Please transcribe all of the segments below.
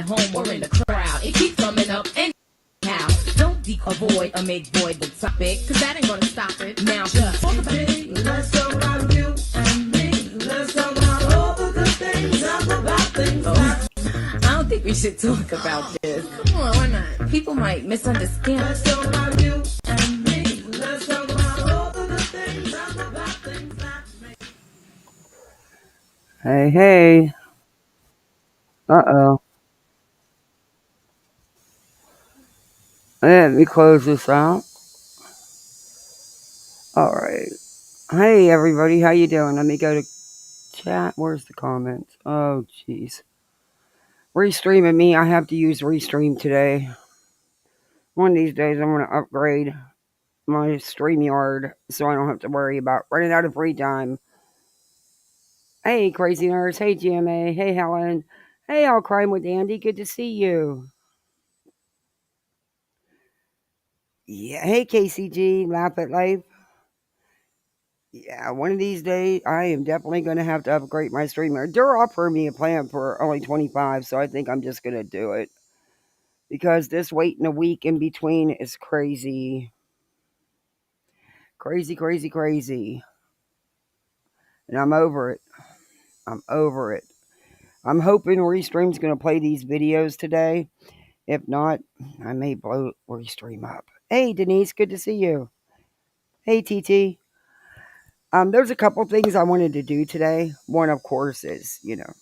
at home or in the crowd. It keeps coming up anyhow. Don't avoid or make void the topic, cause that ain't gonna stop it. Now just talk about it. Let's talk about you and me. Let's talk about all the good things. Talk about things. I don't think we should talk about this. Come on, why not? People might misunderstand. Let's talk about you and me. Let's talk about all the good things. Talk about things that make. Hey. Uh-oh. Let me close this out. All right. Hey, everybody. How you doing? Let me go to chat. Where's the comments? Oh, jeez. Restreaming me. I have to use Restream today. One of these days, I'm going to upgrade my StreamYard so I don't have to worry about running out of free time. Hey, Crazy Nurse. Hey, GMA. Hey, Helen. Hey, All Crime with Andy. Good to see you. Yeah. Hey, KCG. Laugh at Life. Yeah, one of these days, I am definitely going to have to upgrade my streamer. They're offering me a plan for only 25, so I think I'm just going to do it. Because this waiting a week in between is crazy. Crazy, crazy, crazy. And I'm over it. I'm over it. I'm hoping Restream's going to play these videos today. If not, I may blow Restream up. Hey, Denise, good to see you. Hey, TT. There's a couple things I wanted to do today. One, of course, is, the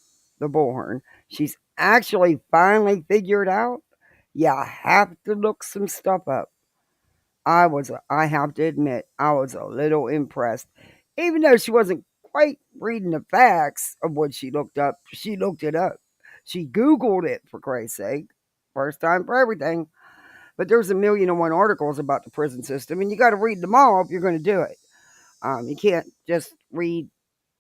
bullhorn. She's actually finally figured out. Yeah, I have to look some stuff up. I have to admit, I was a little impressed. Even though she wasn't quite reading the facts of what she looked up, she looked it up. She Googled it, for Christ's sake. First time for everything. But there's 1,000,001 articles about the prison system, and you got to read them all if you're going to do it. You can't just read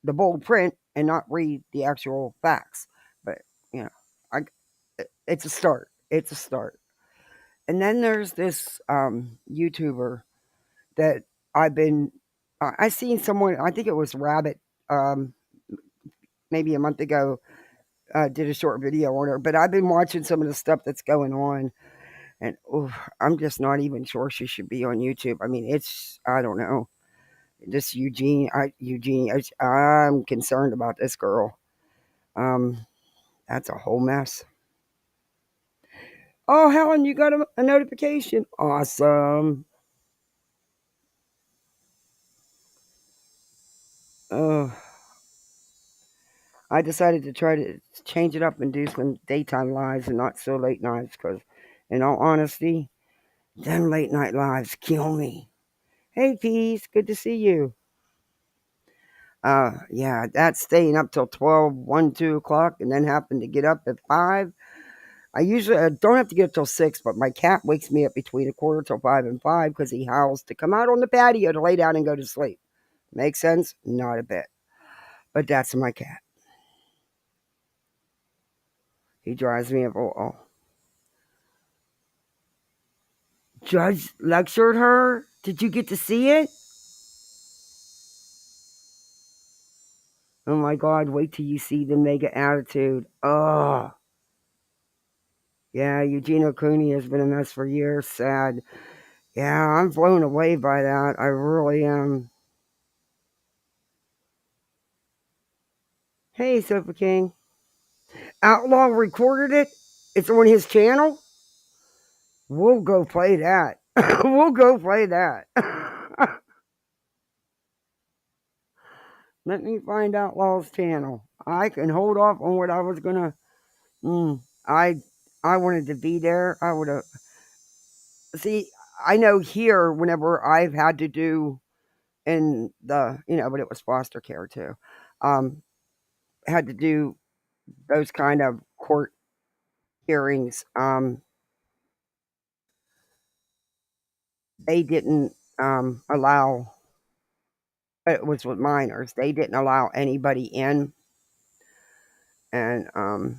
the bold print and not read the actual facts. But I it's a start. It's a start. And then there's this YouTuber that I've been. I seen someone. I think it was Rabbit. Maybe a month ago, did a short video on her. But I've been watching some of the stuff that's going on, and I'm just not even sure she should be on YouTube. I mean, I don't know. This Eugene, I'm concerned about this girl. That's a whole mess. Oh, Helen, you got a notification. Awesome. I decided to try to change it up and do some daytime lives and not so late nights because, in all honesty, them late night lives kill me. Hey, Peace, good to see you. Yeah, that's staying up till 12, 1, 2 o'clock and then having to get up at 5. I usually don't have to get up till 6, but my cat wakes me up between 4:45 and 5 because he howls to come out on the patio to lay down and go to sleep. Makes sense? Not a bit. But that's my cat. He drives me up. Oh. Judge lectured her? Did you get to see it? Oh my God, wait till you see the mega attitude. Oh. Yeah, Eugene Cooney has been a mess for years. Sad. Yeah, I'm blown away by that. I really am. Hey, Sofa King. Outlaw recorded it. It's on his channel. We'll go play that. We'll go play that. Let me find Outlaw's channel. I can hold off on what I was gonna. I wanted to be there. I would have. See, I know here whenever I've had to do in the but it was foster care too. Had to do those kind of court hearings. They didn't allow. It was with minors. They didn't allow anybody in, and no.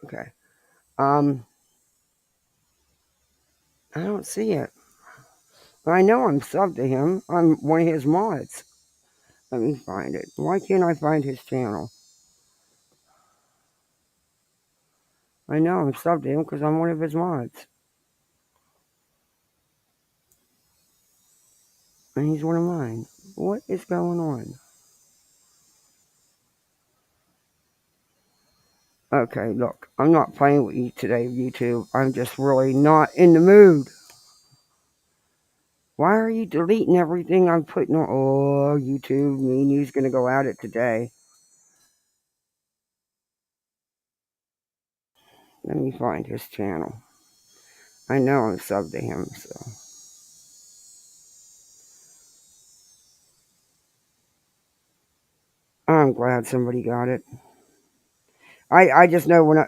Okay. I don't see it. I know I'm subbed to him. I'm one of his mods. Let me find it. Why can't I find his channel? I know I'm subbed to him because I'm one of his mods. And he's one of mine. What is going on? Okay, look, I'm not playing with you today, YouTube. I'm just really not in the mood. Why are you deleting everything I'm putting on? Oh, YouTube, me and you's gonna go at it today. Let me find his channel. I know I'm subbed to him, so. I'm glad somebody got it. I just know when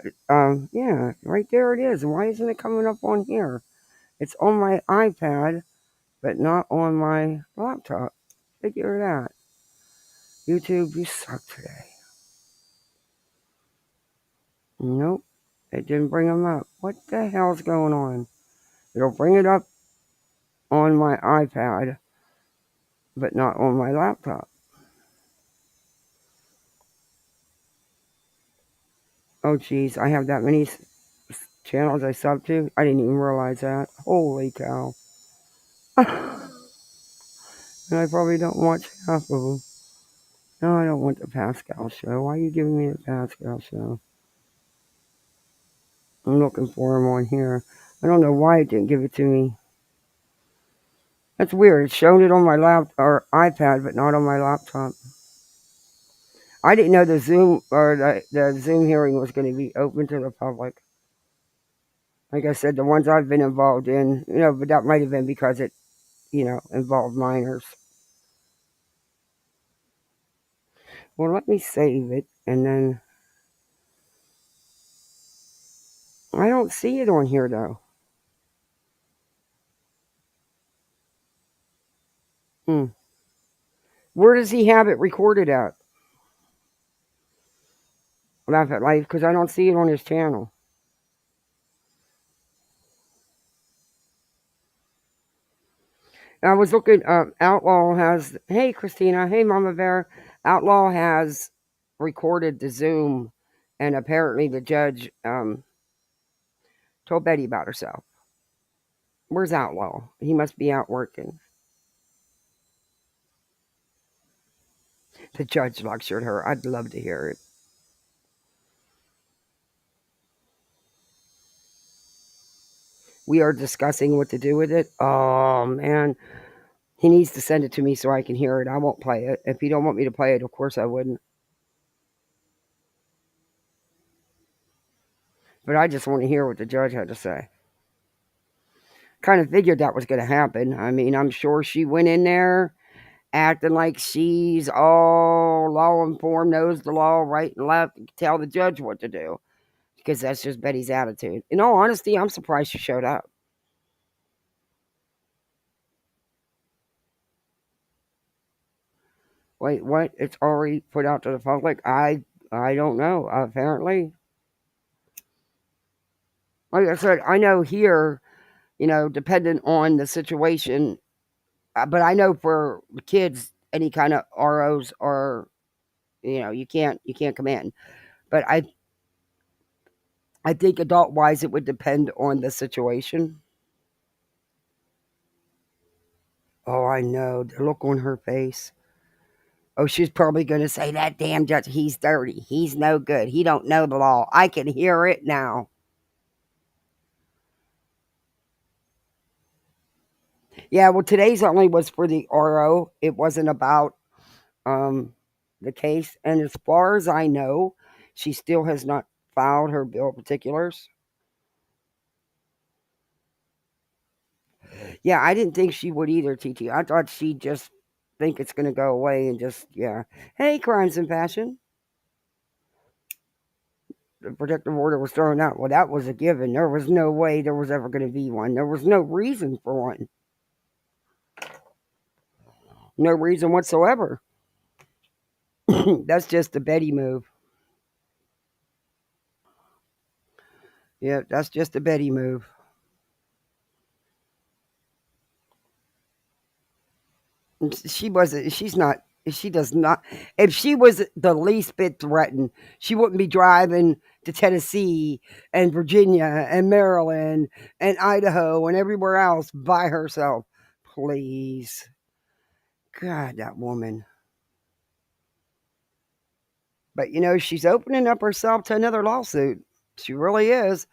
yeah, right there it is. Why isn't it coming up on here? It's on my iPad, but not on my laptop. Figure that. YouTube, you suck today. Nope, it didn't bring them up. What the hell's going on? It'll bring it up on my iPad, but not on my laptop. Oh, geez, I have that many channels I sub to. I didn't even realize that. Holy cow. And I probably don't watch half of them. No, I don't want the Pascal show. Why are you giving me the Pascal show? I'm looking for him on here. I don't know why it didn't give it to me. That's weird. It's showing it on my or iPad, but not on my laptop. I didn't know the Zoom or the Zoom hearing was going to be open to the public. Like I said, the ones I've been involved in, but that might have been because it, involved minors. Well, let me save it, and then I don't see it on here though. Where does he have it recorded at? Laugh at Life, because I don't see it on his channel. I was looking, Outlaw has, hey Christina, hey Mama Bear, Outlaw has recorded the Zoom, and apparently the judge told Betty about herself. Where's Outlaw? He must be out working. The judge lectured her. I'd love to hear it. We are discussing what to do with it. Oh, man. He needs to send it to me so I can hear it. I won't play it. If you don't want me to play it, of course I wouldn't. But I just want to hear what the judge had to say. Kind of figured that was going to happen. I mean, I'm sure she went in there acting like she's all law informed, knows the law right and left, and tell the judge what to do. Because that's just Betty's attitude. In all honesty, I'm surprised she showed up. Wait, what? It's already put out to the public? I don't know. Apparently. Like I said, I know here, depending on the situation, but I know for the kids, any kind of ROs are, you can't come in. But I think adult wise, it would depend on the situation. Oh, I know. The look on her face. Oh, she's probably going to say, that damn judge, he's dirty. He's no good. He don't know the law. I can hear it now. Yeah, well, today's only was for the RO. It wasn't about the case. And as far as I know, she still has not filed her bill of particulars. Yeah, I didn't think she would either, TT. I thought she'd just think it's going to go away and just, yeah. Hey, Crimes and Passion. The protective order was thrown out. Well, that was a given. There was no way there was ever going to be one. There was no reason for one. No reason whatsoever. That's just a Betty move. Yeah, that's just a Betty move. She's not She does not. If she was the least bit threatened, she wouldn't be driving to Tennessee and Virginia and Maryland and Idaho and everywhere else by herself. Please. God, that woman. But she's opening up herself to another lawsuit. She really is.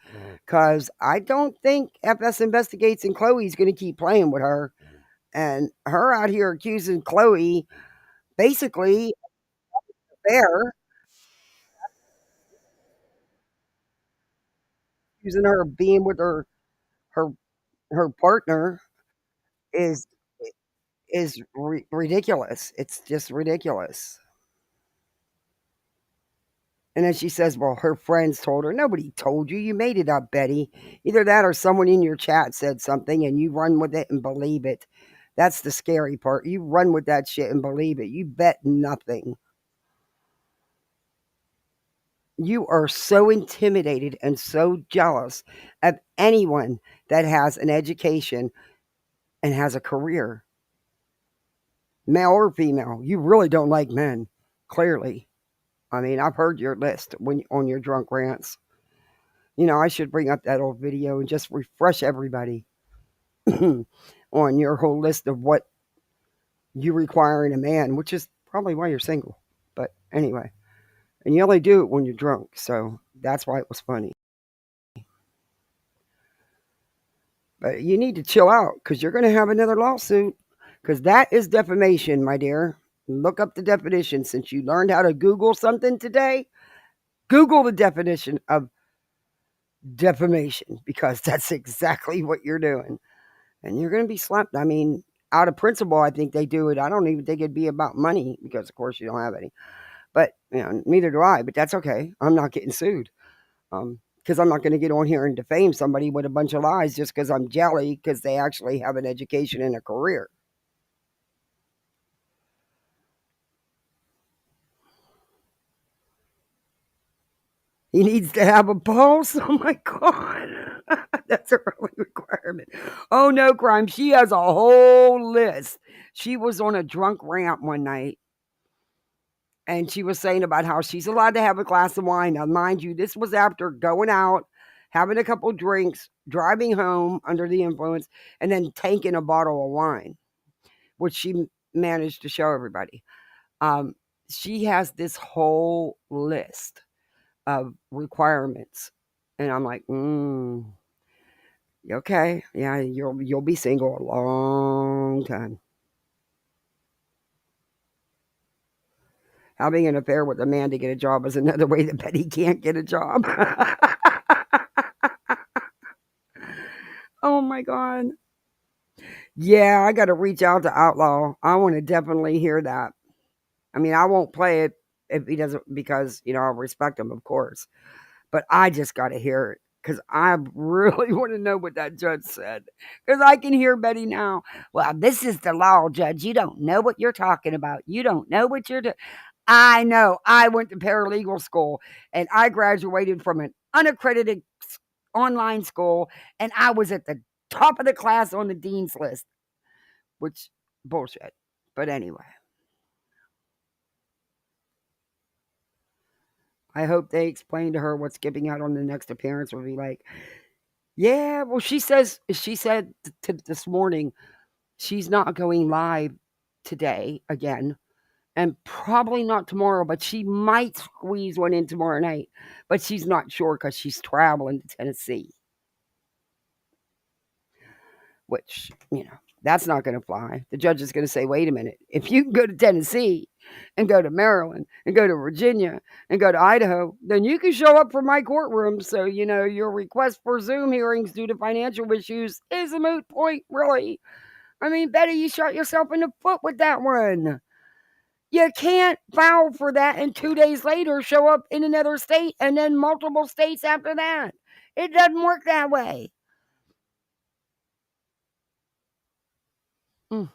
Because I don't think FS Investigates and Chloe's going to keep playing with her. And her out here accusing Chloe basically fair, accusing her of being with her her partner is ridiculous. It's just ridiculous. And then she says, well, her friends told her. Nobody told you. You made it up, Betty. Either that or someone in your chat said something and you run with it and believe it. That's the scary part. You run with that shit and believe it. You bet nothing. You are so intimidated and so jealous of anyone that has an education and has a career, male or female. You really don't like men, clearly. I mean, I've heard your list on your drunk rants. I should bring up that old video and just refresh everybody on your whole list of what you require in a man, which is probably why you're single. But anyway, and you only do it when you're drunk, so that's why it was funny. But you need to chill out because you're going to have another lawsuit because that is defamation, my dear. Look up the definition. Since you learned how to Google something today, Google the definition of defamation because that's exactly what you're doing. And you're going to be slapped. I mean, out of principle, I think they do it. I don't even think it'd be about money because, of course, you don't have any. But, neither do I. But that's okay. I'm not getting sued. Because I'm not going to get on here and defame somebody with a bunch of lies just because I'm jelly because they actually have an education and a career. He needs to have a pulse. Oh my God. That's a early requirement. Oh, no crime. She has a whole list. She was on a drunk rant one night and she was saying about how she's allowed to have a glass of wine. Now, mind you, this was after going out, having a couple drinks, driving home under the influence, and then taking a bottle of wine, which she managed to show everybody. She has this whole list of requirements. And I'm like, okay, yeah, you'll be single a long time. Having an affair with a man to get a job is another way that Betty can't get a job. Oh my God. Yeah, I got to reach out to Outlaw. I want to definitely hear that. I mean, I won't play it if he doesn't because, I respect him, of course. But I just got to hear it because I really want to know what that judge said. Because I can hear Betty now. Well, this is the law, Judge. You don't know what you're talking about. You don't know what you're doing. I know. I went to paralegal school and I graduated from an unaccredited online school and I was at the top of the class on the dean's list, which bullshit. But anyway, I hope they explain to her what skipping out on the next appearance will be like. Yeah, well, she said this morning she's not going live today again, and probably not tomorrow, but she might squeeze one in tomorrow night. But she's not sure because she's traveling to Tennessee, which, that's not going to fly. The judge is going to say, wait a minute, if you can go to Tennessee and go to Maryland and go to Virginia and go to Idaho, then you can show up for my courtroom. So, your request for Zoom hearings due to financial issues is a moot point, really. I mean, Betty, you shot yourself in the foot with that one. You can't file for that and 2 days later show up in another state and then multiple states after that. It doesn't work that way. Mm.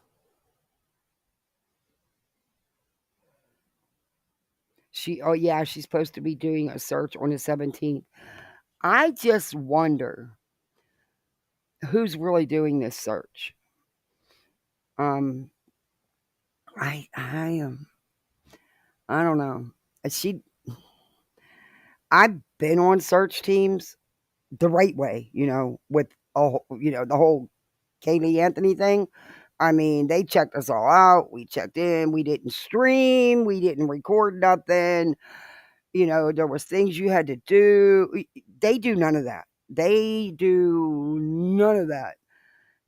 She's supposed to be doing a search on the 17th. I just wonder who's really doing this search. I am. I don't know. She. I've been on search teams the right way, with the whole Kaylee Anthony thing. I mean, they checked us all out. We checked in. We didn't stream. We didn't record nothing. There was things you had to do. They do none of that. They do none of that.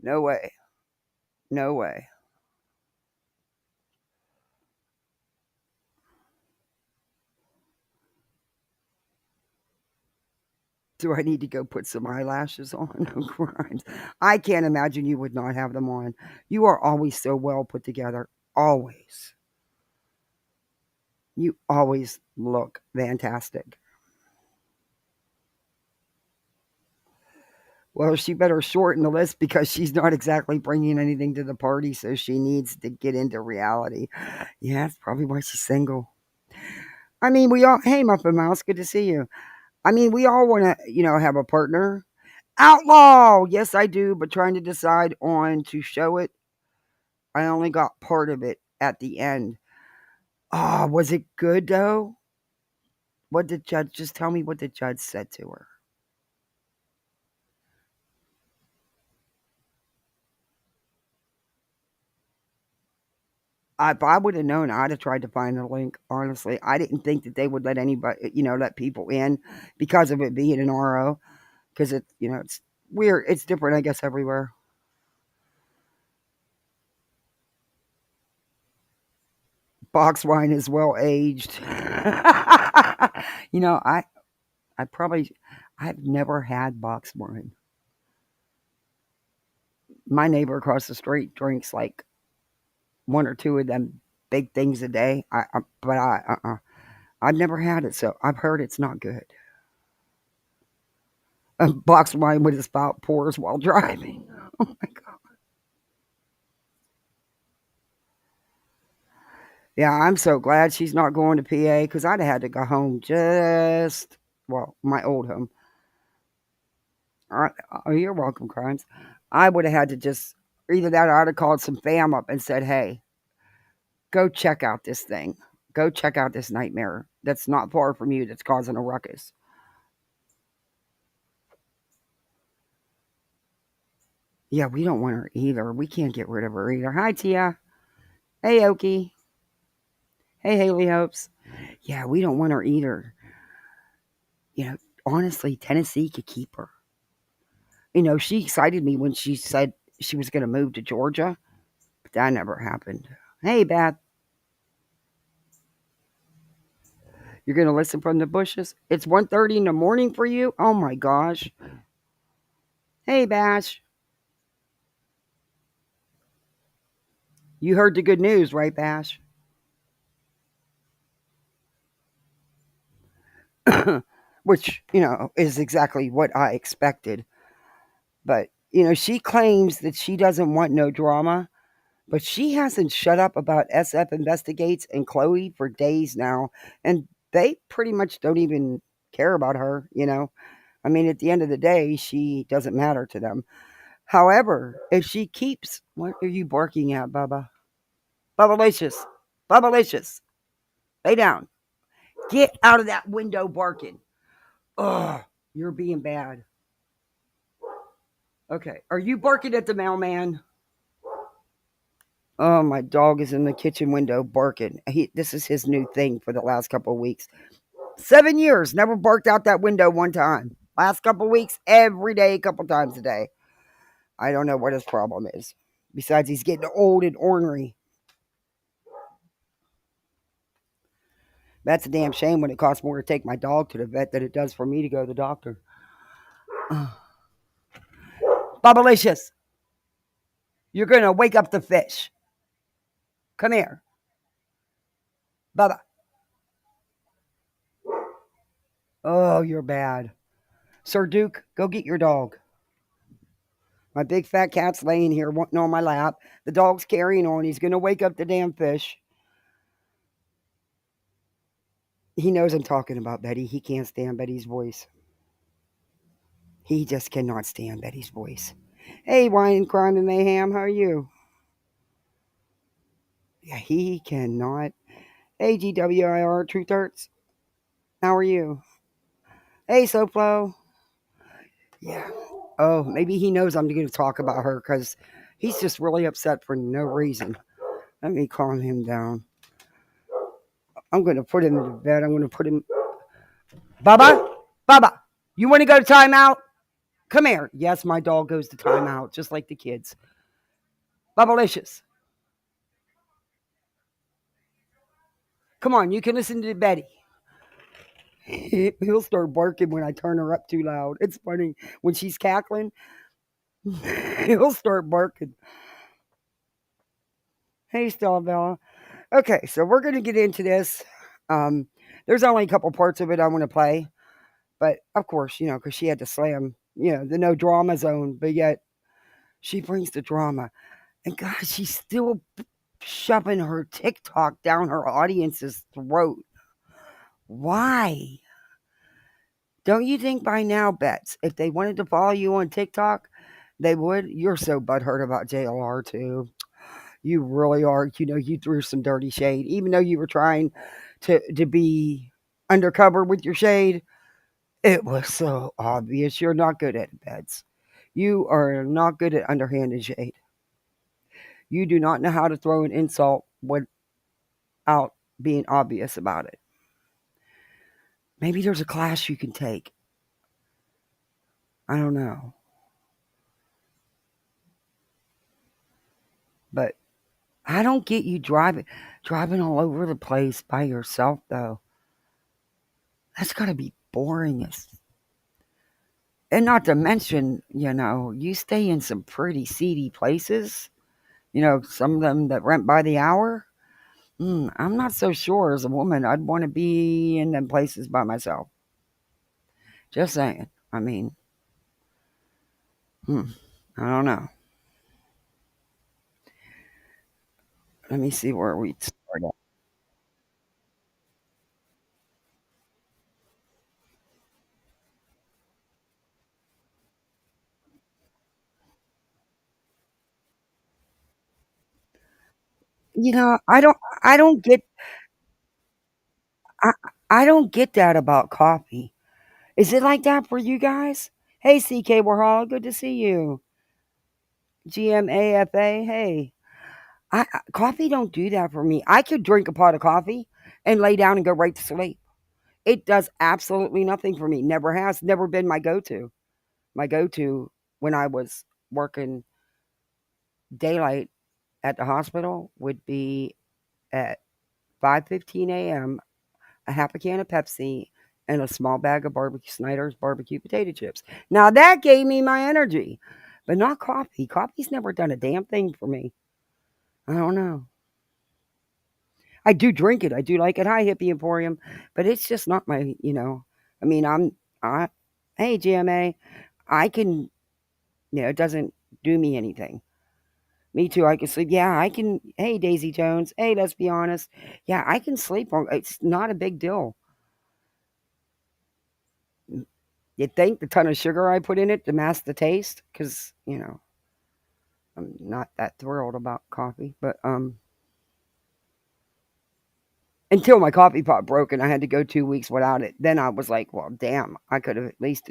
No way. No way. Do I need to go put some eyelashes on? No crimes. I can't imagine you would not have them on. You are always so well put together. Always. You always look fantastic. Well, she better shorten the list because she's not exactly bringing anything to the party, so she needs to get into reality. Yeah, that's probably why she's single. I mean, hey, Muffin Mouse, good to see you. I mean, we all want to, have a partner. Outlaw! Yes, I do, but trying to decide on to show it. I only got part of it at the end. Ah, was it good though? What did judge just tell me what the judge said to her? If I would have known, I'd have tried to find the link. Honestly, I didn't think that they would let anybody, let people in because of it being an RO. Because it's weird. It's different, I guess, everywhere. Box wine is well aged. I probably, I've never had box wine. My neighbor across the street drinks like one or two of them big things a day. I've never had it, so I've heard it's not good. A box wine with a spout pours while driving. Oh my god. Yeah, I'm so glad she's not going to PA because I'd have had to go home my old home. All right, oh, you're welcome, Crimes. I would have had to just either that or I'd have called some fam up and said, hey, go check out this thing. Go check out this nightmare that's not far from you that's causing a ruckus. Yeah, we don't want her either. We can't get rid of her either. Hi, Tia. Hey, Oki. Hey, Haley Hopes. Yeah, we don't want her either. Honestly, Tennessee could keep her. She excited me when she said she was going to move to Georgia, but that never happened. Hey, Beth. You're going to listen from the bushes? It's 1:30 in the morning for you? Oh, my gosh. Hey, Bash. You heard the good news, right, Bash? Which, is exactly what I expected. But, she claims that she doesn't want no drama, but she hasn't shut up about SF Investigates and Chloe for days now. And they pretty much don't even care about her. I mean, at the end of the day, she doesn't matter to them. However, if she keeps, what are you barking at, Bubba? Bubbalicious. Bubbalicious. Lay down. Get out of that window barking. Ugh, you're being bad. Okay. Are you barking at the mailman? Oh, my dog is in the kitchen window barking. This is his new thing for the last couple of weeks. 7 years, never barked out that window one time. Last couple of weeks, every day, a couple times a day. I don't know what his problem is. Besides, he's getting old and ornery. That's a damn shame when it costs more to take my dog to the vet than it does for me to go to the doctor. Bubbalicious, you're going to wake up the fish. Come here. Bubba. Oh, you're bad. Sir Duke, go get your dog. My big fat cat's laying here wanting on my lap. The dog's carrying on. He's going to wake up the damn fish. He knows I'm talking about Betty. He can't stand Betty's voice. He just cannot stand Betty's voice. Hey, Wine, Crime, and Mayhem, how are you? Yeah, he cannot. Hey, GWIR, Truth Hurts. How are you? Hey, SoFlo. Yeah. Oh, maybe he knows I'm going to talk about her because he's just really upset for no reason. Let me calm him down. I'm going to put him to bed. I'm going to put him. Bubba? Bubba, you want to go to timeout? Come here. Yes, my dog goes to timeout, just like the kids. Bubbalicious. Come on, you can listen to Betty. He'll start barking when I turn her up too loud. It's funny. When she's cackling, he'll start barking. Hey, Stella Bella. Okay, so we're going to get into this. Um, there's only a couple parts of it I want to play. But of course, because she had to slam, the no drama zone. But yet she brings the drama. And God, she's still shoving her TikTok down her audience's throat. Why? Don't you think by now, Bets, if they wanted to follow you on TikTok, they would? You're so butthurt about JLR too. You really are. You threw some dirty shade, even though you were trying to be undercover with your shade. It was so obvious. You're not good at it, Bets. You are not good at underhanded shade. You do not know how to throw an insult without being obvious about it. Maybe there's a class you can take. I don't know. But I don't get you driving all over the place by yourself though. That's gotta be boring. And not to mention, you stay in some pretty seedy places. Some of them that rent by the hour. I'm not so sure as a woman I'd want to be in them places by myself. Just saying. I mean, I don't know. Let me see where we start at. I don't get I, I don't get that about coffee. Is it like that for you guys? Hey, CK Warhol, good to see you. GMAFA, hey. Coffee don't do that for me. I could drink a pot of coffee and lay down and go right to sleep. It does absolutely nothing for me. Never has. Never been my go-to. My go-to when I was working daylight at the hospital would be at 5:15 a.m. a half a can of Pepsi and a small bag of barbecue Snyder's barbecue potato chips. Now that gave me my energy, but not coffee. Coffee's never done a damn thing for me. I don't know. I do drink it. I do like it. Hi, Hippie Emporium, but it's just not my. I mean, I. Hey, GMA, I can. It doesn't do me anything. Me too. I can sleep. Yeah, I can. Hey, Daisy Jones. Hey, let's be honest. Yeah, I can sleep. It's not a big deal. You think the ton of sugar I put in it to mask the taste? Because I'm not that thrilled about coffee. But until my coffee pot broke and I had to go 2 weeks without it, then I was like, well, damn, I could have at least.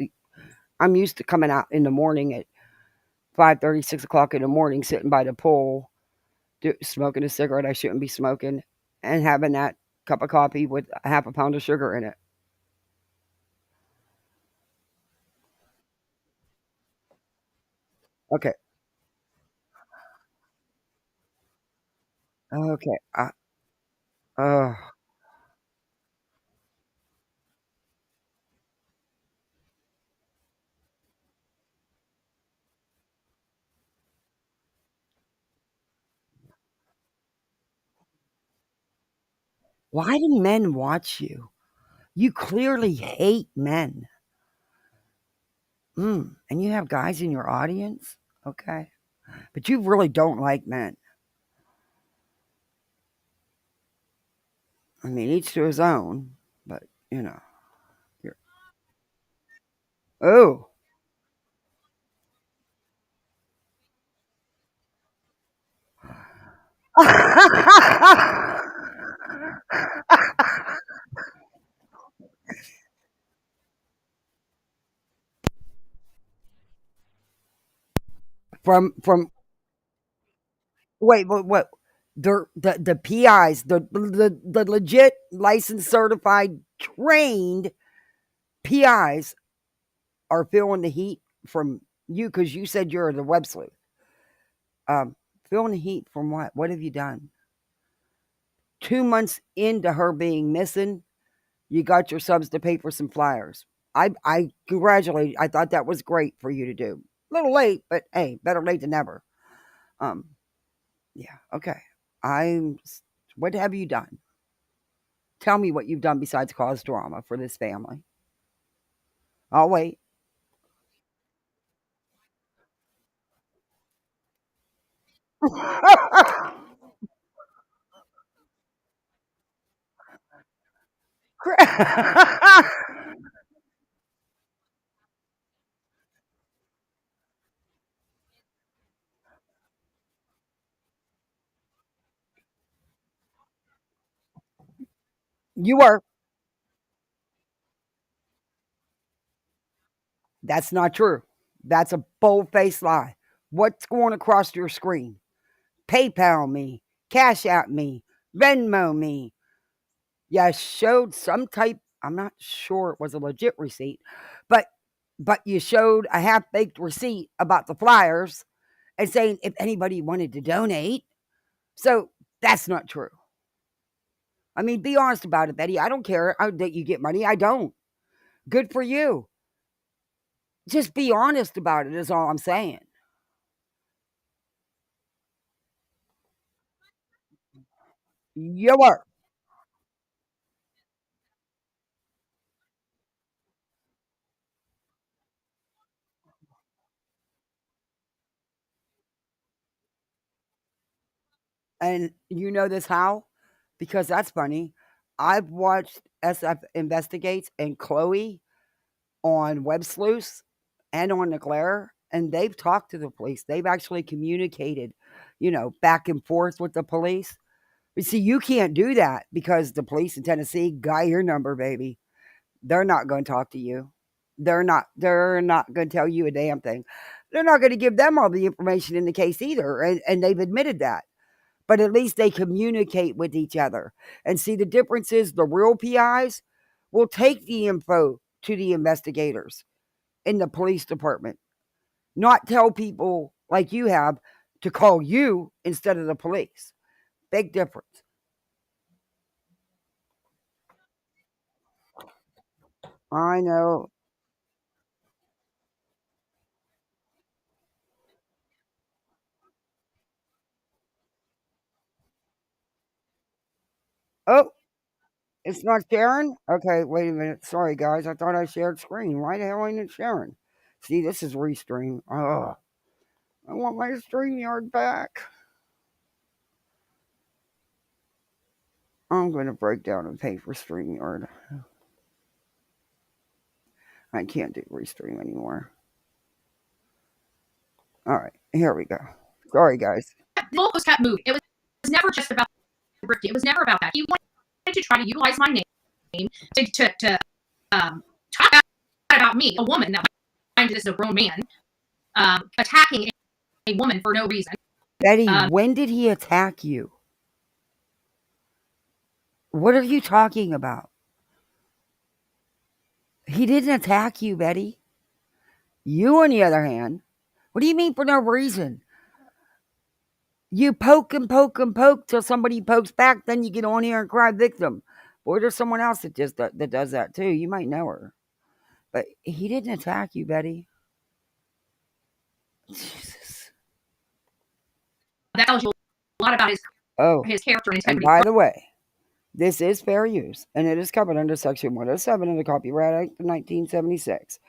I'm used to coming out in the morning at 5:30, 6 o'clock in the morning, sitting by the pool, smoking a cigarette I shouldn't be smoking, and having that cup of coffee with a half a pound of sugar in it. Okay. Okay. Uh, why do men watch you? You clearly hate men. And you have guys in your audience? Okay. But you really don't like men. I mean, each to his own, but you're. Oh. From wait, what? The PIs, the legit licensed, certified, trained PIs are feeling the heat from you because you said you're the web sleuth. Um, Feeling the heat from what? What have you done? 2 months into her being missing, you got your subs to pay for some flyers. I congratulate you. I thought that was great for you to do. A little late, but hey, better late than never. Um, yeah, okay. I'm. What have you done? Tell me what you've done besides cause drama for this family. I'll wait. You were. That's not true. That's a bold faced lie. What's going across your screen? PayPal me, Cash App me, Venmo me. You showed some type, I'm not sure it was a legit receipt, but you showed a half baked receipt about the flyers and saying if anybody wanted to donate. So that's not true. I mean, be honest about it, Betty. I don't care that you get money. I don't. Good for you. Just be honest about it, is all I'm saying. You were. And you know this how? Because that's funny. I've watched SF Investigates and Chloe on Web Sleuths and on Leclerc, and they've talked to the police. They've actually communicated, back and forth with the police. But see, you can't do that because the police in Tennessee got your number, baby. They're not going to talk to you. They're not going to tell you a damn thing. They're not going to give them all the information in the case either. And they've admitted that. But at least they communicate with each other. And see, the difference is the real PIs will take the info to the investigators in the police department, not tell people like you have to call you instead of the police. Big difference. I know. Oh, it's not sharing? Okay, wait a minute. Sorry, guys. I thought I shared screen. Why the hell ain't it sharing? See, this is Restream. Oh, I want my StreamYard back. I'm going to break down and pay for StreamYard. I can't do Restream anymore. All right, here we go. Sorry, guys. The goalpost kept moving. It was never just about Ricky. It was never about that. He wanted to try to utilize my name to talk about me, a woman that minded as a grown man, attacking a woman for no reason. Betty, when did he attack you? What are you talking about? He didn't attack you, Betty. You, on the other hand, what do you mean for no reason? You poke and poke and poke till somebody pokes back, then you get on here and cry victim. Or there's someone else that does that too. You might know her. But he didn't attack you, Betty. Jesus. That tells you a lot about his character and and integrity. by the way, this is fair use, and it is covered under Section 107 of the Copyright Act of 1976.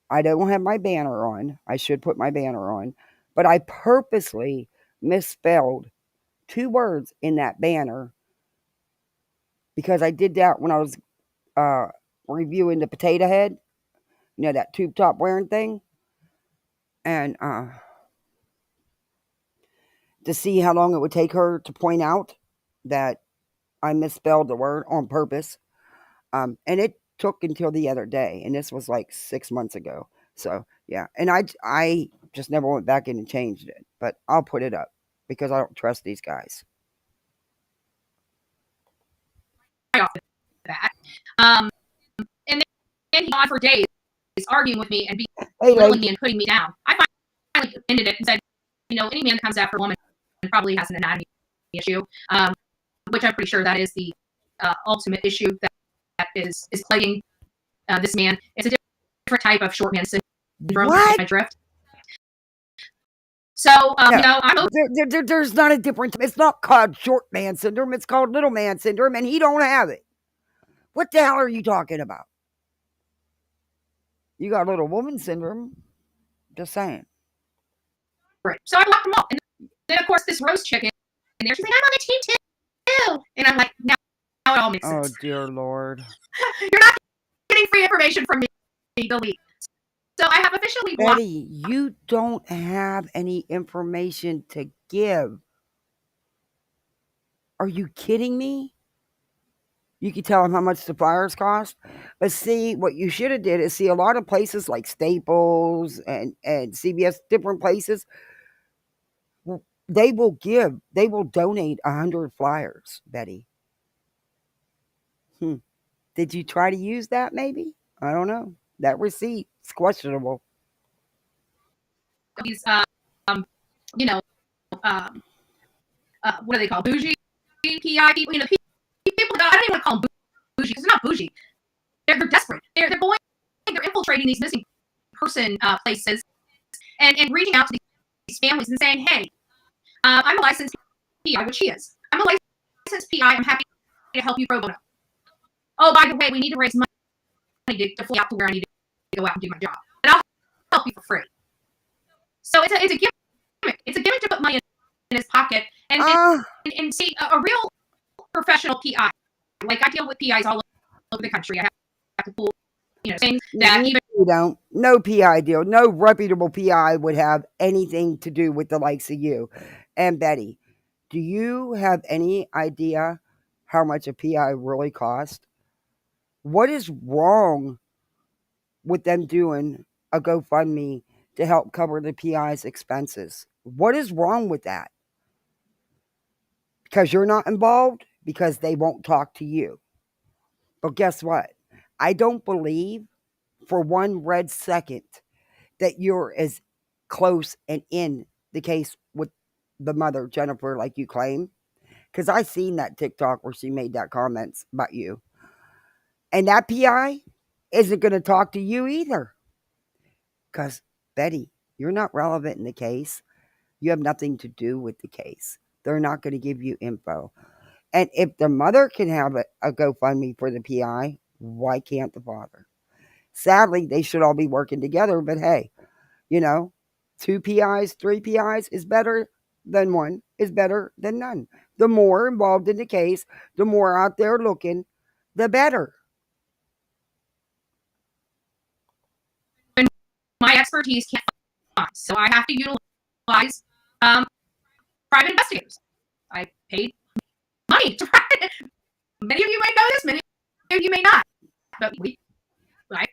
I don't have my banner on. I should put my banner on. But I purposely misspelled 2 words in that banner because I did that when I was reviewing the potato head, that tube top wearing thing. And to see how long it would take her to point out that I misspelled the word on purpose. And it took until the other day, and this was like 6 months ago. So yeah, and I Just never went back in and changed it. But I'll put it up because I don't trust these guys. Off of that. And then he went on for days arguing with me and belittling me and putting me down. I finally ended it and said, any man that comes after a woman probably has an anatomy issue, which I'm pretty sure that is the ultimate issue that is plaguing this man. It's a different type of short man syndrome. What? Drift. So, there's not a different. It's not called short man syndrome. It's called little man syndrome, and he don't have it. What the hell are you talking about? You got little woman syndrome. Just saying. Right. So I blocked them all, and then of course this Rose chicken, and there she's like, I'm on the team too, and I'm like, now it all makes sense. Oh dear Lord. You're not getting free information from me. Delete. So I have officially blocked. Betty, you don't have any information to give. Are you kidding me? You can tell them how much the flyers cost. But see, what you should have did is see a lot of places like Staples and CVS, different places, they will donate 100 flyers, Betty. Did you try to use that maybe? I don't know. That receipt is questionable. These, what do they call bougie PI people? People. I don't even want to call them bougie because they're not bougie. They're desperate. They're infiltrating these missing person places and reaching out to these families and saying, hey, I'm a licensed PI, which she is. I'm a licensed PI. I'm happy to help you pro bono. Oh, by the way, we need to raise money to fly out to where I need to go out and do my job. But I'll help you for free. So it's a gimmick. It's a gimmick to put money in his pocket and see a real professional PI. Like I deal with PIs all over the country. I have to pull, things that even you don't. No PI deal. No reputable PI would have anything to do with the likes of you. And Betty, do you have any idea how much a PI really costs? What is wrong with them doing a GoFundMe to help cover the PI's expenses? What is wrong with that? Because you're not involved? Because they won't talk to you. But guess what? I don't believe for one red second that you're as close and in the case with the mother, Jennifer, like you claim. Because I seen that TikTok where she made that comments about you. And that PI isn't going to talk to you either. Because, Betty, you're not relevant in the case. You have nothing to do with the case. They're not going to give you info. And if the mother can have a GoFundMe for the PI, why can't the father? Sadly, they should all be working together. But hey, 2 PIs, 3 PIs is better than one, is better than none. The more involved in the case, the more out there looking, the better. My expertise can't find, so I have to utilize private investigators. I paid money to private. Many of you may know this, many of you may not. But we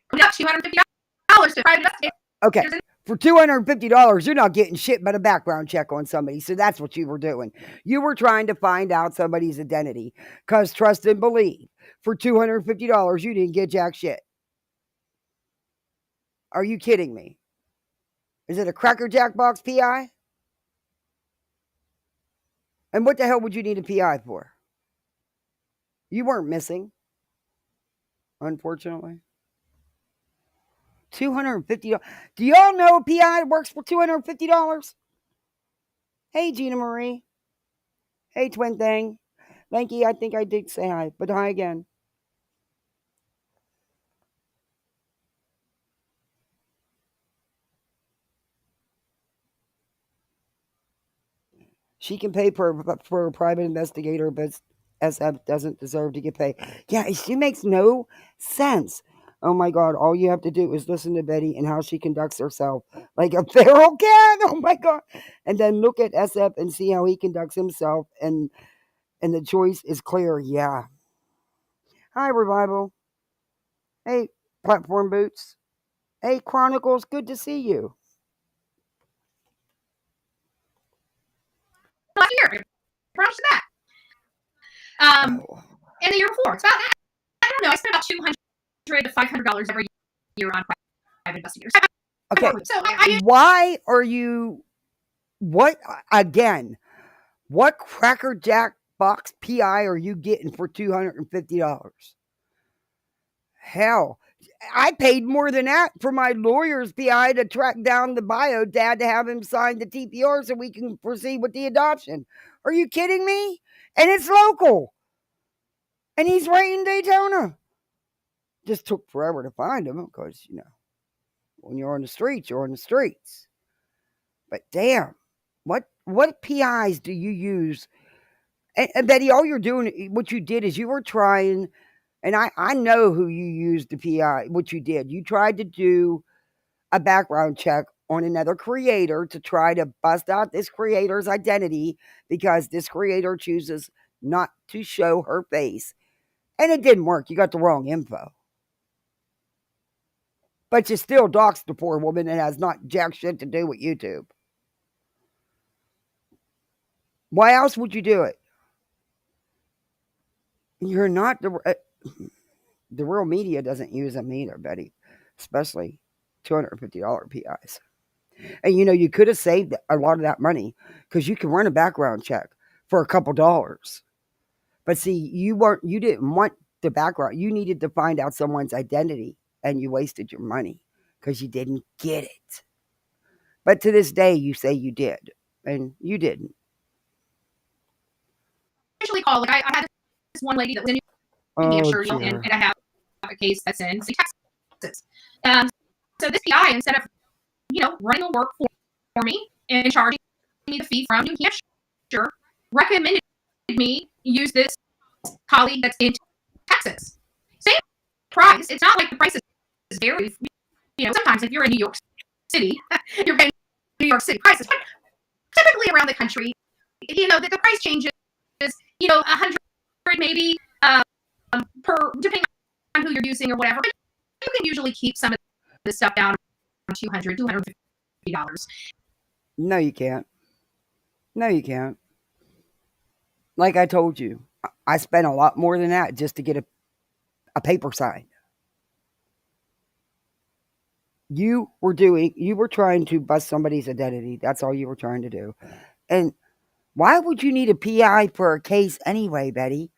put up $250 to private investigators. Okay. For $250, you're not getting shit but a background check on somebody. So that's what you were doing. You were trying to find out somebody's identity. Because trust and believe. For $250, you didn't get jack shit. Are you kidding me? Is it a Cracker Jack box PI? And what the hell would you need a PI for? You weren't missing. Unfortunately. $250. Do y'all know a PI works for $250? Hey, Gina Marie. Hey, twin thing. Lanky, I think I did say hi, but hi again. She can pay for a private investigator, but SF doesn't deserve to get paid. Yeah, she makes no sense. Oh my God, all you have to do is listen to Betty and how she conducts herself like a feral cat. Oh my God. And then look at SF and see how he conducts himself. And the choice is clear. Yeah. Hi, Revival. Hey, Platform Boots. Hey, Chronicles. Good to see you. last year. I promise you that. And the year before, it's about that. I don't know. I spent about $200 to $500 every year on private investigators. Okay. So why are you? What again? What crackerjack box PI are you getting for $250? Hell, I paid more than that for my lawyer's PI to track down the bio dad to have him sign the TPR so we can proceed with the adoption. Are you kidding me? And it's local. And he's right in Daytona. Just took forever to find him because, when you're on the streets, you're on the streets. But damn, what PIs do you use? And Betty, all you're doing, what you did is you were trying, and I know who you used the PI, what you did. You tried to do a background check on another creator to try to bust out this creator's identity because this creator chooses not to show her face. And it didn't work. You got the wrong info. But you still doxed the poor woman that has not jack shit to do with YouTube. Why else would you do it? You're not the real media doesn't use them either, Betty. Especially $250 PIs. And you could have saved a lot of that money because you can run a background check for a couple dollars. But see, you didn't want the background. You needed to find out someone's identity, and you wasted your money because you didn't get it. But to this day, you say you did, and you didn't. Usually call, like I had this one lady that was in New Hampshire, and I have a case that's in Texas. So this PI, instead of running the work for me and charging me the fee from New Hampshire, recommended me use this colleague that's in Texas. Same price. It's not like the price is very. Sometimes if you're in New York City, you're paying New York City prices. But typically around the country, the price changes. 100 maybe per, depending on who you're using or whatever. But you can usually keep some of this stuff down to $250. No, you can't. No, you can't. Like I told you, I spent a lot more than that just to get a paper signed. You were trying to bust somebody's identity. That's all you were trying to do. And why would you need a PI for a case anyway, Betty?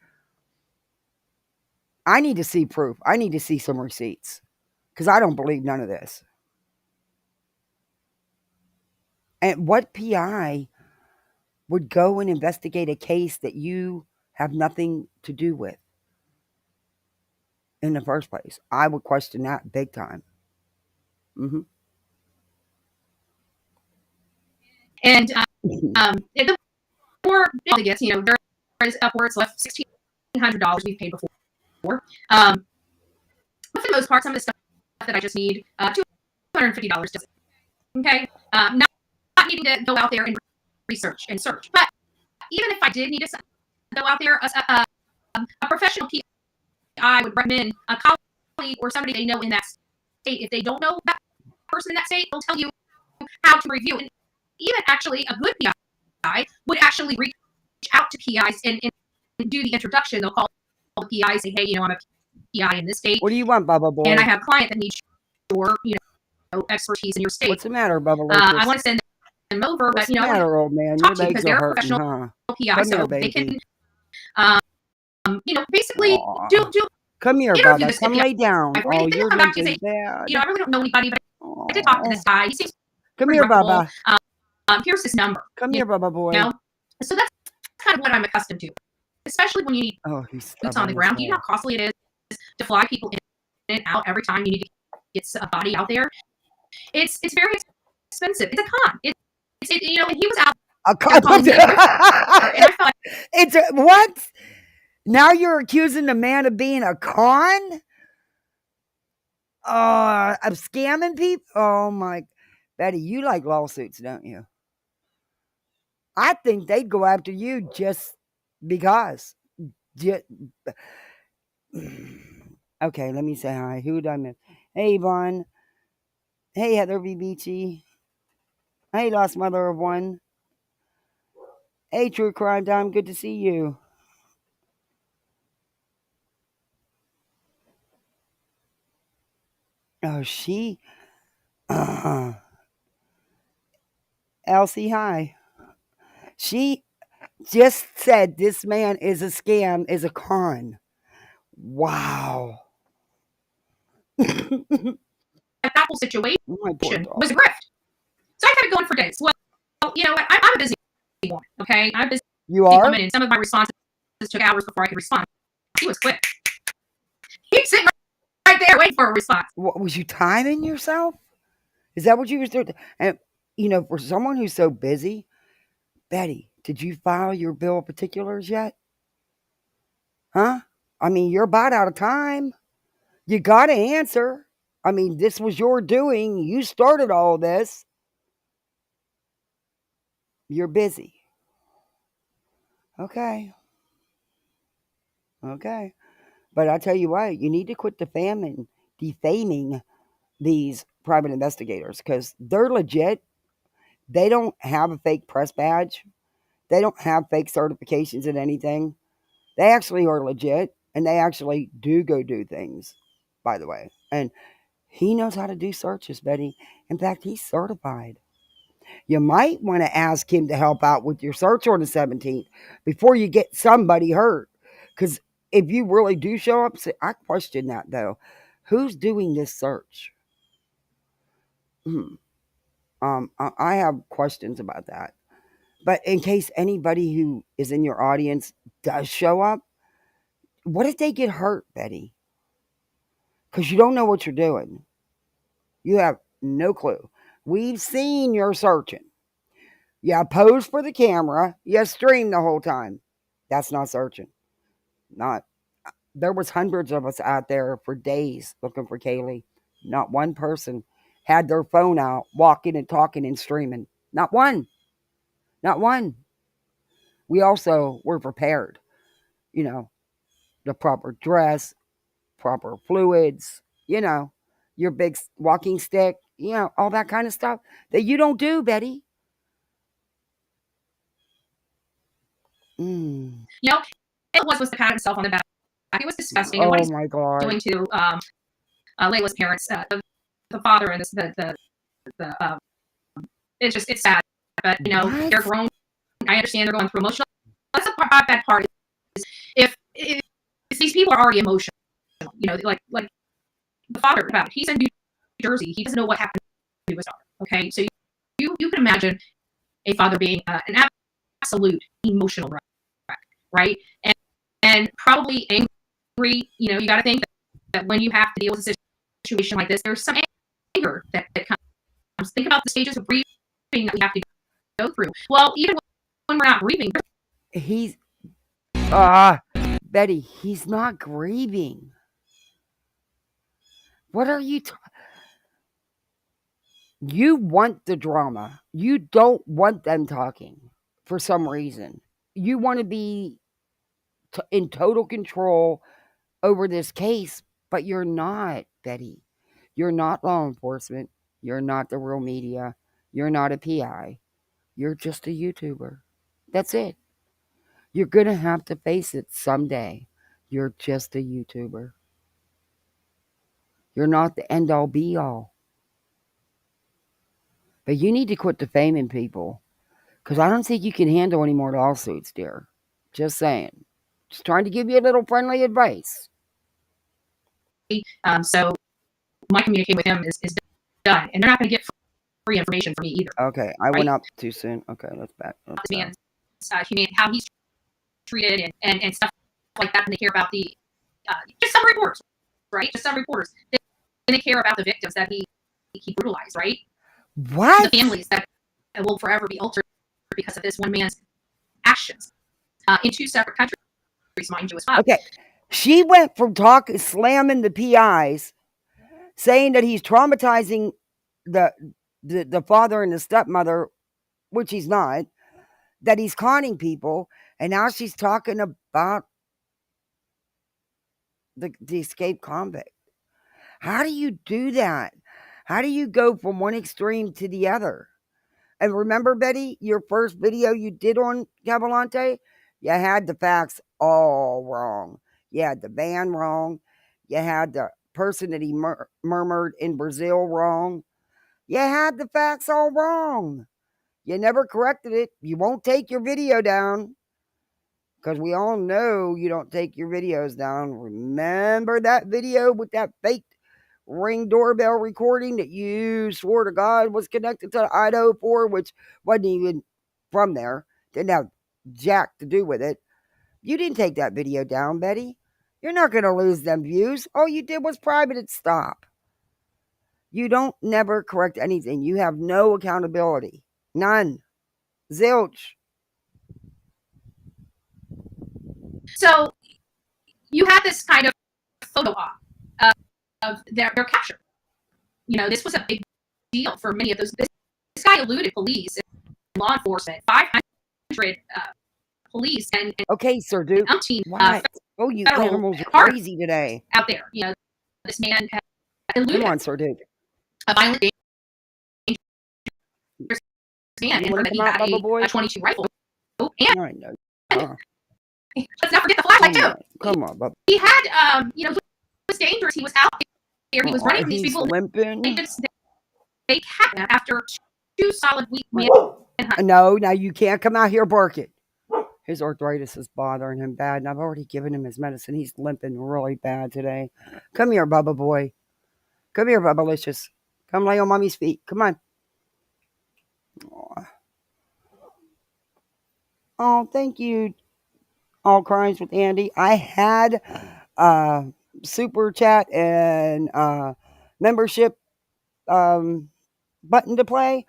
I need to see proof. I need to see some receipts because I don't believe none of this. And what PI would go and investigate a case that you have nothing to do with in the first place? I would question that big time. Mm-hmm. And the more it gets, there is upwards of $1,600 we've paid before. But for the most part, some of the stuff that I just need $250 does it. Okay, not needing to go out there and research and search. But even if I did need to go out there, a professional PI would recommend a colleague or somebody they know in that state. If they don't know that person in that state, they'll tell you how to review. And even actually a good PI would actually reach out to PIs and do the introduction. They'll call the PI and say, hey, I'm a PI in this state. What do you want, Bubba Boy? And I have a client that needs your, expertise in your state. What's the matter, Bubba Boy? I want to send them over, What's but the matter, old man? talk Your to you legs because they're are a hurting, professional PI, Come so here, they baby. can, basically do. Come here, interview Bubba. this Come lay down. PI. Oh, Then your come back leg to you is and say, bad. I really don't know anybody, but I did talk to this guy. He seems Come pretty here, reputable. Bubba. Here's his number. Come here, Bubba boy. So that's kind of what I'm accustomed to, especially when you need boots on the ground. Do you know how costly it is to fly people in and out every time you need to get a body out there? It's very expensive. It's a con. And he was out. A con. And I felt like It's what? Now you're accusing the man of being a con? Of scamming people? Oh my, Betty, you like lawsuits, don't you? I think they'd go after you just because. Okay, let me say hi. Who did I miss? Hey, Yvonne. Hey, Heather B. Beachy. Hey, Lost Mother of One. Hey, True Crime Time, good to see you. Oh, she. Elsie, hi. She just said this man is a scam, is a con. Wow. That whole situation My poor dog. was a grift. So I kept it going for days. Well, you know what? I'm a busy woman, okay? I'm a busy You are? woman, and some of my responses took hours before I could respond. He was quick. He was sitting right there waiting for a response. What, was you timing yourself? Is that what you was doing? And, you know, for someone who's so busy, Betty, did you file your bill of particulars yet? Huh? I mean, you're about out of time. You got to answer. I mean, this was your doing. You started all this. You're busy. Okay. Okay. But I tell you what, you need to quit defaming these private investigators because they're legit. They don't have a fake press badge. They don't have fake certifications in anything. They actually are legit and they actually do go do things, by the way. And he knows how to do searches, Betty. In fact, he's certified. You might want to ask him to help out with your search on the 17th before you get somebody hurt. Because if you really do show up, I question that though. Who's doing this search? I have questions about that. But in case anybody who is in your audience does show up, what if they get hurt, Betty? Because you don't know what you're doing. You have no clue. We've seen your searching. You pose for the camera. You stream the whole time. That's not searching. Not. There was hundreds of us out there for days looking for Kaylee. Not one person had their phone out, walking and talking and streaming. Not one. Not one. We also were prepared. You know, the proper dress, proper fluids, you know, your big walking stick, you know, all that kind of stuff that you don't do, Betty. You know, it was to pat himself on the back. It was disgusting. And what Oh he's my God. doing to Layla's parents, the father and the it's sad. But you know, What? they're grown. I understand they're going through emotional. That's the bad part. Is if these people are already emotional, you know, like the father about it. He's in New Jersey. He doesn't know what happened to his daughter. Okay, so you can imagine a father being an absolute emotional wreck, right? And probably angry. You know, you got to think that when you have to deal with a situation like this, there's some anger that comes. Think about the stages of grieving that we have to go through. Well, even when we're not grieving, He's, Betty, he's not grieving. What are you You want the drama. You don't want them talking for some reason. You want to be in total control over this case, but you're not, Betty. You're not law enforcement. You're not the real media. You're not a PI. You're just a YouTuber. That's it. You're going to have to face it someday. You're just a YouTuber. You're not the end all be all. But you need to quit defaming people because I don't think you can handle any more lawsuits, dear. Just saying. Just trying to give you a little friendly advice. so my communication with him is done, and they're not going to get free information from me either. Okay, I went up too soon. Okay, let's back. Man's how he's treated and stuff like that, and they care about the just some reporters, right? Just some reporters. They care about the victims that he brutalized, right? What? The families that will forever be altered because of this one man's actions in two separate countries, mind you, as well. Okay, she went from slamming the PIs, saying that he's traumatizing the father and the stepmother, which he's not, that he's conning people, and now she's talking about the escaped convict. How do you do that? How do you go from one extreme to the other? And remember, Betty, your first video you did on Cavalante, you had the facts all wrong. You had the van wrong. You had the person that he murmured in Brazil wrong. You had the facts all wrong. You never corrected it. You won't take your video down. Because we all know you don't take your videos down. Remember that video with that fake Ring doorbell recording that you swore to God was connected to Idaho 4, which wasn't even from there. Didn't have jack to do with it. You didn't take that video down, Betty. You're not going to lose them views. All you did was private it stop. You don't never correct anything. You have no accountability. None. Zilch. So you had this kind of photo op of their capture. You know, this was a big deal for many of those. This guy eluded police and law enforcement, 500 police and okay, Sir Duke. What? Oh, you animals are crazy today. Out there, you know, this man eluded. Come on, Sir Duke. A violent, dangerous man, and he had a 22 rifle. And I know. let's not forget the flashlight too. Come on, Bubba. He had, you know, he was dangerous. He was out there. He was running these people. Limping. They kept him after 2 solid weeks. No, now you can't come out here barking. His arthritis is bothering him bad, and I've already given him his medicine. He's limping really bad today. Come here, Bubba boy. Come here, Bubbalicious. Come lay on Mommy's feet. Come on. Oh, thank you, All Crimes with Andy. I had super chat and membership button to play.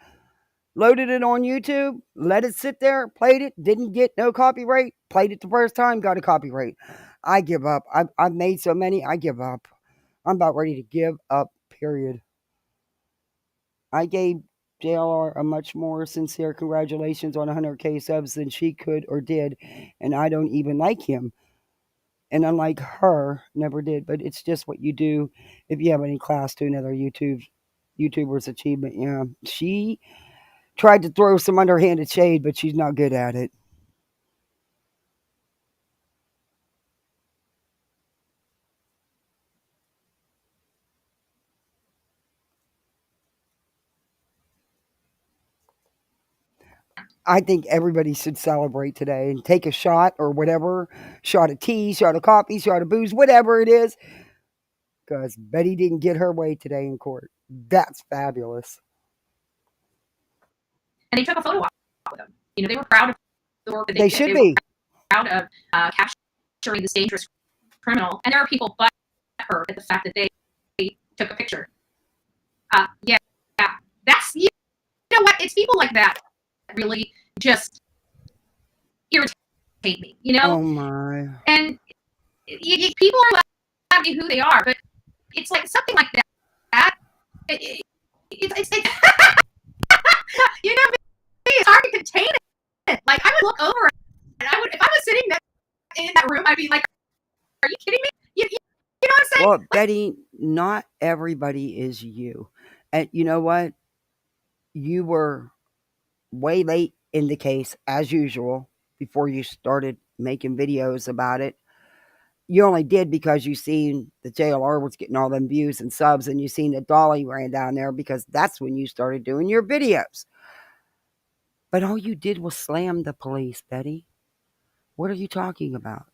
Loaded it on YouTube, let it sit there, played it, didn't get no copyright, played it the first time, got a copyright. I give up. I've made so many, I give up. I'm about ready to give up, period. I gave JLR a much more sincere congratulations on 100K subs than she could or did, and I don't even like him. And unlike her, never did, but it's just what you do if you have any class to another YouTuber's achievement. Yeah, she tried to throw some underhanded shade, but she's not good at it. I think everybody should celebrate today and take a shot or whatever. Shot of tea, shot of coffee, shot of booze, whatever it is. Because Betty didn't get her way today in court. That's fabulous. And they took a photo op with them. You know, they were proud of the work that they should be. Proud of capturing this dangerous criminal. And there are people but hurt at the fact that they took a picture. Yeah. That's, you know what? It's people like that really just irritate me, you know? Oh my. And people are allowed to be who they are, but it's like something like that. It's you know, it's hard to contain it. Like, I would look over and I would, if I was sitting in that room, I'd be like, are you kidding me? You know what I'm saying? Well, Betty, not everybody is you. And you know what? You were way late in the case, as usual, before you started making videos about it. You only did because you seen the JLR was getting all them views and subs, and you seen that Dolly ran down there because that's when you started doing your videos. But all you did was slam the police, Betty. What are you talking about?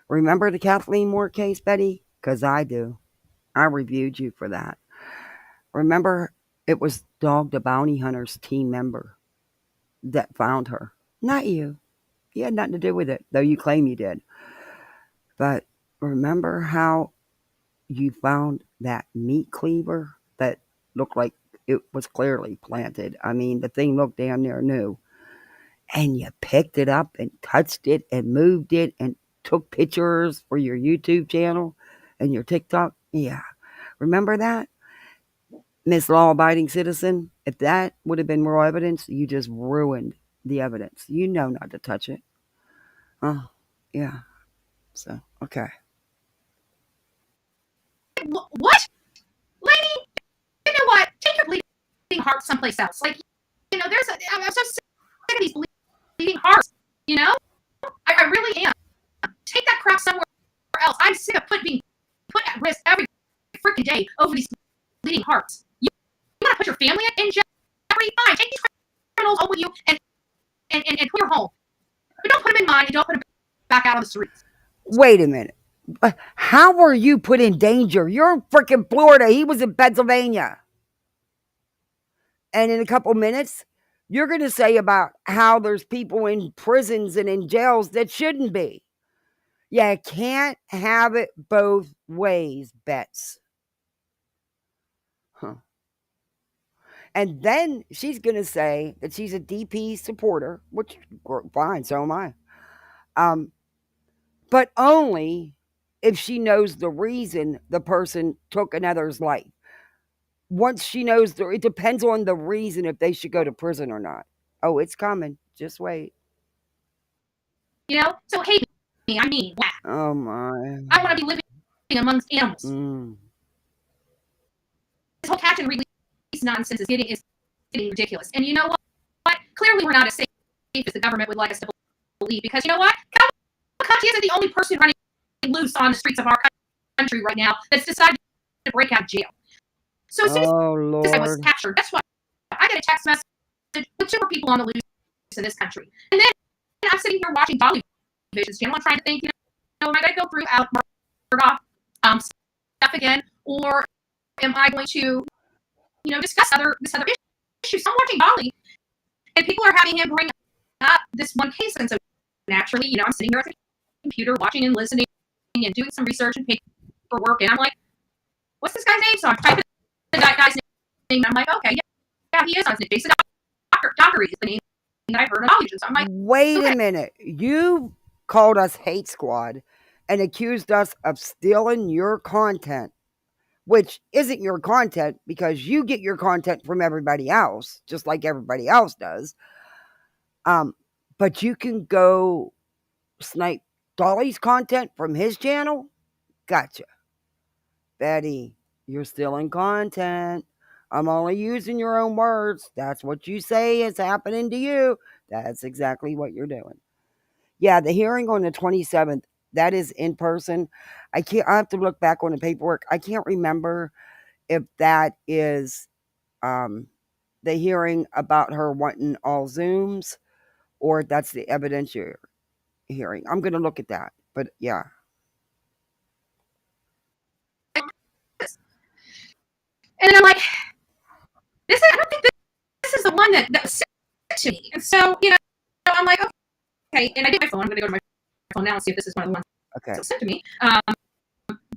Remember the Kathleen Moore case, Betty? Because I do. I reviewed you for that. Remember, it was Dog the Bounty Hunter's team member that found her. Not you. You had nothing to do with it, though you claim you did. But remember how you found that meat cleaver that looked like it was clearly planted? I mean, the thing looked damn near new. And you picked it up and touched it and moved it and took pictures for your YouTube channel and your TikTok. Yeah. Remember that? Miss Law-Abiding Citizen? If that would have been raw evidence, you just ruined the evidence. You know not to touch it. Oh, yeah. So, okay. What? Lady, you know what? Take your bleeding heart someplace else. Like, I'm so sick of these bleeding hearts. I really am. Take that crap somewhere else. I'm sick of being put at risk every freaking day over these bleeding hearts. You want to put your family in jeopardy? Fine, take these criminals home with you and put your home. But don't put them in mine and don't put them back out on the streets. Wait a minute. How were you put in danger? You're in freaking Florida. He was in Pennsylvania. And in a couple minutes, you're going to say about how there's people in prisons and in jails that shouldn't be. You can't have it both ways, Bets. Huh. And then she's going to say that she's a DP supporter, which, fine, so am I. But only if she knows the reason the person took another's life. Once she knows, it depends on the reason if they should go to prison or not. Oh, it's coming. Just wait. So hate me. I mean, wow. Oh, my. I want to be living amongst animals. This whole catch and release nonsense is getting ridiculous. And you know what? Clearly, we're not as safe as the government would like us to believe. Because you know what? Kachi isn't the only person running loose on the streets of our country right now that's decided to break out of jail. So as soon as I was captured, guess what? I get a text message with 2 more people on the loose in this country. And then I'm sitting here watching Dolly Vision's channel. I'm trying to think, am I going to go through Murdoch stuff again? Or am I going to, discuss this other issue? So I'm watching Dolly, and people are having him bring up this one case. And so naturally, I'm sitting here at the computer watching and listening and doing some research and paperwork. And I'm like, what's this guy's name? So I'm typing the guy's name. And I'm like, okay, yeah, he is on his name. Jason Dockery is the name that I've heard of. So I'm like, wait a minute. You called us Hate Squad and accused us of stealing your content, which isn't your content because you get your content from everybody else, just like everybody else does. But you can go snipe Dolly's content from his channel? Gotcha. Betty, you're stealing content. I'm only using your own words. That's what you say is happening to you. That's exactly what you're doing. Yeah, the hearing on the 27th, that is in person. I have to look back on the paperwork. I can't remember if that is the hearing about her wanting all Zooms or that's the evidentiary hearing. I'm going to look at that. But yeah. And I'm like, I don't think this is the one that was sent to me. And so, I'm like, okay. And I did my phone. I'm going to go to my phone now and see if this is one of the ones that was sent to me.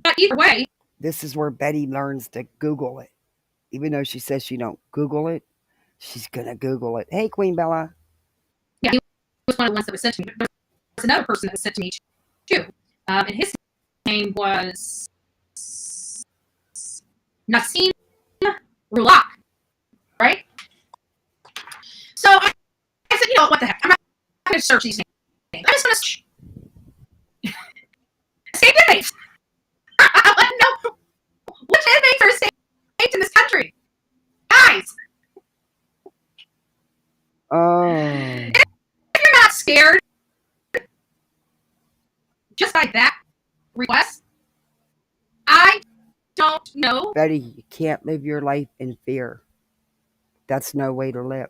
But either way. This is where Betty learns to Google it. Even though she says she don't Google it, she's going to Google it. Hey, Queen Bella. Yeah, he was one of the ones that was sent to me. But there's another person that was sent to me, too. And his name was Nassim Rulak, right? So I said, what the heck? I'm not going to search these names. I'm just going to search escape inmates. I want to know which inmates are escaped in this country. Guys. Oh. If you're not scared, just like that request, I don't know. Betty, you can't live your life in fear. That's no way to live.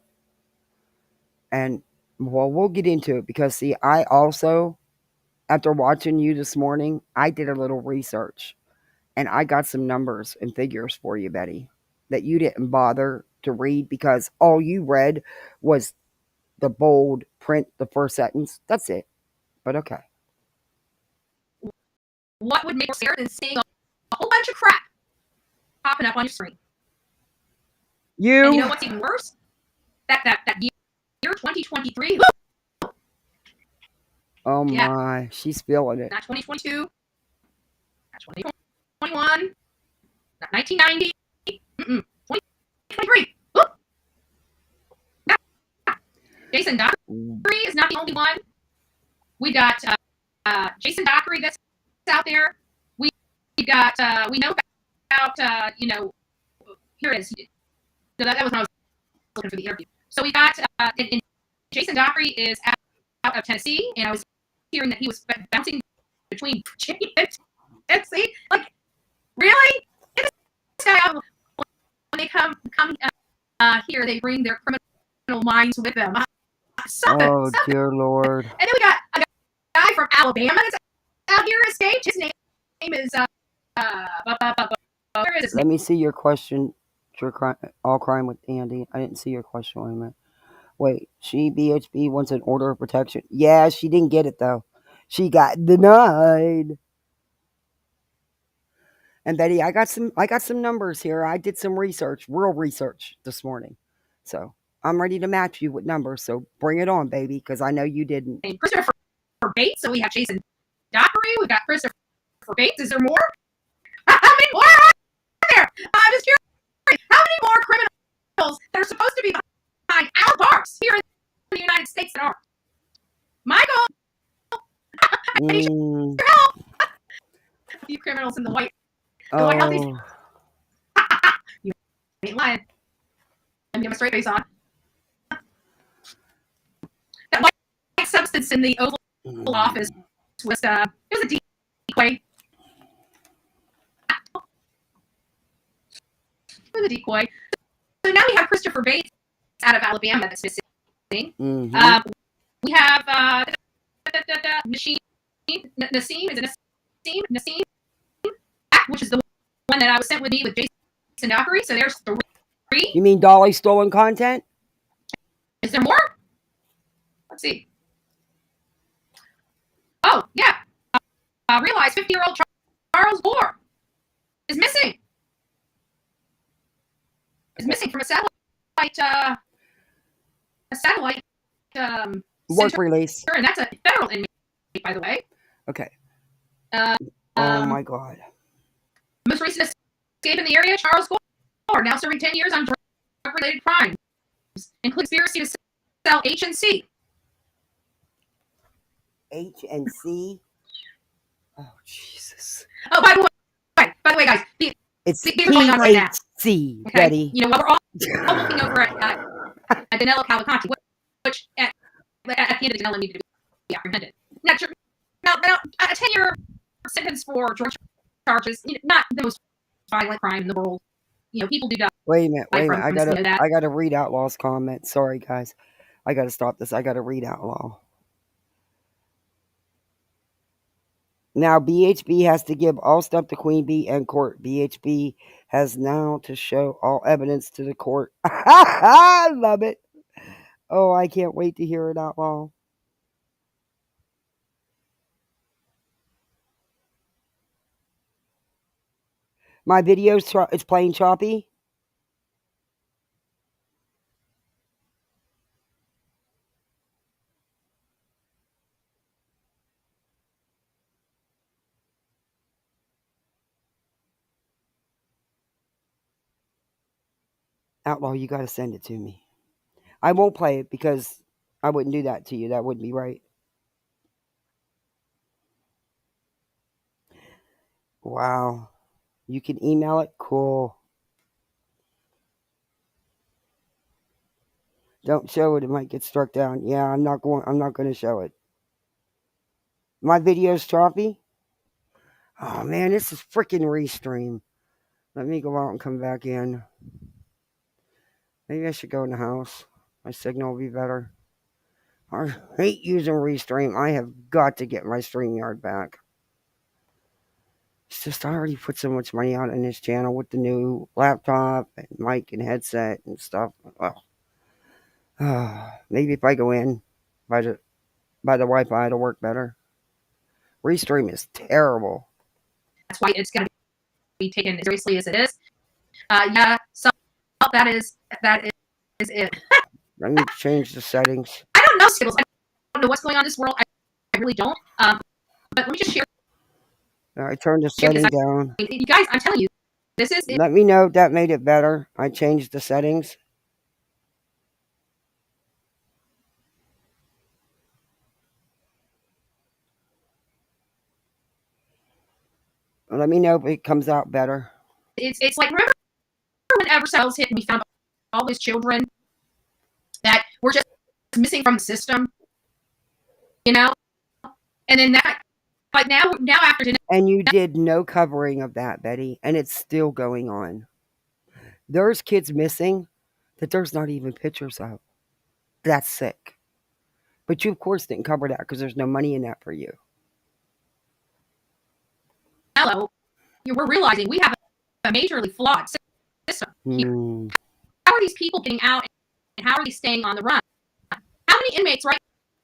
And, well, we'll get into it because, see, I also, after watching you this morning, I did a little research. And I got some numbers and figures for you, Betty, that you didn't bother to read because all you read was the bold print, the first sentence. That's it. But okay. What would make you scared than seeing a whole bunch of crap popping up on your screen? And you know what's even worse? That year 2023. Oh my, she's feeling it. Not 2022. Not 2021. Not 1990. 2023. Jason Dockery is not the only one. We got Jason Dockery that's out there. We got we know about here it is. That was when I was looking for the interview. So we got, and Jason Dockery is out of Tennessee, and I was hearing that he was bouncing between Virginia and Tennessee. Like, really? Get this guy out. When they come here, they bring their criminal minds with them. Stop it. Oh, dear Lord. And then we got a guy from Alabama that's out here escaped. His name is where is his Let name? me see your question. All crime with Andy. I didn't see your question. Wait a minute. Wait, she BHB wants an order of protection. Yeah, she didn't get it though. She got denied. And Betty, I got some numbers here. I did some research, real research this morning. So I'm ready to match you with numbers. So bring it on, baby, because I know you didn't. Christopher Bates. So we have Jason Dockery. We got Christopher Bates. Is there more? How many more are there? I'm just curious. How many more criminals that are supposed to be behind Al Parks here in the United States that aren't? Michael, I need your help. A few criminals in the White House. You ain't lying. Let me get my straight face on. That white substance in the Oval Office was it was a decoy. It was a decoy. So now we have Christopher Bates out of Alabama that's missing. Mm-hmm. We have Nassim. Is it Nassim? Which is the one that I was sent with me with Jason Dockery. So there's 3. You mean Dolly stolen content? Is there more? Let's see. Oh, yeah. Realize 50-year-old Charles Bohr is missing. Is missing from a satellite Work center, release. and that's a federal inmate, by the way. Okay. Oh my God. Most recent escape in the area, Charles Bohr, now serving 10 years on drug-related crimes, includes conspiracy to sell H and C. H and C. Oh Jesus. Oh, by the way, guys, It's these are going on right now. THC, Okay? Betty. You know, while we're all looking over at Danilo Cavalcanti, which at the end of the day, Danilo needed to be apprehended. Now, a 10-year sentence for drug charges, not the most violent crime in the world. You know, people do die. Wait a minute. that. I gotta read Outlaw's comment. Sorry, guys. I gotta stop this. I gotta read Outlaw. Now, BHB has to give all stuff to Queen Bee and court. BHB has now to show all evidence to the court. I love it. Oh, I can't wait to hear it, Outlaw. My video's it's playing choppy. Outlaw, you got to send it to me. I won't play it because I wouldn't do that to you. That wouldn't be right. Wow. You can email it? Cool. Don't show it. It might get struck down. Yeah, I'm not going to show it. My video's choppy? Oh, man, this is freaking Restream. Let me go out and come back in. Maybe I should go in the house. My signal will be better. I hate using Restream. I have got to get my StreamYard back. It's just I already put so much money out in this channel with the new laptop and mic and headset and stuff. Well, maybe if I go in by the Wi-Fi, it'll work better. Restream is terrible. That's why it's going to be taken as seriously as it is. Yeah, so that is it. Let me change the settings. I don't know, Skittles. I don't know what's going on in this world. I really don't. But let me just share. I turned the setting down. You guys, I'm telling you, this is it. Let me know if that made it better. I changed the settings. Let me know if it comes out better. It's like, remember when Evercells hit and we found all those children were just missing from the system, you know? And then that, like now after today. And you did no covering of that, Betty, and it's still going on. There's kids missing that there's not even pictures of. That's sick. But you, of course, didn't cover that because there's no money in that for you. Hello, we're realizing we have a majorly flawed system here. How are these people getting out, and how are they staying on the run? How many inmates right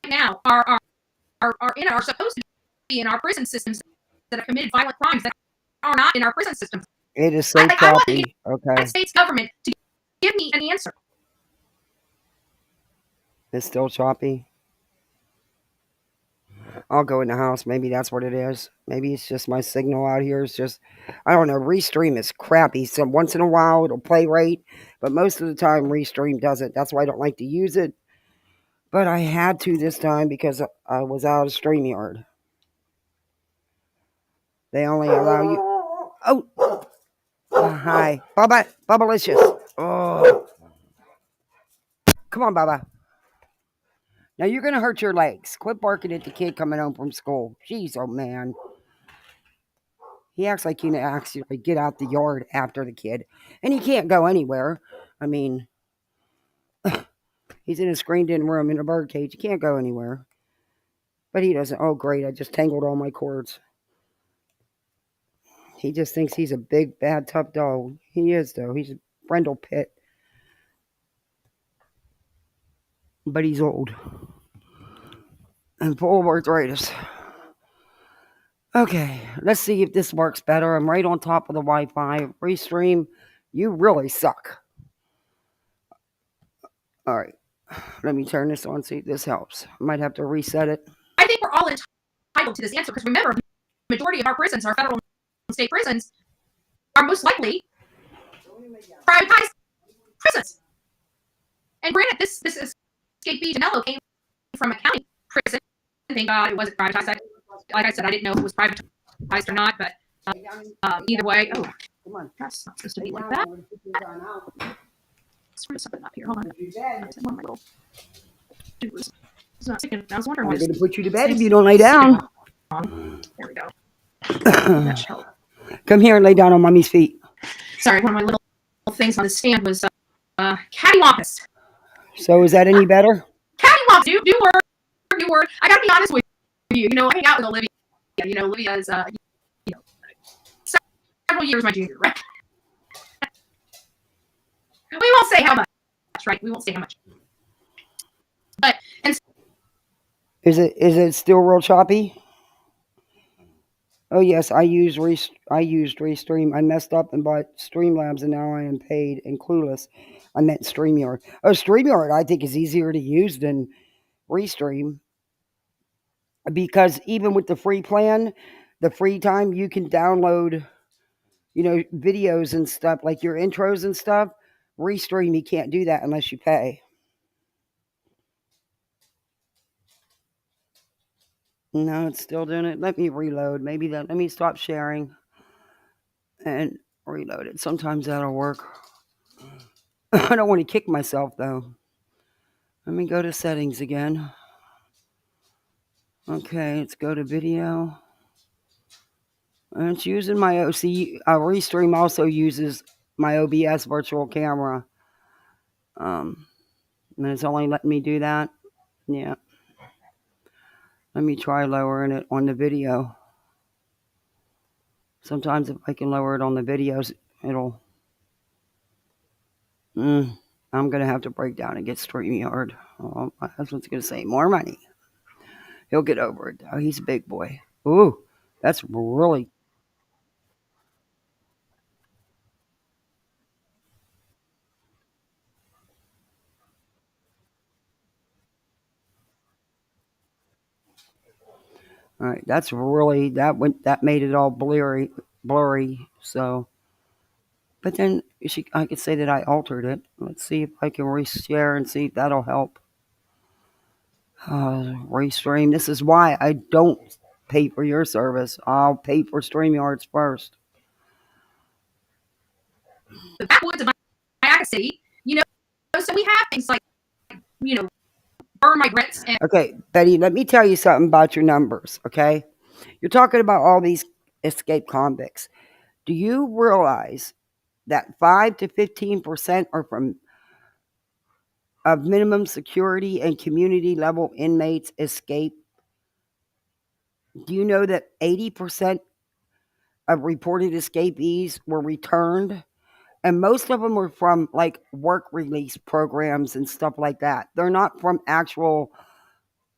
now are supposed to be in our prison systems that have committed violent crimes that are not in our prison systems? It is so choppy. I want the United States government to give me an answer. It's still choppy. I'll go in the house. Maybe that's what it is. Maybe it's just my signal out here. It's just, I don't know. Restream is crappy. So once in a while it'll play right, but most of the time Restream doesn't. That's why I don't like to use it. But I had to this time because I was out of StreamYard. They only allow you. Oh, hi, Bubbalicious. Oh, come on, Bubba. Now you're gonna hurt your legs. Quit barking at the kid coming home from school. Jeez, oh man. He acts like he can actually get out the yard after the kid, and he can't go anywhere. I mean, he's in a screened-in room in a bird cage. He can't go anywhere. But he doesn't. Oh, great! I just tangled all my cords. He just thinks he's a big, bad, tough dog. He is, though. He's a Brendel Pitt. But he's old. And full of arthritis. Okay, let's see if this works better. I'm right on top of the Wi-Fi. Restream, you really suck. All right, let me turn this on, see if this helps. I might have to reset it. I think we're all entitled to this answer because remember, the majority of our prisons, our federal and state prisons, are most likely privatized prisons. And granted, this escapee Danilo came from a county prison. Thank God it wasn't privatized. Like I said, I didn't know if it was privatized or not, but either way, oh, come on, that's not supposed to be like that. Screw something up here. Hold on. One of my little doers. It's not sticking. I was wondering why. I'm going to put you to bed if you don't lay down. There we go. That should help. Come here and lay down on mommy's feet. Sorry, one of my little things on the stand was cattywampus. So is that any better? Cattywampus. New word. I gotta be honest with you. You know, I hang out with Olivia. You know, Olivia is several years my junior, right? We won't say how much, right? We won't say how much. But and is it still real choppy? Oh yes, I used Restream. I messed up and bought Streamlabs, and now I am paid and clueless. I meant StreamYard. Oh, StreamYard I think is easier to use than Restream, because even with the free plan, the free time, you can download, videos and stuff like your intros and stuff. Restream, you can't do that unless you pay. No, it's still doing it. Let me reload. Let me stop sharing and reload it. Sometimes that'll work. I don't want to kick myself though. Let me go to settings again. Okay, let's go to video. And it's using my OC. Restream also uses my OBS virtual camera. And it's only letting me do that. Yeah. Let me try lowering it on the video. Sometimes if I can lower it on the videos, it'll... I'm going to have to break down and get StreamYard. Oh, my husband's going to say more money. He'll get over it, though. He's a big boy. Ooh, that's really... All right, that's really... That made it all blurry, so... But then I could say that I altered it. Let's see if I can reshare and see if that'll help. Restream. This is why I don't pay for your service. I'll pay for StreamYards first. The backwoods of Iowa City, so we have things like burn my grits. And Okay, Betty, let me tell you something about your numbers, okay? You're talking about all these escaped convicts. Do you realize that 5 to 15% are from of minimum security and community level inmates escape? Do you know that 80% of reported escapees were returned? And most of them were from like work release programs and stuff like that. They're not from actual,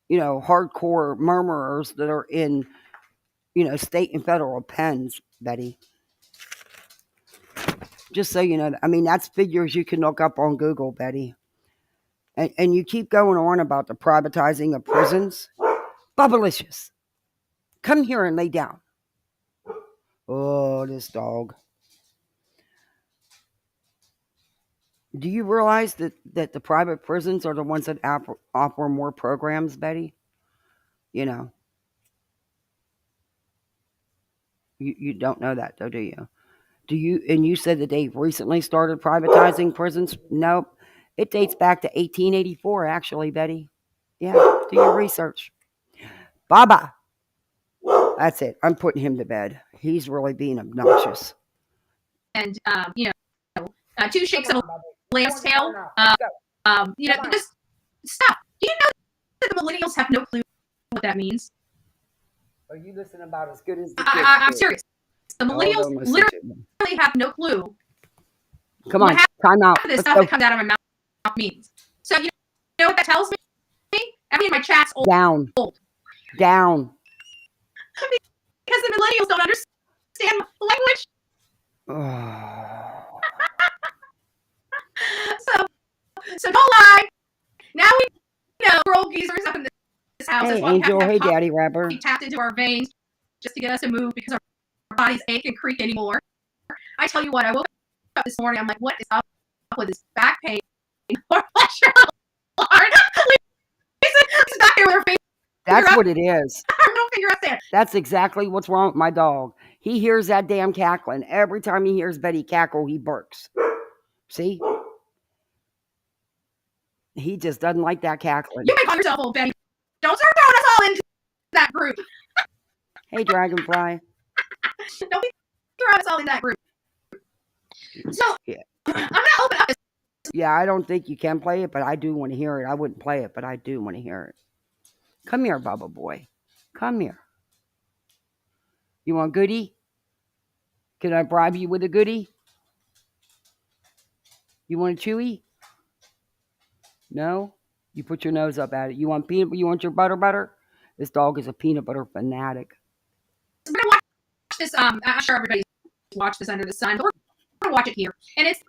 hardcore murmurers that are in, state and federal pens, Betty. Just so you know, I mean, that's figures you can look up on Google, Betty. And you keep going on about the privatizing of prisons. Bubblicious, come here and lay down. Oh, this dog. Do you realize that the private prisons are the ones that offer more programs, Betty? You know, you don't know that, though, do you? And you said that they've recently started privatizing prisons? Nope. It dates back to 1884, actually, Betty. Yeah, do your research. Baba. That's it. I'm putting him to bed. He's really being obnoxious. and 2 shakes of a lamb's tail. Just stop. Do you know that the millennials have no clue what that means? Are you listening about as good as the kids? I'm serious. The millennials literally have no clue. Come on, time out. This stuff that comes out of my mouth means. So you know what that tells me? I mean, my chat's old. Down. Because the millennials don't understand language. So don't lie. Now we know we're old geezers up in this house. Hey, Angel. Hey, Daddy Rapper. Tapped into our veins just to get us to move because our bodies ache and creak anymore. I tell you what, I woke up this morning. I'm like, what is up with this back pain? Or pressure? Lisa back there with her face. That's what it is. No finger up there. That's exactly what's wrong with my dog. He hears that damn cackling. Every time he hears Betty cackle, he barks. See? He just doesn't like that cackling. You may call yourself old, Betty. Don't start throwing us all into that group. Hey, Dragonfly. Don't be throwing us all in that group. So, yeah. I'm going to open up this. Yeah, I don't think you can play it, but I do want to hear it. I wouldn't play it, but I do want to hear it. Come here, Bubba Boy. Come here. You want goodie? Can I bribe you with a goodie? You want a chewy? No? You put your nose up at it. You want peanut? You want your butter? This dog is a peanut butter fanatic. We're going to watch this. I'm sure everybody's watched this under the sun, but we're going to watch it here. And it's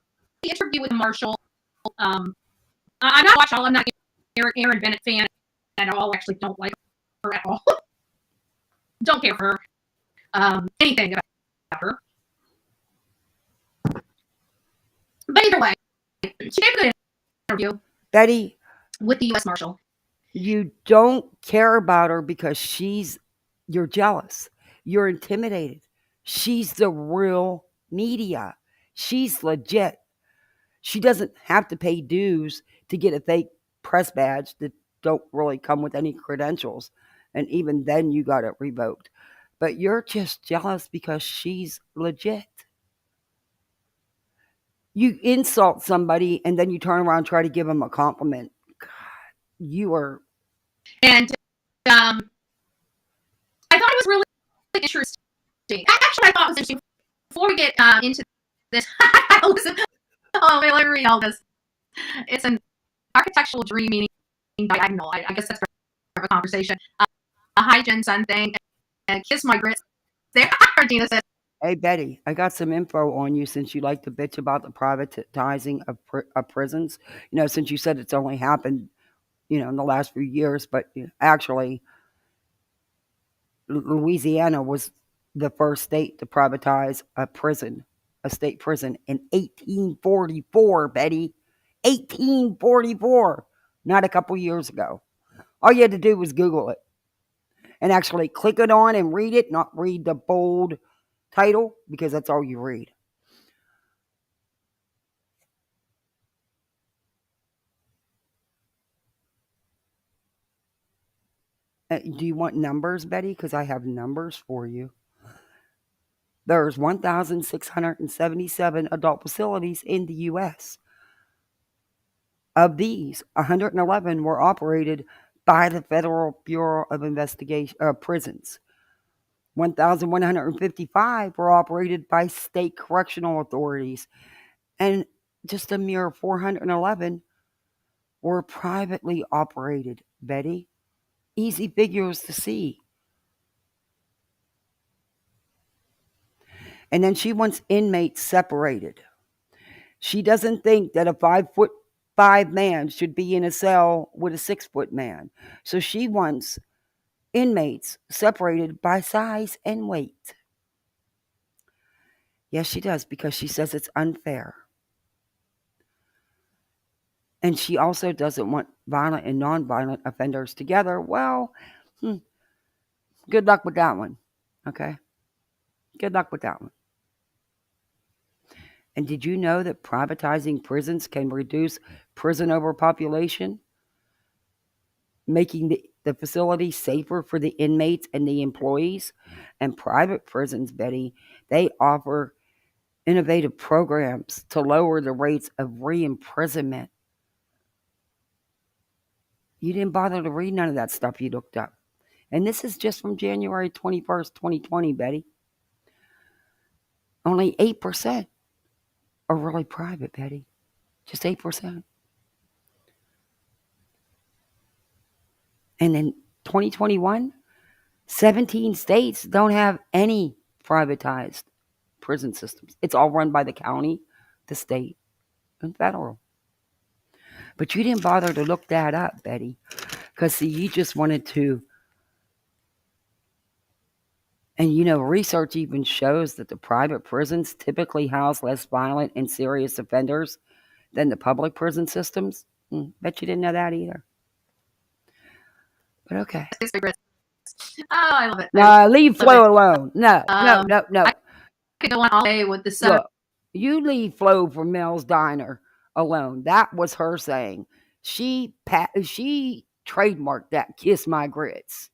the interview with Marshall. I'm not watching all. I'm not an Aaron Bennett fan at all. Actually, don't like her at all. Don't care for her. Anything about her. But either way, she gave a good interview. Betty. With the U.S. Marshal. You don't care about her because you're jealous. You're intimidated. She's the real media. She's legit. She doesn't have to pay dues to get a fake press badge that don't really come with any credentials. And even then you got it revoked. But you're just jealous because she's legit. You insult somebody and then you turn around and try to give them a compliment. God, you are. And I thought it was really interesting. Actually, I thought it was interesting. Before we get into this, let me read all this. It's an architectural dream meaning diagonal. I guess that's for a conversation. A hi Jen Sun thing and kiss my grits. There, Dina says. Hey, Betty, I got some info on you since you like to bitch about the privatizing of prisons. Since you said it's only happened, in the last few years. But actually, Louisiana was the first state to privatize a state prison in 1844, Betty. 1844, not a couple years ago. All you had to do was Google it and actually click it on and read it, not read the bold title, because that's all you read. Do you want numbers, Betty? Because I have numbers for you. There's 1,677 adult facilities in the U.S. Of these, 111 were operated by the Federal Bureau of Investigation Prisons. 1,155 were operated by state correctional authorities, and just a mere 411 were privately operated, Betty. Easy figures to see. And then she wants inmates separated. She doesn't think that a 5'5" man should be in a cell with a 6' man. So she wants inmates separated by size and weight. Yes, she does, because she says it's unfair. And she also doesn't want violent and nonviolent offenders together. Well, good luck with that one. Okay? Good luck with that one. And did you know that privatizing prisons can reduce prison overpopulation, making the facility safer for the inmates and the employees? And private prisons, Betty, they offer innovative programs to lower the rates of re-imprisonment. You didn't bother to read none of that stuff you looked up. And this is just from January 21st, 2020, Betty. Only 8% are really private, Betty. Just 8%. And in 2021, 17 states don't have any privatized prison systems. It's all run by the county, the state, and federal. But you didn't bother to look that up, Betty, because, see, you just wanted to. And, research even shows that the private prisons typically house less violent and serious offenders than the public prison systems. Bet you didn't know that either. But okay. Oh, I love it. No, leave Flo alone. No. I could go on all day with this. Look, you leave Flo from Mel's Diner alone. That was her saying. She trademarked that, kiss my grits.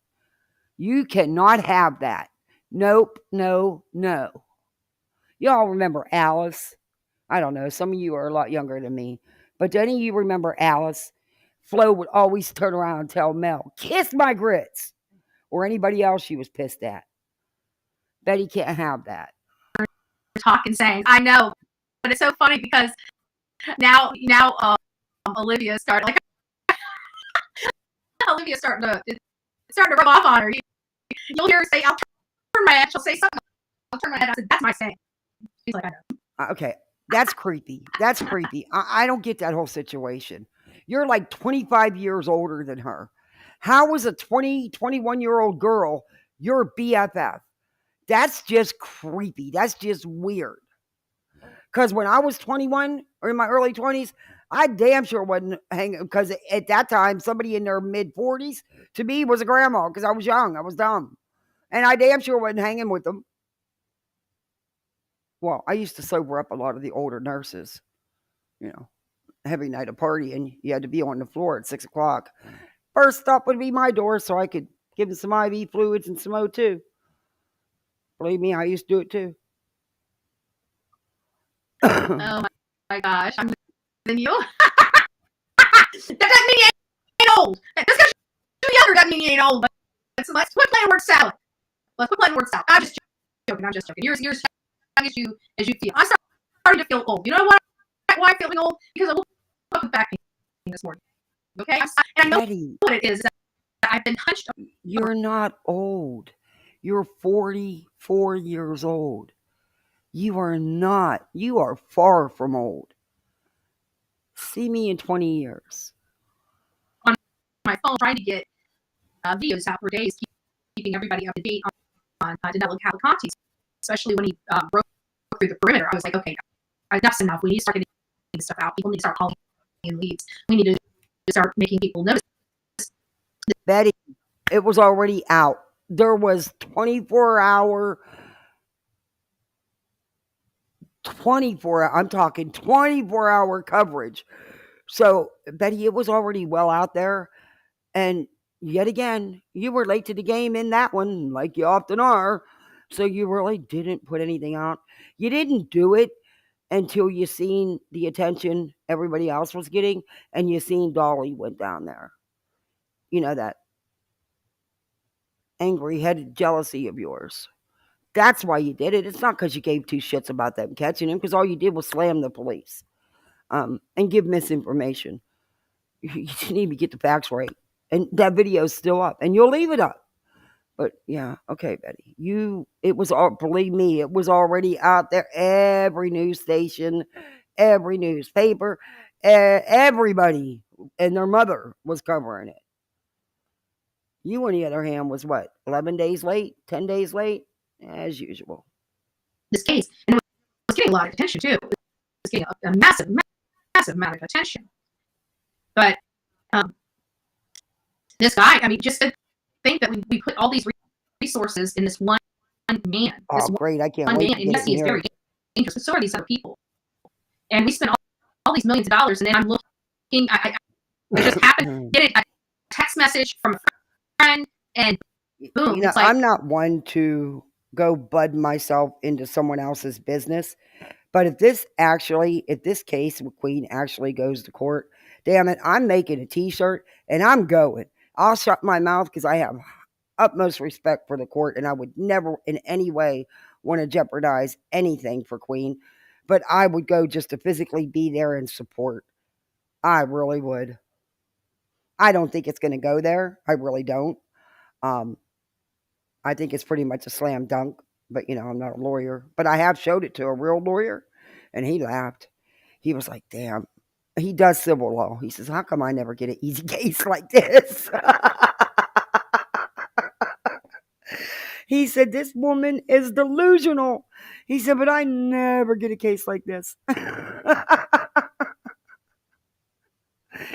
You cannot have that. Nope, no. Y'all remember Alice? I don't know. Some of you are a lot younger than me. But do any of you remember Alice? Flo would always turn around and tell Mel, kiss my grits. Or anybody else she was pissed at. Betty can't have that. Talking saying, I know. But it's so funny because now Olivia started like Olivia's starting to rub off on her. You'll hear her say, I'll turn my head. She'll say something. I'll turn my head. I said, that's my saying. She's like, I know. Okay. That's creepy. That's creepy. I don't get that whole situation. You're like 25 years older than her. How is a 21-year-old girl your BFF? That's just creepy. That's just weird. Because when I was 21 or in my early 20s, I damn sure wasn't hanging, because at that time, somebody in their mid-40s to me was a grandma, because I was young. I was dumb. And I damn sure wasn't hanging with them. Well, I used to sober up a lot of the older nurses. Every night a party, and you had to be on the floor at 6 o'clock. First stop would be my door, so I could give them some IV fluids and some O2. Believe me, I used to do it too. Oh my gosh, I'm than you. That doesn't mean you ain't old. Just because you're younger doesn't mean you ain't old. But let's quit playing word salad. Let's quit playing word salad. I'm just joking. You're as young as you feel. I'm starting to feel old. You know why I'm feeling old? Because I woke up with back pain this morning. Okay? And I know Betty, what it is. I've been hunched over. You're not old. You're 44 years old. You are not. You are far from old. See me in 20 years. On my phone, trying to get videos out for days, keeping everybody up to date on Danilo Cavalcanti, especially when he broke through the perimeter. I was like, okay, enough's enough. We need to start getting this stuff out. People need to start calling in leads. We need to start making people notice. Betty, it was already out. There was 24-hour, I'm talking 24-hour coverage. So, Betty, it was already well out there. And, yet again, you were late to the game in that one, like you often are. So you really didn't put anything out. You didn't do it until you seen the attention everybody else was getting, and you seen Dolly went down there. You know, that angry headed jealousy of yours. That's why you did it. It's not because you gave two shits about them catching him, because all you did was slam the police and give misinformation. You didn't even get the facts right. And that video is still up, and you'll leave it up. But yeah, okay, Betty. It was all, believe me, it was already out there. Every news station, every newspaper, everybody and their mother was covering it. You, on the other hand, was what, 11 days late, 10 days late, as usual. This case, and it was getting a lot of attention too. It was getting a massive, massive amount of attention. But this guy, I mean, just to think that we put all these resources in this one man. Oh, great! I can't wait to and yes, he is very dangerous, but so are these other people. And we spent all these millions of dollars, and then I'm looking. I just happened to get a text message from a friend, and boom. You know, I'm not one to go bud myself into someone else's business, but if this case with Queen actually goes to court, damn it, I'm making a T-shirt and I'm going. I'll shut my mouth because I have utmost respect for the court, and I would never in any way want to jeopardize anything for Queen, but I would go just to physically be there and support. I really would. I don't think it's going to go there. I really don't. I think it's pretty much a slam dunk, but you know, I'm not a lawyer, but I have showed it to a real lawyer, and he laughed. He was like, damn, he does civil law. He says, how come I never get an easy case like this? He said, this woman is delusional. He said, but I never get a case like this.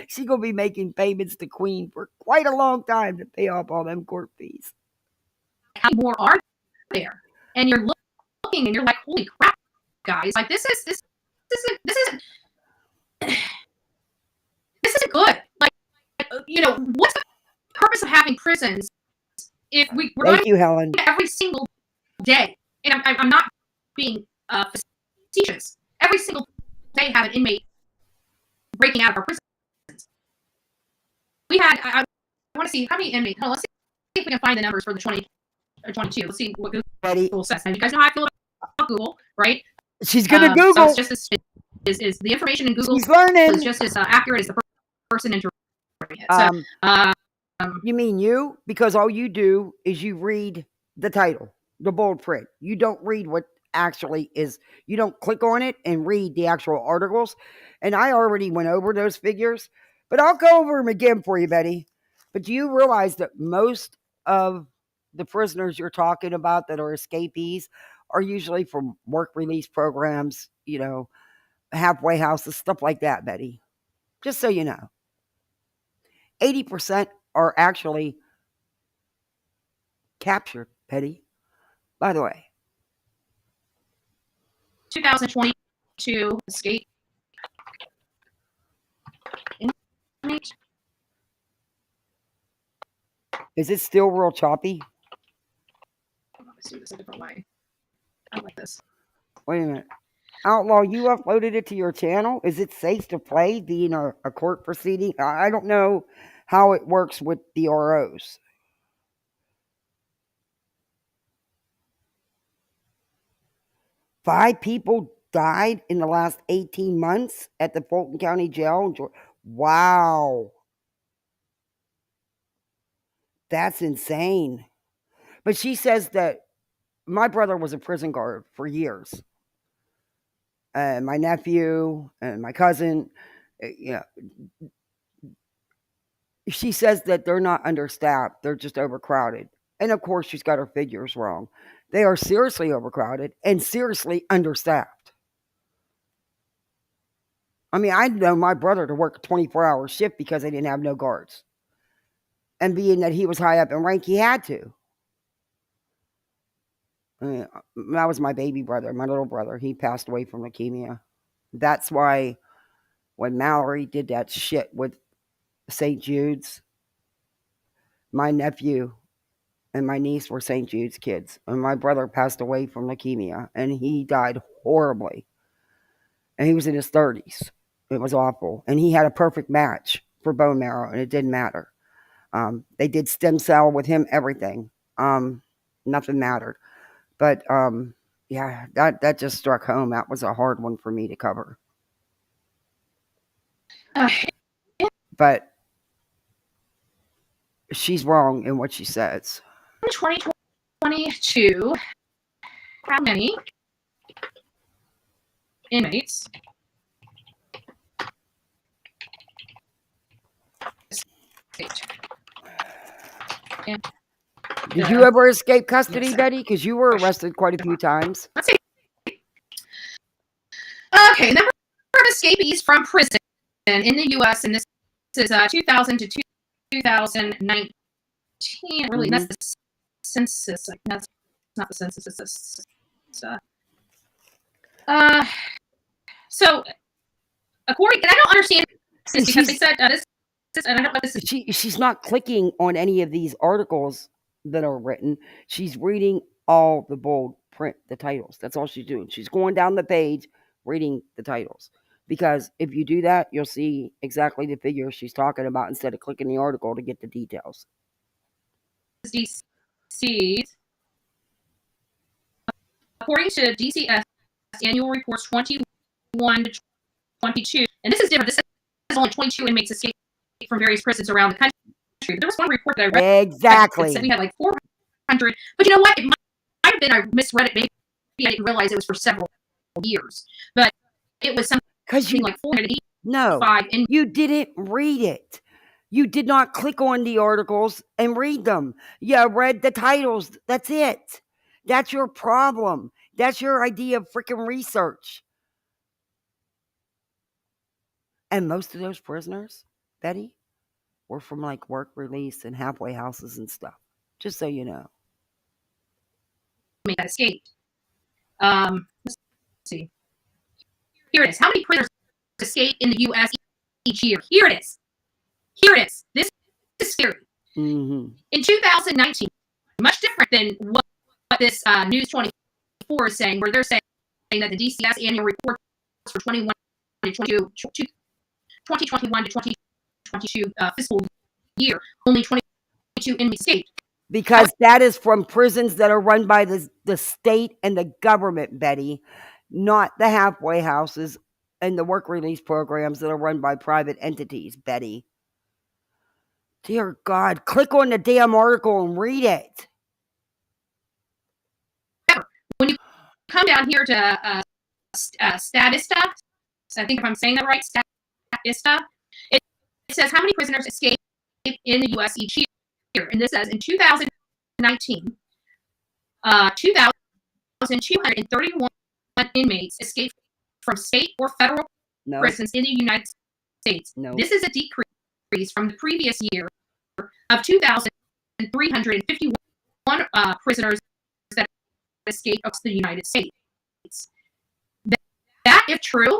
She's going to be making payments to Queen for quite a long time to pay off all them court fees. How more are there? And you're looking and you're like, holy crap, guys. Like, this isn't good. Like, you know, what's the purpose of having prisons if we're Thank you, Helen. every single day? And I'm not being facetious. Every single day have an inmate breaking out of our prisons. We had, I want to see how many inmates. Let's see if we can find the numbers for the 2022. Let's see what Google says. And you guys know how I feel about Google, right? She's going to Google. So it's just is the information in Google. She's learning. Is just as accurate as the person entering it. So, you mean you? Because all you do is you read the title, the bold print. You don't read what actually is. You don't click on it and read the actual articles. And I already went over those figures, but I'll go over them again for you, Betty. But do you realize that most of the prisoners you're talking about that are escapees are usually from work release programs, you know, halfway houses, stuff like that, Betty? Just so you know. 80% are actually captured, Betty. By the way. 2022 escape inmate. Is it still real choppy? Let's do this a different way. I like this. Wait a minute. Outlaw, you uploaded it to your channel? Is it safe to play being a court proceeding? I don't know how it works with the ROs. Five people died in the last 18 months at the Fulton County Jail. Wow. That's insane. But she says that my brother was a prison guard for years. And my nephew and my cousin, you know, she says that they're not understaffed. They're just overcrowded. And of course, she's got her figures wrong. They are seriously overcrowded and seriously understaffed. I mean, I'd know my brother to work a 24-hour shift because they didn't have no guards. And being that he was high up in rank, he had to. I mean, that was my baby brother, my little brother. He passed away from leukemia. That's why when Mallory did that shit with St. Jude's, My nephew and my niece were St. Jude's kids, and my brother passed away from leukemia, and he died horribly. And he was in his 30s. It was awful. And he had a perfect match for bone marrow, and it didn't matter. They did stem cell with him, everything. Nothing mattered. But yeah, that just struck home. That was a hard one for me to cover. But she's wrong in what she says. In 2022, how many inmates escaped? Did you ever escape custody, Betty? Because you were arrested quite a few times. Let's see. Okay, number of escapees from prison in the U.S. and this is 2000 to 2019. Really, that's the census. That's not the census. It's so according, and I don't understand this because they said this, and I don't know if this is. She's not clicking on any of these articles that are written. She's reading all the bold print, the titles. That's all she's doing. She's going down the page, reading the titles. Because if you do that, you'll see exactly the figure she's talking about instead of clicking the article to get the details. DC's, according to DCS annual reports 21 to 22, and this is different. This says only 22 inmates escaped from various prisons around the country. But there was one report that I read Exactly. that said we had like 400. But you know what? It might have been I misread it. Maybe I didn't realize it was for several years. But it was something like 485. No, you didn't read it. You did not click on the articles and read them. You read the titles. That's it. That's your problem. That's your idea of freaking research. And most of those prisoners, Betty, were from like work release and halfway houses and stuff. Just so you know. That escaped. Let's see. Here it is. How many prisoners escape in the U.S. each year? Here it is. Here it is. This is scary. Mm-hmm. In 2019, much different than what this News 24 is saying, where they're saying that the DCS annual reports for 2021 to 2022 fiscal year, only 22 inmates escaped. Because that is from prisons that are run by the state and the government, Betty, not the halfway houses and the work release programs that are run by private entities, Betty. Dear God, click on the damn article and read it. When you come down here to Statista, I think if I'm saying that right, Statista, it says how many prisoners escape in the U.S. each year. And this says in 2019, 2,231 inmates escaped from state or federal prisons in the United States. This is a decrease from the previous year of 2,351 prisoners that escaped of the United States. That, if true,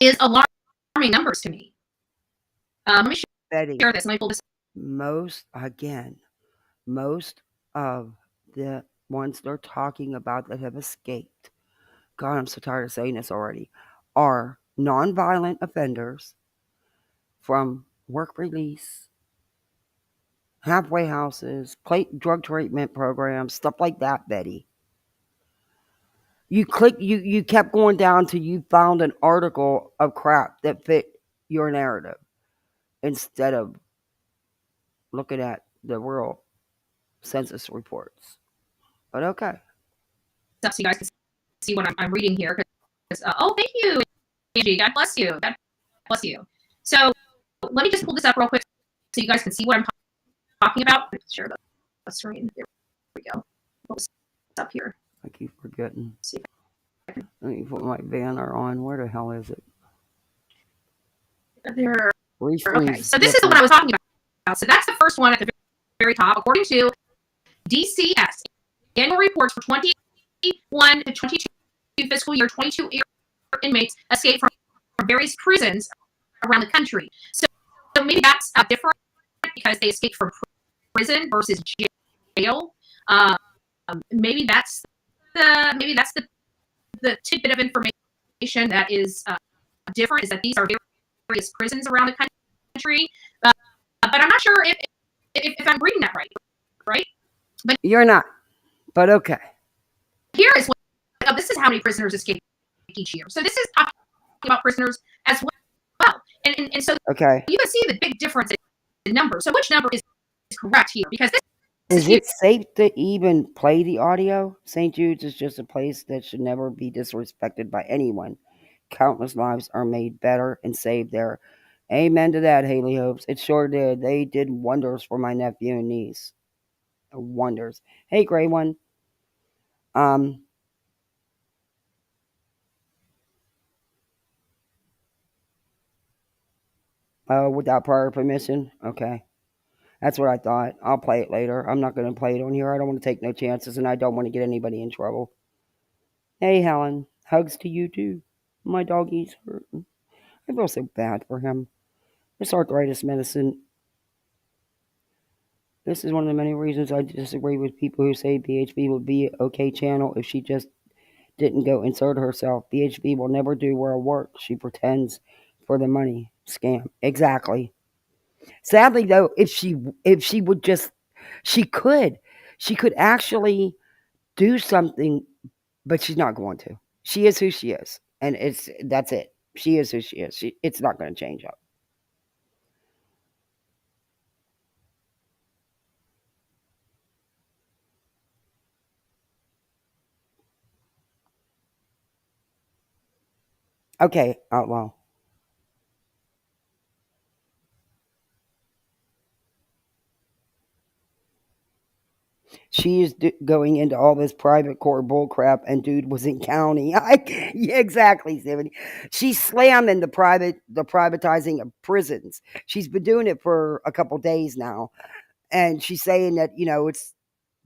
is alarming numbers to me. Let me share this. Let me pull this. Most of the ones they're talking about that have escaped, God, I'm so tired of saying this already, are nonviolent offenders from work release, halfway houses, drug treatment programs, stuff like that, Betty. You kept going down till you found an article of crap that fit your narrative instead of looking at the real census reports. But okay. So you guys can see what I'm reading here. Oh, thank you, Angie. God bless you. God bless you. So let me just pull this up real quick so you guys can see what I'm talking about. Share the screen. There we go. Pull this up here. I keep forgetting. Let me put my banner on. Where the hell is it? There. Okay, so this is what I was talking about. So that's the first one at the very top. According to DCS, annual reports for 21 to 22 fiscal year, 22 inmates escaped from various prisons around the country. So maybe that's different because they escaped from prison versus jail. Maybe that's the tidbit of information that is different, is that these are various prisons around the country. But I'm not sure if I'm reading that right? But You're not, but okay. here is this is how many prisoners escape each year. So this is talking about prisoners as well. And so Okay. you can see the big difference in numbers. So which number is correct here? Because this Is it safe to even play the audio? St. Jude's is just a place that should never be disrespected by anyone. Countless lives are made better and saved there. Amen to that, Haley Hopes. It sure did. They did wonders for my nephew and niece. Wonders. Hey, Gray One. Without prior permission? Okay. That's what I thought. I'll play it later. I'm not going to play it on here. I don't want to take no chances, and I don't want to get anybody in trouble. Hey, Helen. Hugs to you, too. My doggy's hurting. I feel so bad for him. This arthritis medicine. This is one of the many reasons I disagree with people who say BHB would be an okay channel if she just didn't go insert herself. BHB will never do real work. She pretends for the money. Scam. Exactly. Sadly, though, if she would just, she could actually do something, but she's not going to. She is who she is, and that's it. She is who she is. It's not going to change up. Okay, Outlaw. She is going into all this private court bullcrap, and dude was in county. Yeah, exactly, 70. She's slamming the privatizing of prisons. She's been doing it for a couple days now, and she's saying that it's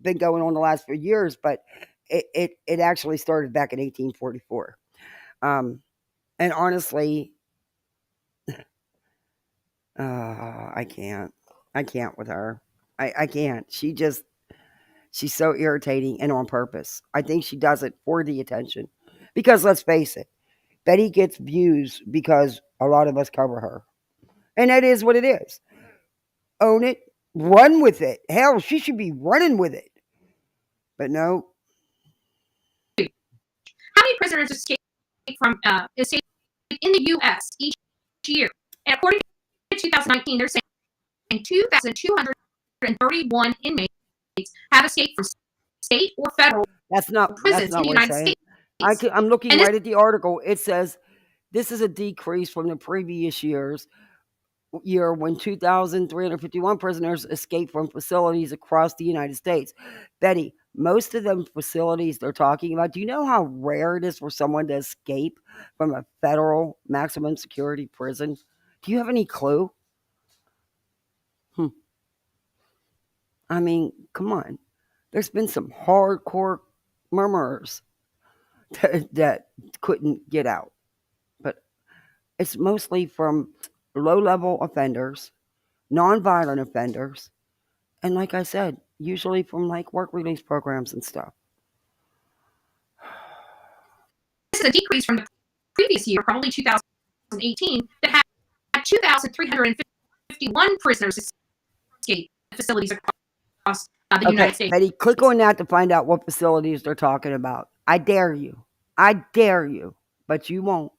been going on the last few years, but it actually started back in 1844. And honestly, I can't with her. I can't. She's so irritating and on purpose. I think she does it for the attention. Because let's face it, Betty gets views because a lot of us cover her. And that is what it is. Own it, run with it. Hell, she should be running with it. But no. How many prisoners escape in the U.S. each year? And according to 2019, they're saying 2,231 inmates have escaped from state or federal prisons in the United States. I'm looking right at the article. It says this is a decrease from the previous year when 2,351 prisoners escaped from facilities across the United States. Betty, most of them facilities they're talking about, do you know how rare it is for someone to escape from a federal maximum security prison? Do you have any clue? I mean, come on. There's been some hardcore murmurers that couldn't get out. But it's mostly from low-level offenders, nonviolent offenders, and like I said, usually from like work release programs and stuff. This is a decrease from the previous year, probably 2018, that had 2,351 prisoners escape facilities across the United States. Betty, click on that to find out what facilities they're talking about. I dare you. But you won't.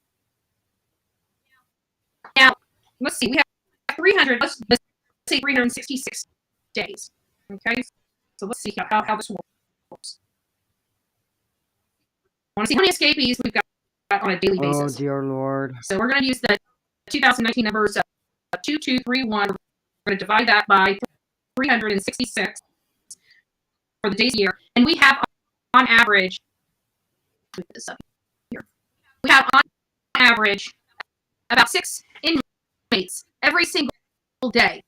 Now, let's see. We have 366 days. Okay, so let's see how this works. I want to see how many escapees we've got on a daily basis. Oh, dear Lord. So we're going to use the 2019 numbers of 2231. We're going to divide that by 366 for the days a year. And we have on average, put this up here. We have on average about 6 inmates every single day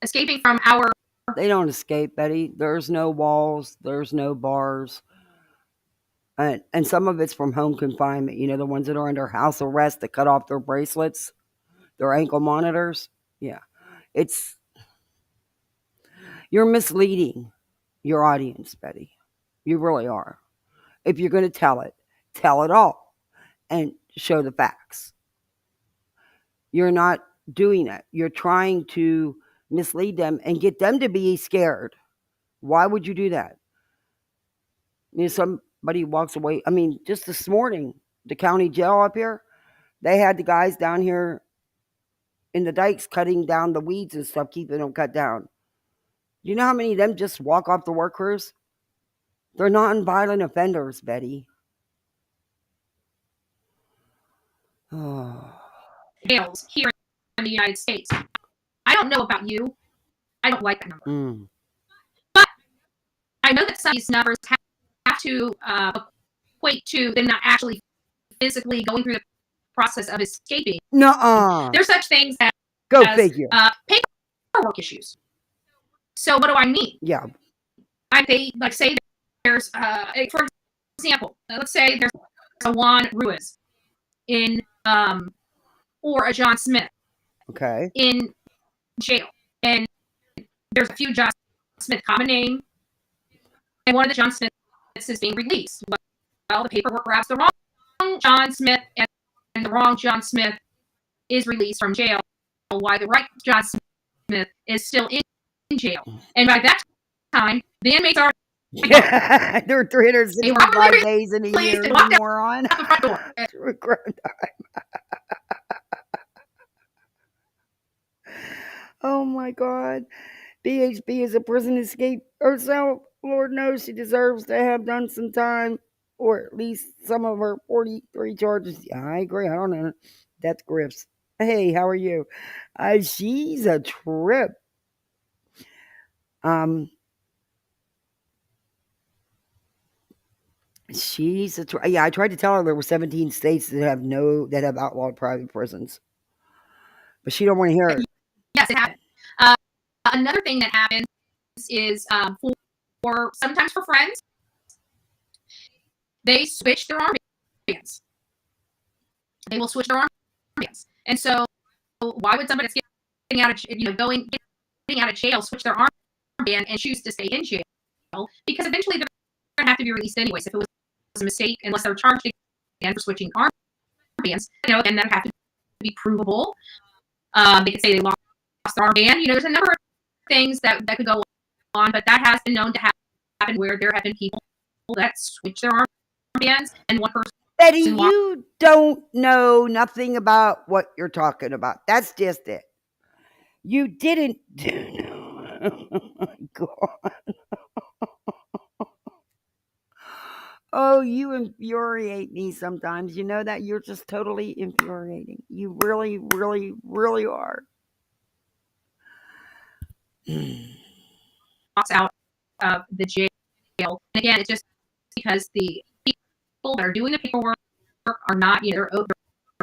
escaping from our... They don't escape, Betty. There's no walls. There's no bars. And some of it's from home confinement. You know, the ones that are under house arrest that cut off their bracelets, their ankle monitors. Yeah. It's You're misleading your audience, Betty. You really are. If you're going to tell it all and show the facts. You're not doing it. You're trying to mislead them and get them to be scared. Why would you do that? Somebody walks away. I mean, just this morning, the county jail up here, they had the guys down here in the dikes cutting down the weeds and stuff, keeping them cut down. You know how many of them just walk off the work crews? They're non-violent offenders, Betty. Oh. Jails here in the United States. I don't know about you. I don't like that number. But I know that some of these numbers have to equate to them not actually physically going through the process of escaping. Nuh-uh. There's such things as figure. Paperwork issues. So what do I mean? Yeah. Say there's, for example, let's say there's a Juan Ruiz in, or a John Smith. Okay. In jail. And there's a few John Smith common name. And one of the John Smiths is being released. Well, the paperwork grabs the wrong John Smith, and the wrong John Smith is released from jail, while the right John Smith is still in jail. And by that time, the inmates are there are 365 days in a year, you moron. True crime time. Oh my God. BHB is a prison escape herself. Lord knows she deserves to have done some time, or at least some of her 43 charges. Yeah, I agree. I don't know. That's Griff's. Hey, how are you? She's a trip. She's a trip. Yeah, I tried to tell her there were 17 states that have outlawed private prisons, but she don't want to hear it. Yes, it happened. Another thing that happens is for sometimes for friends, they switch their armbands. They will switch their armbands, and so why would somebody that's getting out of getting out of jail switch their armband and choose to stay in jail? Because eventually they're going to have to be released anyways. If it was a mistake, unless they're charged again for switching armbands, and that would have to be provable. They could say they lost their armband. There's a number of things that could go on, but that has been known to happen where there have been people that switch their armbands, and one person. Betty, you don't know nothing about what you're talking about. That's just it. You didn't do. Oh my God. Oh, you infuriate me sometimes. You know that? You're just totally infuriating. You really, really, really are. Walks out of the jail. And again, it's just because the people that are doing the paperwork are not, they're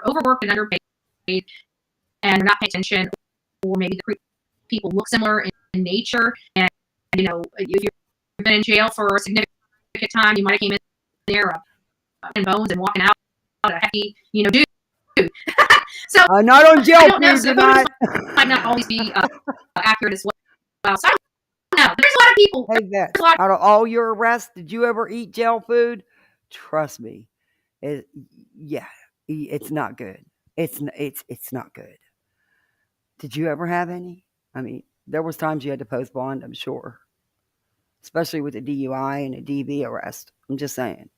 overworked and underpaid, and they're not paying attention, or maybe the people look similar in nature. And, if you've been in jail for a significant time, you might have came in there in bones and walking out a hefty, dude. So not on jail. I don't know. So might not always be accurate as well. So I don't know. There's a lot of people. Hey, Beth, out of all your arrests, did you ever eat jail food? Trust me, it's not good. It's not good. Did you ever have any? I mean, there was times you had to post bond, I'm sure, especially with a DUI and a DV arrest. I'm just saying.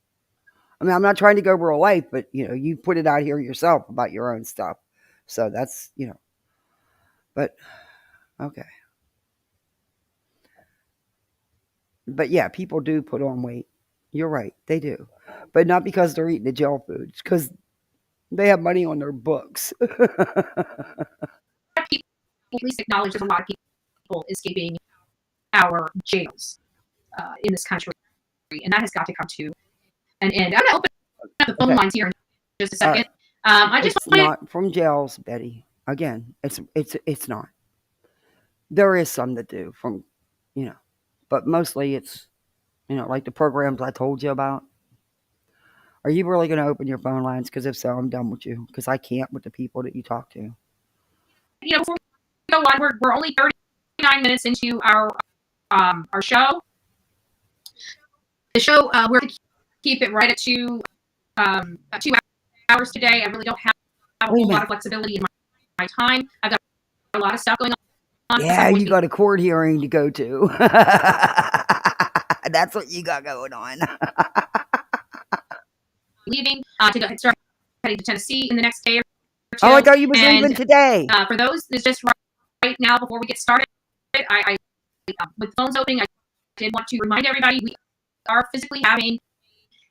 I mean, I'm not trying to go real life, but you put it out here yourself about your own stuff. So that's, but okay. But yeah, people do put on weight. You're right. They do. But not because they're eating the jail food. It's because they have money on their books. People at least acknowledge there's a lot of people escaping our jails in this country. And that has got to come to an end. I'm going to open up the phone lines here in just a second. It's not from jails, Betty. Again, it's not. There is some that do from, but mostly it's, like the programs I told you about. Are you really going to open your phone lines? Because if so, I'm done with you. Because I can't with the people that you talk to. Before we go on, we're only 39 minutes into our our show. The show, we're going to keep it right at 2 hours today. I really don't have a whole lot of flexibility in my time. I've got a lot of stuff going on. Yeah, you got a court hearing to go to. That's what you got going on. Leaving to start heading to Tennessee in the next day or two. Oh, I thought you was leaving today. For those that's just right now before we get started, I with phones opening, I did want to remind everybody we are physically having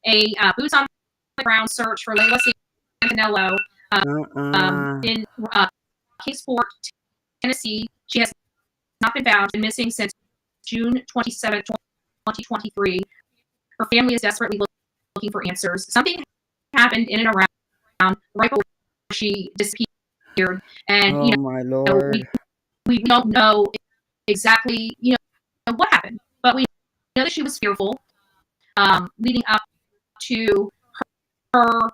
a boots on the ground search for Layla Santinello in Kingsport, Tennessee. She has not been found and missing since June 27, 2023. Her family is desperately looking for answers. Something happened in and around right before she disappeared, and oh my Lord, we don't know exactly what happened, but we know that she was fearful leading up to her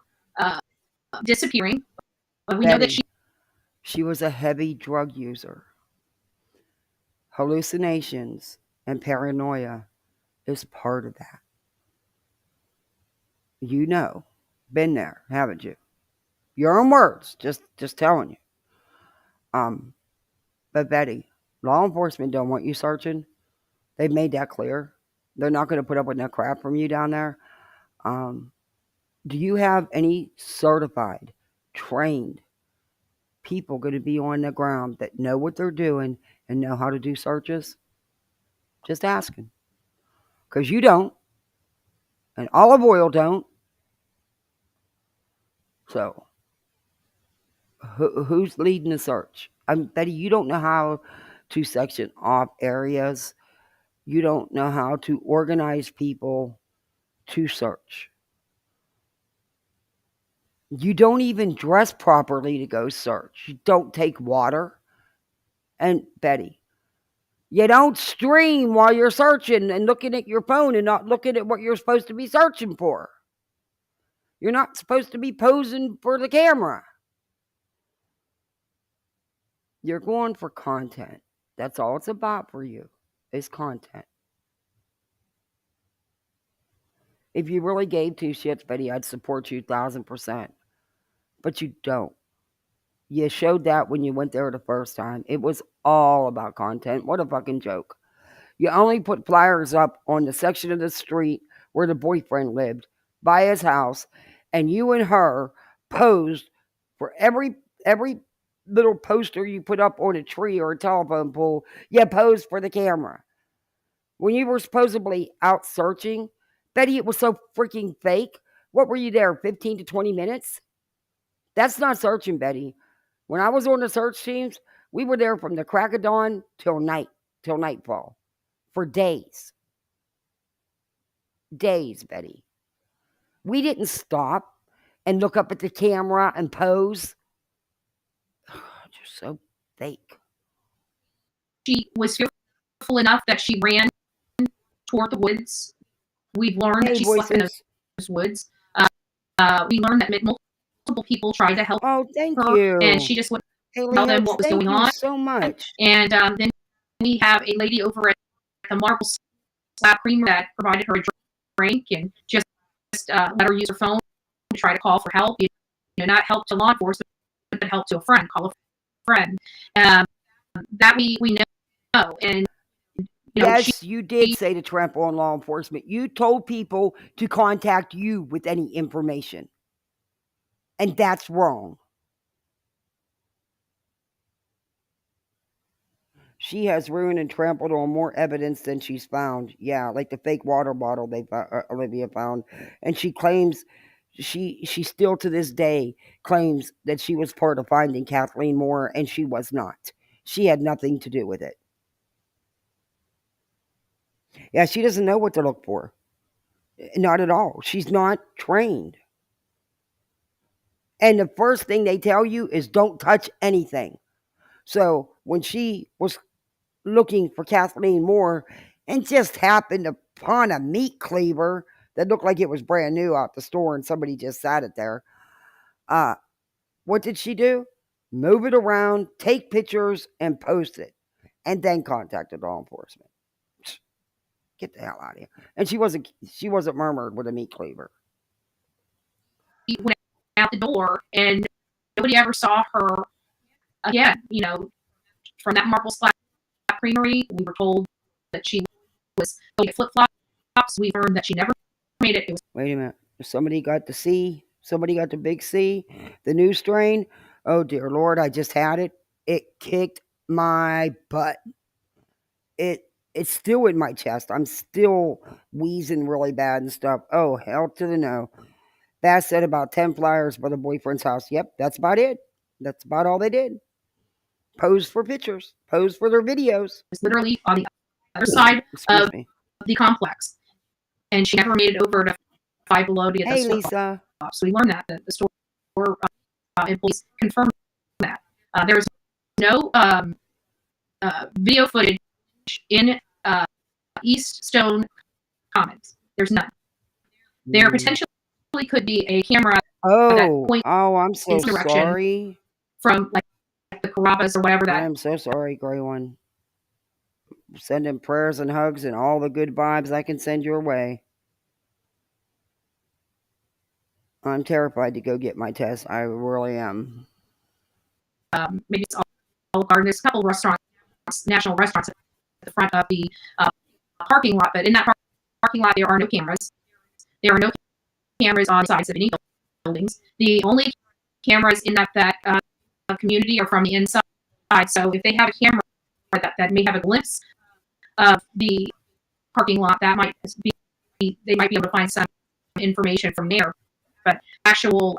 disappearing. We know that she was a heavy drug user. Hallucinations and paranoia is part of that. You know, been there, haven't you? Your own words, just telling you. But Betty, law enforcement don't want you searching. They've made that clear. They're not going to put up with that crap from you down there. Do you have any certified, trained people going to be on the ground that know what they're doing and know how to do searches? Just asking. Because you don't. And Olive Oil don't. So, who's leading the search? Betty, you don't know how to section off areas. You don't know how to organize people to search. You don't even dress properly to go search. You don't take water. And Betty, you don't stream while you're searching and looking at your phone and not looking at what you're supposed to be searching for. You're not supposed to be posing for the camera. You're going for content. That's all it's about for you, is content. If you really gave two shits, Betty, I'd support you 1,000%. But you don't. You showed that when you went there the first time. It was all about content. What a fucking joke. You only put flyers up on the section of the street where the boyfriend lived, by his house, and you and her posed for every little poster you put up on a tree or a telephone pole. You posed for the camera. When you were supposedly out searching, Betty, it was so freaking fake. What were you there, 15 to 20 minutes? That's not searching, Betty. When I was on the search teams, we were there from the crack of dawn till nightfall. For days. Days, Betty. We didn't stop and look up at the camera and pose. You're so fake. She was fearful enough that she ran toward the woods. We've learned that she slept in those woods. We learned that multiple people tried to help her. Thank you. And she just wouldn't tell them what was going on. Thank you so much. And then we have a lady over at the Marble Slab Creamery that provided her a drink and just let her use her phone to try to call for help. Not help to law enforcement, but help to a friend. Call a friend. That we know. And yes, you did say to trample on law enforcement. You told people to contact you with any information. And that's wrong. She has ruined and trampled on more evidence than she's found. Yeah, like the fake water bottle Olivia found. And she claims, she still to this day claims that she was part of finding Kathleen Moore, and she was not. She had nothing to do with it. Yeah, she doesn't know what to look for. Not at all. She's not trained. And the first thing they tell you is don't touch anything. So when she was looking for Kathleen Moore and just happened upon a meat cleaver that looked like it was brand new out the store and somebody just sat it there, what did she do? Move it around, take pictures, and post it, and then contacted law enforcement. Get the hell out of here. And she wasn't murmured with a meat cleaver. She went out the door, and nobody ever saw her again. You know, from that Marble Slab Creamery, we were told that she was going to flip flops. We learned that she never made it. It was Wait a minute. Somebody got the C. Somebody got the big C. The new strain. Oh dear Lord, I just had it. It kicked my butt. It's still in my chest. I'm still wheezing really bad and stuff. Oh, hell to the no. Bass said about 10 flyers by the boyfriend's house. Yep, that's about it. That's about all they did. Pose for pictures. Pose for their videos. literally on the other side Excuse of me. the complex. And she never made it over to Five Below to get Hey, the store. Lisa. So we learned that the store employees confirmed that. There was no video footage in East Stone Commons. There's none. There potentially could be a camera that points I'm so in direction sorry. from like the Carrabba's or whatever I that. am so sorry, Gray One. Sending prayers and hugs and all the good vibes I can send your way. I'm terrified to go get my test. I really am. Maybe it's Olive Garden. There's a couple restaurants, national restaurants at the front of the parking lot, but in that parking lot there are no cameras. There are no cameras on the sides of any buildings. The only cameras in that community are from the inside. So if they have a camera that may have a glimpse of the parking lot, that might be they might be able to find some information from there. But actual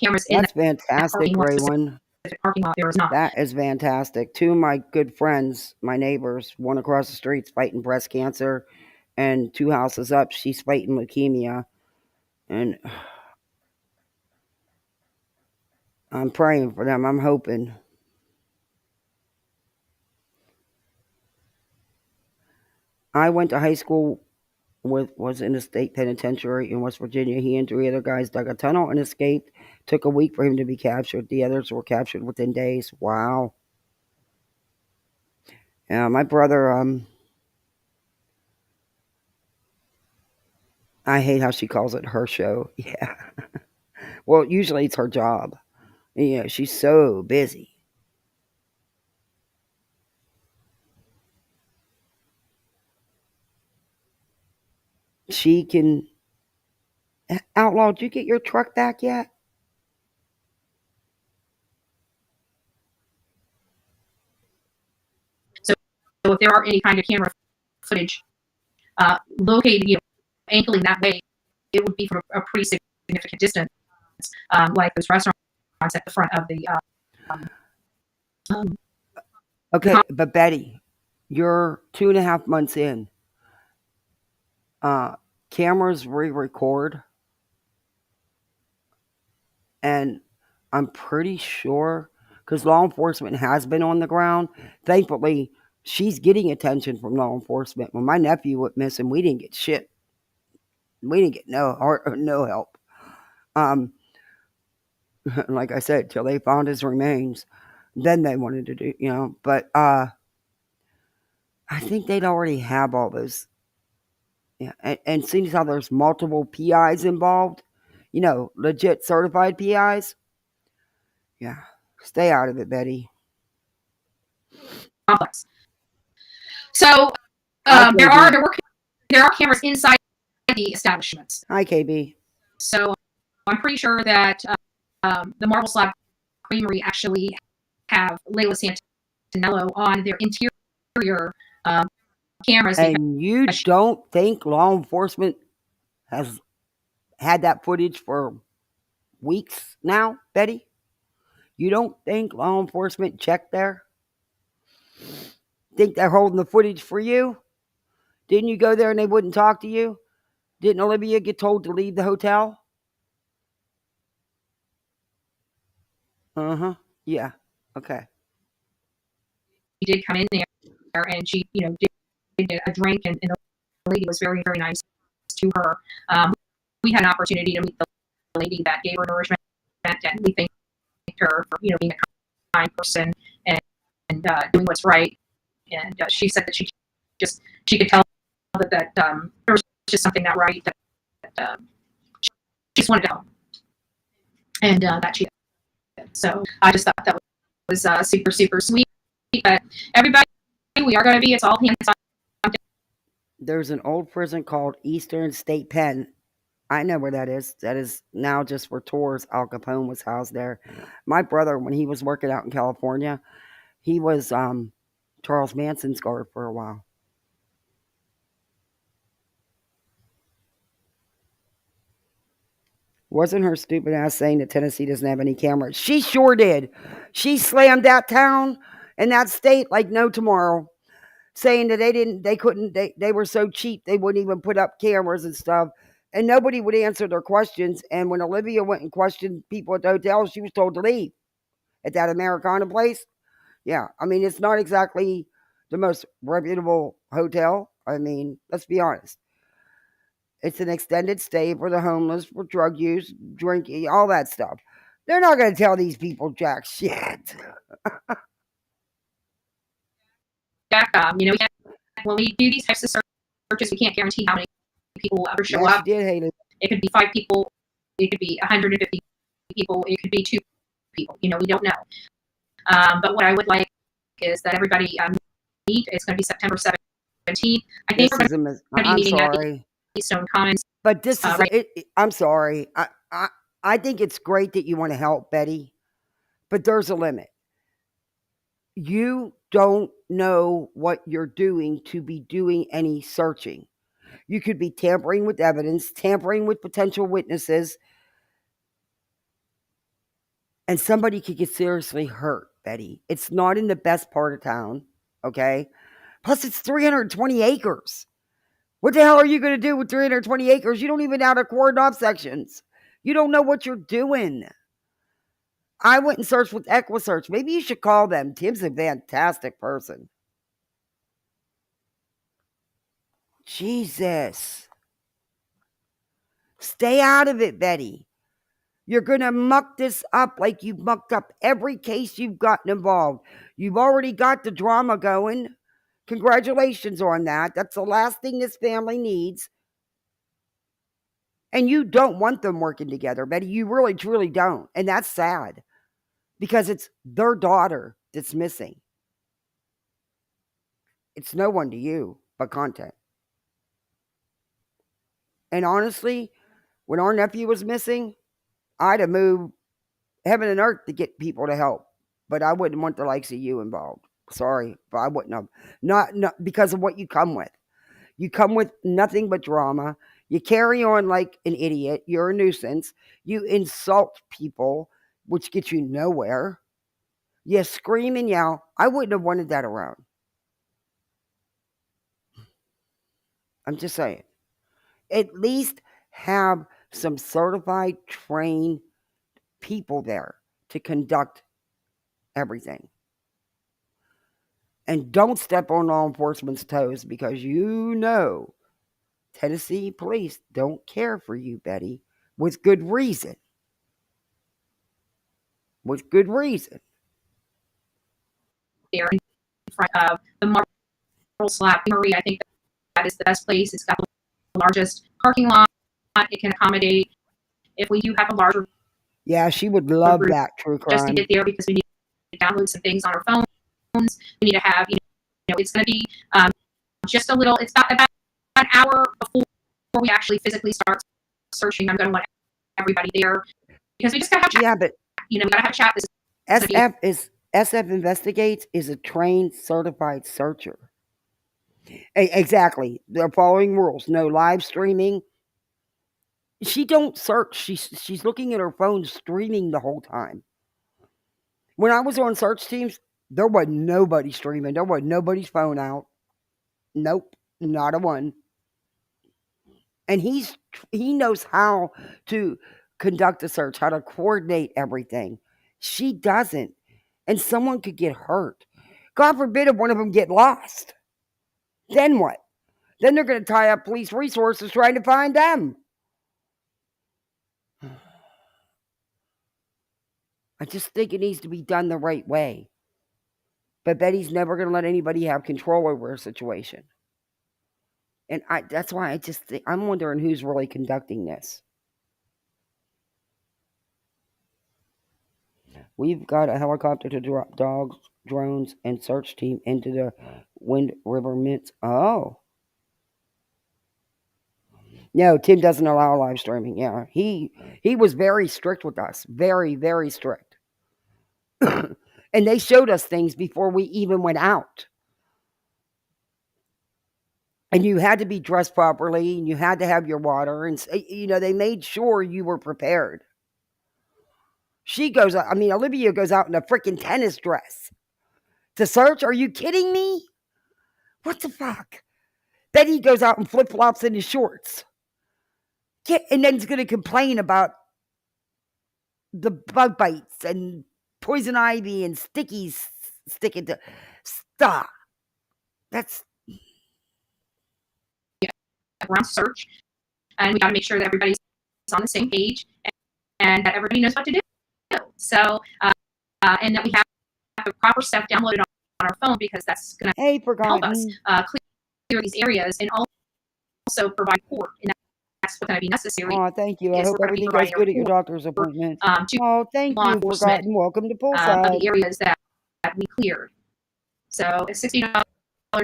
cameras in That's fantastic, Gray One. parking lot there is not. That is fantastic. Two of my good friends, my neighbors, one across the street's fighting breast cancer, and 2 houses up, she's fighting leukemia. And I'm praying for them. I'm hoping. I went to high school was in a state penitentiary in West Virginia. He and 3 other guys dug a tunnel and escaped. Took a week for him to be captured. The others were captured within days. Wow. Yeah, my brother, I hate how she calls it her show. Yeah. Well, usually it's her job. You know, she's so busy. She can... Outlaw, did you get your truck back yet? So if there are any kind of camera footage located, angling that way, it would be from a pretty significant distance, like those restaurants at the front of the. Okay, but Betty, you're 2.5 months in. Cameras re-record, and I'm pretty sure, because law enforcement has been on the ground, thankfully, she's getting attention from law enforcement. When my nephew went missing, we didn't get shit. We didn't get no help. Like I said, till they found his remains, then they wanted to do, but I think they'd already have all those. Yeah, and seeing as how there's multiple PIs involved, legit certified PIs. Yeah, stay out of it, Betty. Complex. So there are cameras inside the establishments. Hi, KB. So I'm pretty sure that the Marble Slab Creamery actually have Layla Santinello on their interior cameras. And you don't think law enforcement has had that footage for weeks now, Betty? You don't think law enforcement checked there? Think they're holding the footage for you? Didn't you go there and they wouldn't talk to you? Didn't Olivia get told to leave the hotel? Uh-huh. Yeah. Okay. She did come in there and she, did a drink, and the lady was very, very nice to her. We had an opportunity to meet the lady that gave her nourishment, and we thanked her for, being a kind person and doing what's right. And she said that she could tell that there was just something not right, that she just wanted to help, and that she did. So I just thought that was super, super sweet. But everybody, we are going to be, it's all hands on. There's an old prison called Eastern State Pen. I know where that is. That is now just for tours. Al Capone was housed there. My brother, when he was working out in California, he was Charles Manson's guard for a while. Wasn't her stupid ass saying that Tennessee doesn't have any cameras? She sure did. She slammed that town and that state like no tomorrow, saying that they were so cheap they wouldn't even put up cameras and stuff, and nobody would answer their questions. And when Olivia went and questioned people at the hotel, she was told to leave at that Americana place. Yeah, I mean, it's not exactly the most reputable hotel. I mean, let's be honest. It's an extended stay for the homeless, for drug use, drinking, all that stuff. They're not going to tell these people jack shit. You know, when we do these types of searches, we can't guarantee how many people will ever show Yeah, up. she did hate it. It could be 5 people. It could be 150 people. It could be 2 people. You know, we don't know. But what I would like is that everybody meet. It's going to be September 17th. I think we're going to be meeting at the Keystone Commons. But this is, I'm sorry. I think it's great that you want to help, Betty, but there's a limit. You don't know what you're doing to be doing any searching. You could be tampering with evidence, tampering with potential witnesses, and somebody could get seriously hurt, Betty. It's not in the best part of town, okay? Plus, it's 320 acres. What the hell are you going to do with 320 acres? You don't even know how to cordon off sections. You don't know what you're doing. I went and searched with EquiSearch. Maybe you should call them. Tim's a fantastic person. Jesus. Stay out of it, Betty. You're going to muck this up like you've mucked up every case you've gotten involved. You've already got the drama going. Congratulations on that. That's the last thing this family needs. And you don't want them working together, Betty. You really, truly don't. And that's sad because it's their daughter that's missing. It's no one to you but content. And honestly, when our nephew was missing, I'd have moved heaven and earth to get people to help. But I wouldn't want the likes of you involved. Sorry, but I wouldn't have. Not because of what you come with. You come with nothing but drama. You carry on like an idiot. You're a nuisance. You insult people, which gets you nowhere. You scream and yell. I wouldn't have wanted that around. I'm just saying. At least have some certified, trained people there to conduct everything. And don't step on law enforcement's toes because you know Tennessee police don't care for you, Betty, with good reason. With good reason. There in front of the Marble Slab Memory, I think that is the best place. It's got the largest parking lot. It can accommodate if we do have a larger. Yeah, she would love that true crime. Just to get there because we need to download some things on our phones. We need to have, it's going to be just a little. It's about an hour before we actually physically start searching. I'm going to want everybody there because we just got to have a chat. Yeah, but we got to have a chat. SF Investigates is a trained, certified searcher. Exactly. They're following rules. No live streaming. She don't search. She's looking at her phone, streaming the whole time. When I was on search teams, there was nobody streaming. There was nobody's phone out. Nope, not a one. And he knows how to conduct a search, how to coordinate everything. She doesn't. And someone could get hurt. God forbid if one of them get lost. Then what? Then they're going to tie up police resources trying to find them. I just think it needs to be done the right way. But Betty's never going to let anybody have control over her situation. And that's why I just think, I'm wondering who's really conducting this. We've got a helicopter to drop dogs, drones, and search team into the Wind River Mints. Oh. No, Tim doesn't allow live streaming. Yeah, he was very strict with us. Very, very strict. And they showed us things before we even went out. And you had to be dressed properly, and you had to have your water, and they made sure you were prepared. She goes out. I mean, Olivia goes out in a freaking tennis dress to search. Are you kidding me? What the fuck? Betty goes out in flip flops and his shorts. And then he's going to complain about the bug bites and poison ivy and stickies sticking to. Stop. That's. We're on search, and we got to make sure that everybody's on the same page and that everybody knows what to do. So, and that we have the proper stuff downloaded on our phone, because that's going to help us clear these areas and also provide support. And that's what's going to be necessary. Oh, thank you. I hope everything goes good at your doctor's appointment. Oh, thank you, Forgotten. Welcome to Poolside. Of the areas that we cleared. So a $60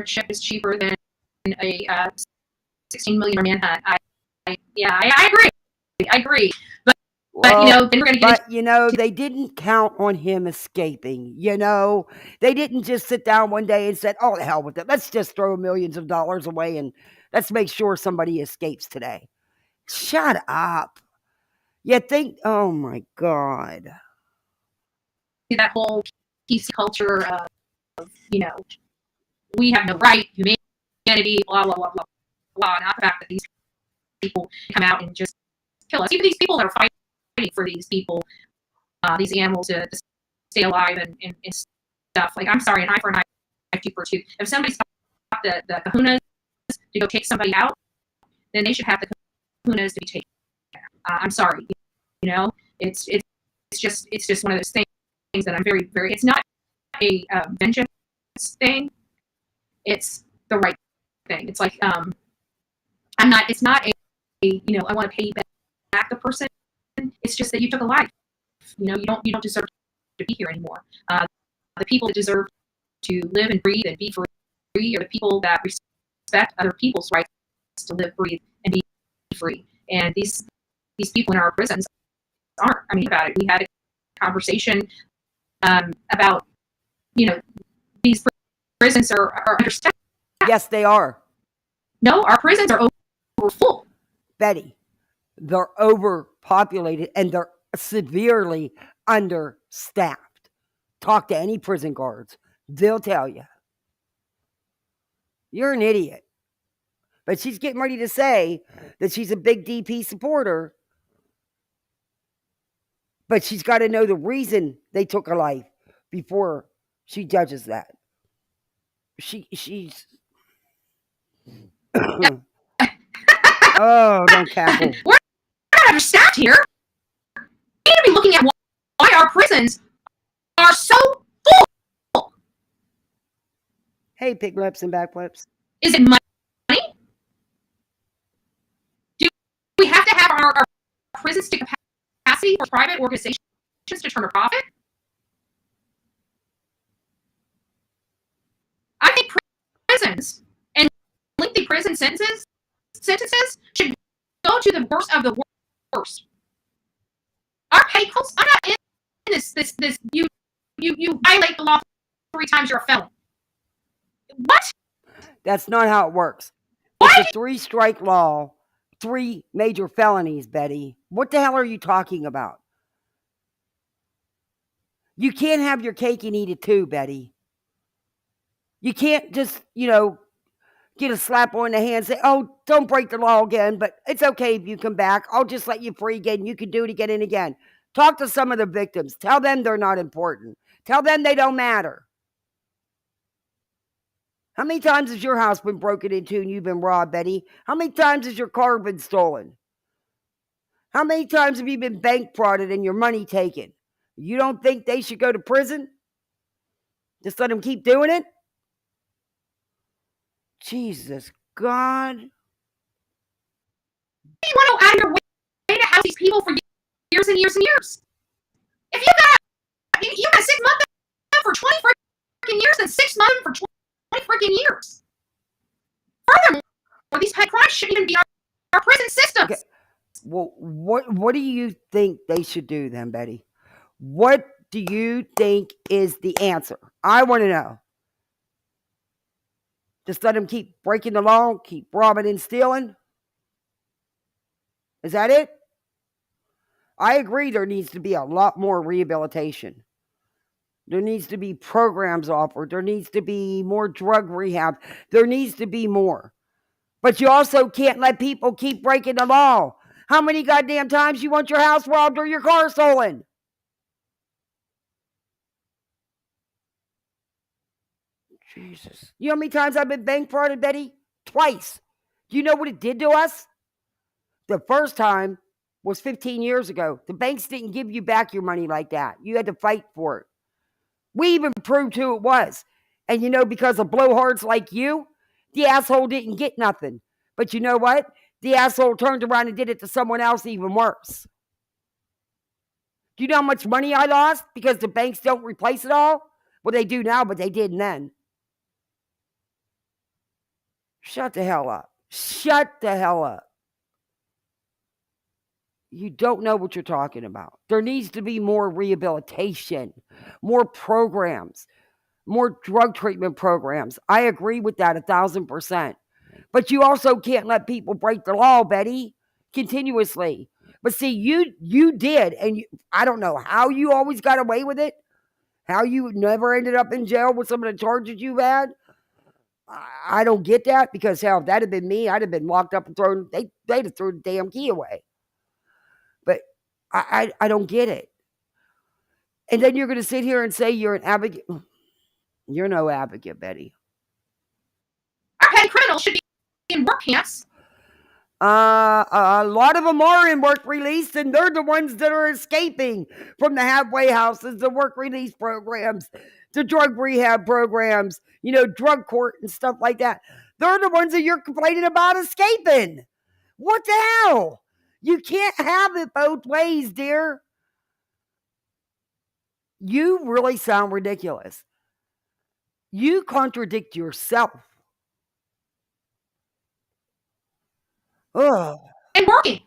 chip is cheaper than a 16 million manhunt. I agree. I agree. But well, then we're going to get they didn't count on him escaping. They didn't just sit down one day and said, "Oh, the hell with it. Let's just throw millions of dollars away and let's make sure somebody escapes today." Shut up. You think? Oh my God. That whole PC culture of we have no right, humanity, blah blah blah blah blah. Not the fact that these people come out and just kill us. Even these people that are fighting for these people, these animals to stay alive and stuff. Like, I'm sorry, an eye for an eye, tooth for a tooth. If somebody's got the kahunas to go take somebody out, then they should have the kahunas to be taken. I'm sorry, it's just one of those things that I'm very, very. It's not a vengeance thing. It's the right thing. It's like I'm not. It's not a I want to pay back the person. It's just that you took a life. You don't deserve to be here anymore. The people that deserve to live and breathe and be free are the people that respect other people's rights to live, breathe, and be free. And these people in our prisons aren't. I mean, about it. We had a conversation about these prisons are understaffed. Yes, they are. No, our prisons are over full. Betty, they're overpopulated and they're severely understaffed. Talk to any prison guards. They'll tell you. You're an idiot. But she's getting ready to say that she's a big DP supporter. But she's got to know the reason they took her life before she judges that. She's... Oh, don't cackle. We're not understaffed here. We need to be looking at why our prisons are so full. Hey, pig lips and back flips. Is it money? Do we have to have our prisons to capacity for private organizations to turn a profit? I think prisons and lengthy prison sentences should go to the worst of the worst. Our petty codes. I'm not in this. You violate the law 3 times, you're a felon. What? That's not how it works. What? It's a 3-strike law, 3 major felonies, Betty. What the hell are you talking about? You can't have your cake and eat it too, Betty. You can't just, get a slap on the hand and say, "Oh, don't break the law again, but it's okay if you come back. I'll just let you free again. You can do it again and again." Talk to some of the victims. Tell them they're not important. Tell them they don't matter. How many times has your house been broken into and you've been robbed, Betty? How many times has your car been stolen? How many times have you been bank frauded and your money taken? You don't think they should go to prison? Just let them keep doing it? Jesus God. You want to go out of your way to house these people for years and years and years. If you got 6 months for 20 freaking years, then 6 months for 20 freaking years. Furthermore, these petty crimes shouldn't even be our prison systems. Okay. Well, what do you think they should do then, Betty? What do you think is the answer? I want to know. Just let them keep breaking the law, keep robbing and stealing? Is that it? I agree there needs to be a lot more rehabilitation. There needs to be programs offered. There needs to be more drug rehab. There needs to be more. But you also can't let people keep breaking the law. How many goddamn times you want your house robbed or your car stolen? Jesus. You know how many times I've been bank frauded, Betty? Twice. Do you know what it did to us? The first time was 15 years ago. The banks didn't give you back your money like that. You had to fight for it. We even proved who it was. And you know, because of blowhards like you, the asshole didn't get nothing. But you know what? The asshole turned around and did it to someone else even worse. Do you know how much money I lost because the banks don't replace it all? Well, they do now, but they didn't then. Shut the hell up. Shut the hell up. You don't know what you're talking about. There needs to be more rehabilitation, more programs, more drug treatment programs. I agree with that 1,000%. But you also can't let people break the law, Betty, continuously. But see, you did, and I don't know how you always got away with it, how you never ended up in jail with some of the charges you've had. I don't get that, because hell, if that had been me, I'd have been locked up and they'd have thrown the damn key away. But I don't get it. And then you're going to sit here and say you're an advocate. You're no advocate, Betty. Our petty criminals should be in work camps. A lot of them are in work release, and they're the ones that are escaping from the halfway houses, the work release programs, the drug rehab programs, drug court and stuff like that. They're the ones that you're complaining about escaping. What the hell? You can't have it both ways, dear. You really sound ridiculous. You contradict yourself. Ugh. And working.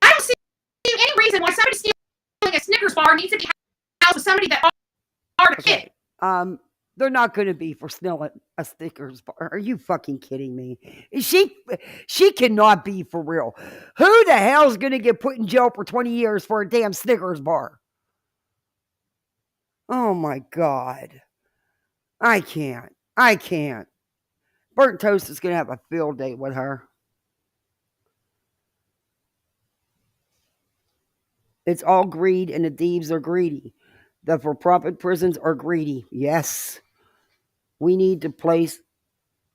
I don't see any reason why somebody stealing a Snickers bar needs to be housed with somebody that are a kid. They're not going to be for stealing a Snickers bar. Are you fucking kidding me? She cannot be for real. Who the hell's going to get put in jail for 20 years for a damn Snickers bar? Oh my God. I can't. Burnt Toast is going to have a field day with her. It's all greed, and the thieves are greedy. The for-profit prisons are greedy. Yes. We need to place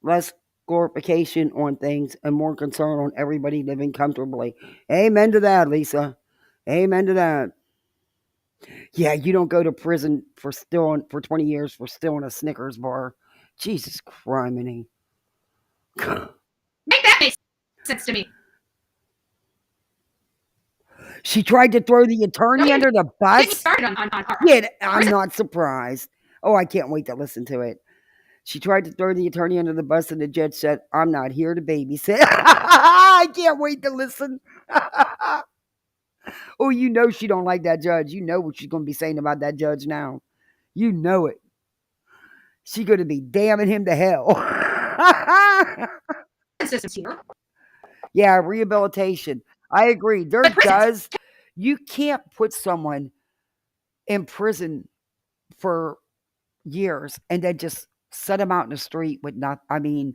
less glorification on things and more concern on everybody living comfortably. Amen to that, Lisa. Amen to that. Yeah, you don't go to prison for 20 years for stealing a Snickers bar. Jesus criminy. Make that make sense to me. She tried to throw the attorney under the bus? Yeah, I'm not surprised. Oh, I can't wait to listen to it. She tried to throw the attorney under the bus, and the judge said, "I'm not here to babysit." I can't wait to listen. Oh, you know she don't like that judge. You know what she's going to be saying about that judge now. You know it. She's going to be damning him to hell. Yeah, rehabilitation. I agree. You can't put someone in prison for years and then just set them out in the street with nothing.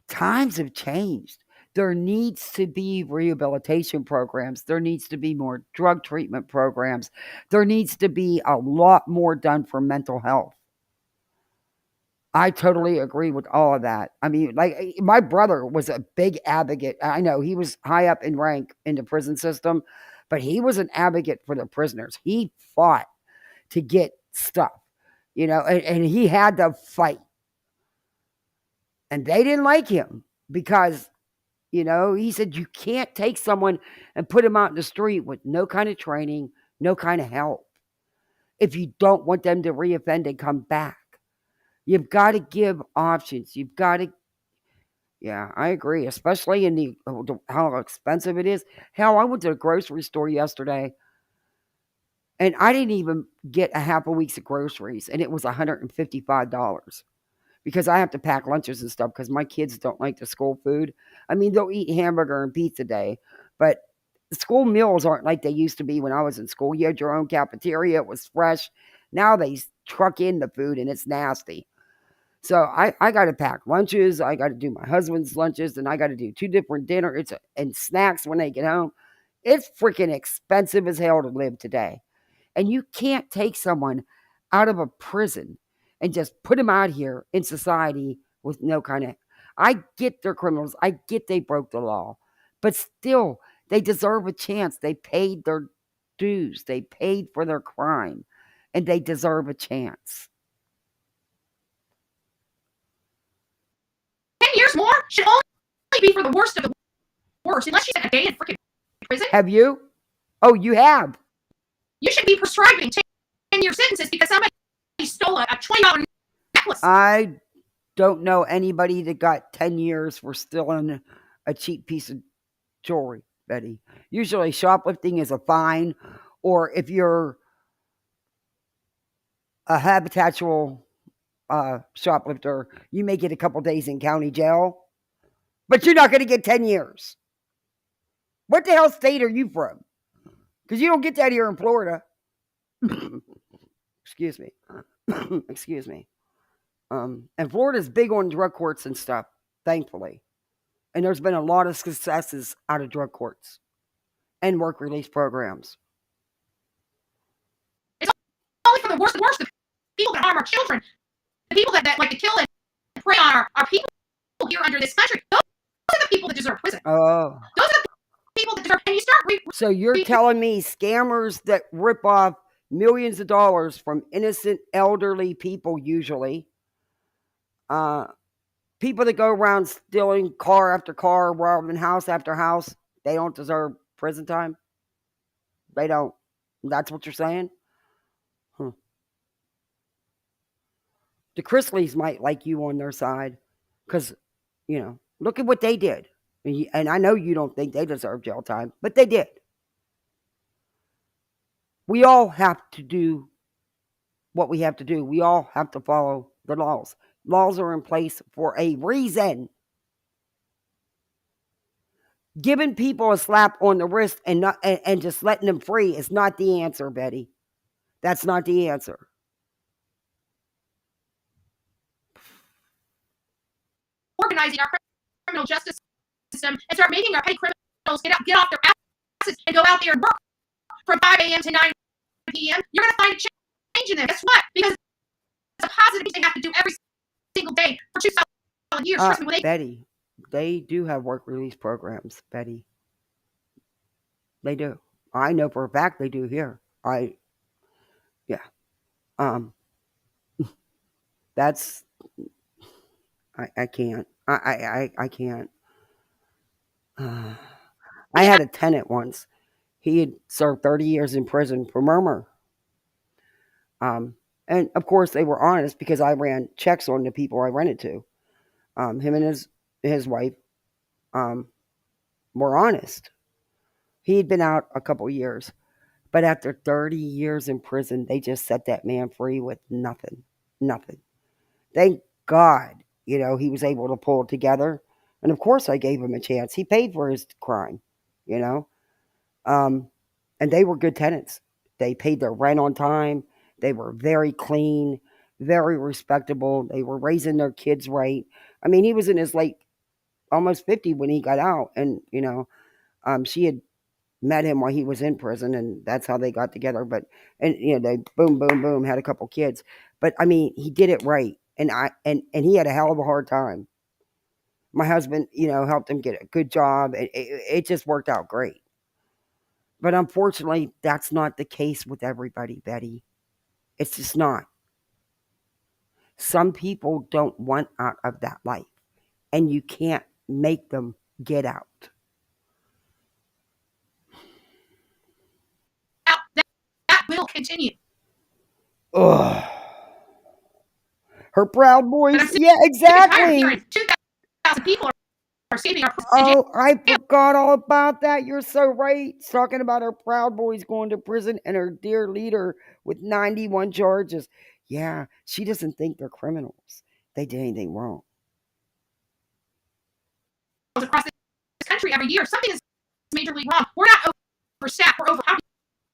Times have changed. There needs to be rehabilitation programs. There needs to be more drug treatment programs. There needs to be a lot more done for mental health. I totally agree with all of that. My brother was a big advocate. I know he was high up in rank in the prison system, but he was an advocate for the prisoners. He fought to get stuff. and he had to fight. And they didn't like him because, he said you can't take someone and put them out in the street with no kind of training, no kind of help, if you don't want them to reoffend and come back. You've got to give options. You've got to, yeah, I agree, especially in how expensive it is. Hell, I went to the grocery store yesterday, and I didn't even get a half a week's of groceries, and it was $155 because I have to pack lunches and stuff because my kids don't like the school food. I mean, they'll eat hamburger and pizza day, but the school meals aren't like they used to be when I was in school. You had your own cafeteria. It was fresh. Now they truck in the food, and it's nasty. So I got to pack lunches. I got to do my husband's lunches, and I got to do 2 different dinners and snacks when they get home. It's freaking expensive as hell to live today. And you can't take someone out of a prison and just put them out here in society with no kind of... I get they're criminals. I get they broke the law. But still, they deserve a chance. They paid their dues. They paid for their crime. And they deserve a chance. 10 years more should only be for the worst of the worst, unless you spent a day in freaking prison. Have you? Oh, you have? You should be prescribing 10-year sentences because somebody stole a $20 necklace. I don't know anybody that got 10 years for stealing a cheap piece of jewelry, Betty. Usually shoplifting is a fine, or if you're a habitual shoplifter, you may get a couple days in county jail, but you're not going to get 10 years. What the hell state are you from? Because you don't get that here in Florida. Excuse me. Excuse me. And Florida's big on drug courts and stuff, thankfully. And there's been a lot of successes out of drug courts and work release programs. It's only for the worst, the people that harm our children, the people that like to kill and prey on our people here under this country. Those are the people that deserve prison. Oh. Those are the people that deserve... And you start... So you're telling me scammers that rip off millions of dollars from innocent elderly people, usually, people that go around stealing car after car, robbing house after house, they don't deserve prison time? They don't. That's what you're saying? The Chrisleys might like you on their side because, look at what they did. And I know you don't think they deserve jail time, but they did. We all have to do what we have to do. We all have to follow the laws. Laws are in place for a reason. Giving people a slap on the wrist and just letting them free is not the answer, Betty. That's not the answer. Organizing our criminal justice system and start making our petty criminals get off their asses and go out there and work from 5 a.m. to 9 p.m. You're going to find a change in them. Guess what? Because it's a positive thing they have to do every single day for 2 solid years. Trust me, Betty, they do have work release programs, Betty. They do. I know for a fact they do here. That's... I can't. I can't. I had a tenant once. He had served 30 years in prison for murder. And of course they were honest because I ran checks on the people I rented to. Him and his wife were honest. He had been out a couple years. But after 30 years in prison, they just set that man free with nothing. Nothing. Thank God, he was able to pull it together. And of course I gave him a chance. He paid for his crime, and they were good tenants. They paid their rent on time. They were very clean, very respectable. They were raising their kids right. I mean, he was in his late, almost 50 when he got out. And, she had met him while he was in prison, and that's how they got together. But, and they boom, boom, boom, had a couple kids. But I mean, he did it right. And he had a hell of a hard time. My husband, helped him get a good job. It just worked out great. But unfortunately, that's not the case with everybody, Betty. It's just not. Some people don't want out of that life, and you can't make them get out. That will continue. Ugh. Her Proud Boys. But I'm Yeah, sick and tired of exactly. hearing 2,000 people are escaping our prison. Oh, I forgot all about that. You're so right. It's talking about her Proud Boys going to prison and her dear leader with 91 charges. Yeah, she doesn't think they're criminals. They did anything wrong. Across this country every year, something is majorly wrong. We're not overstaffed. We're overpopulated.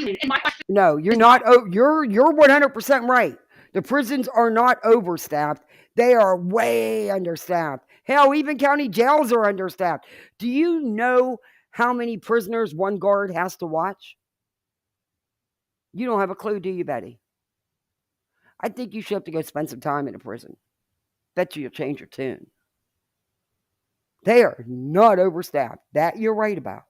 And my question No, you're not. Oh, you're 100% right. The prisons are not overstaffed. They are way understaffed. Hell, even county jails are understaffed. Do you know how many prisoners one guard has to watch? You don't have a clue, do you, Betty? I think you should have to go spend some time in a prison. Bet you'll change your tune. They are not overstaffed. That you're right about.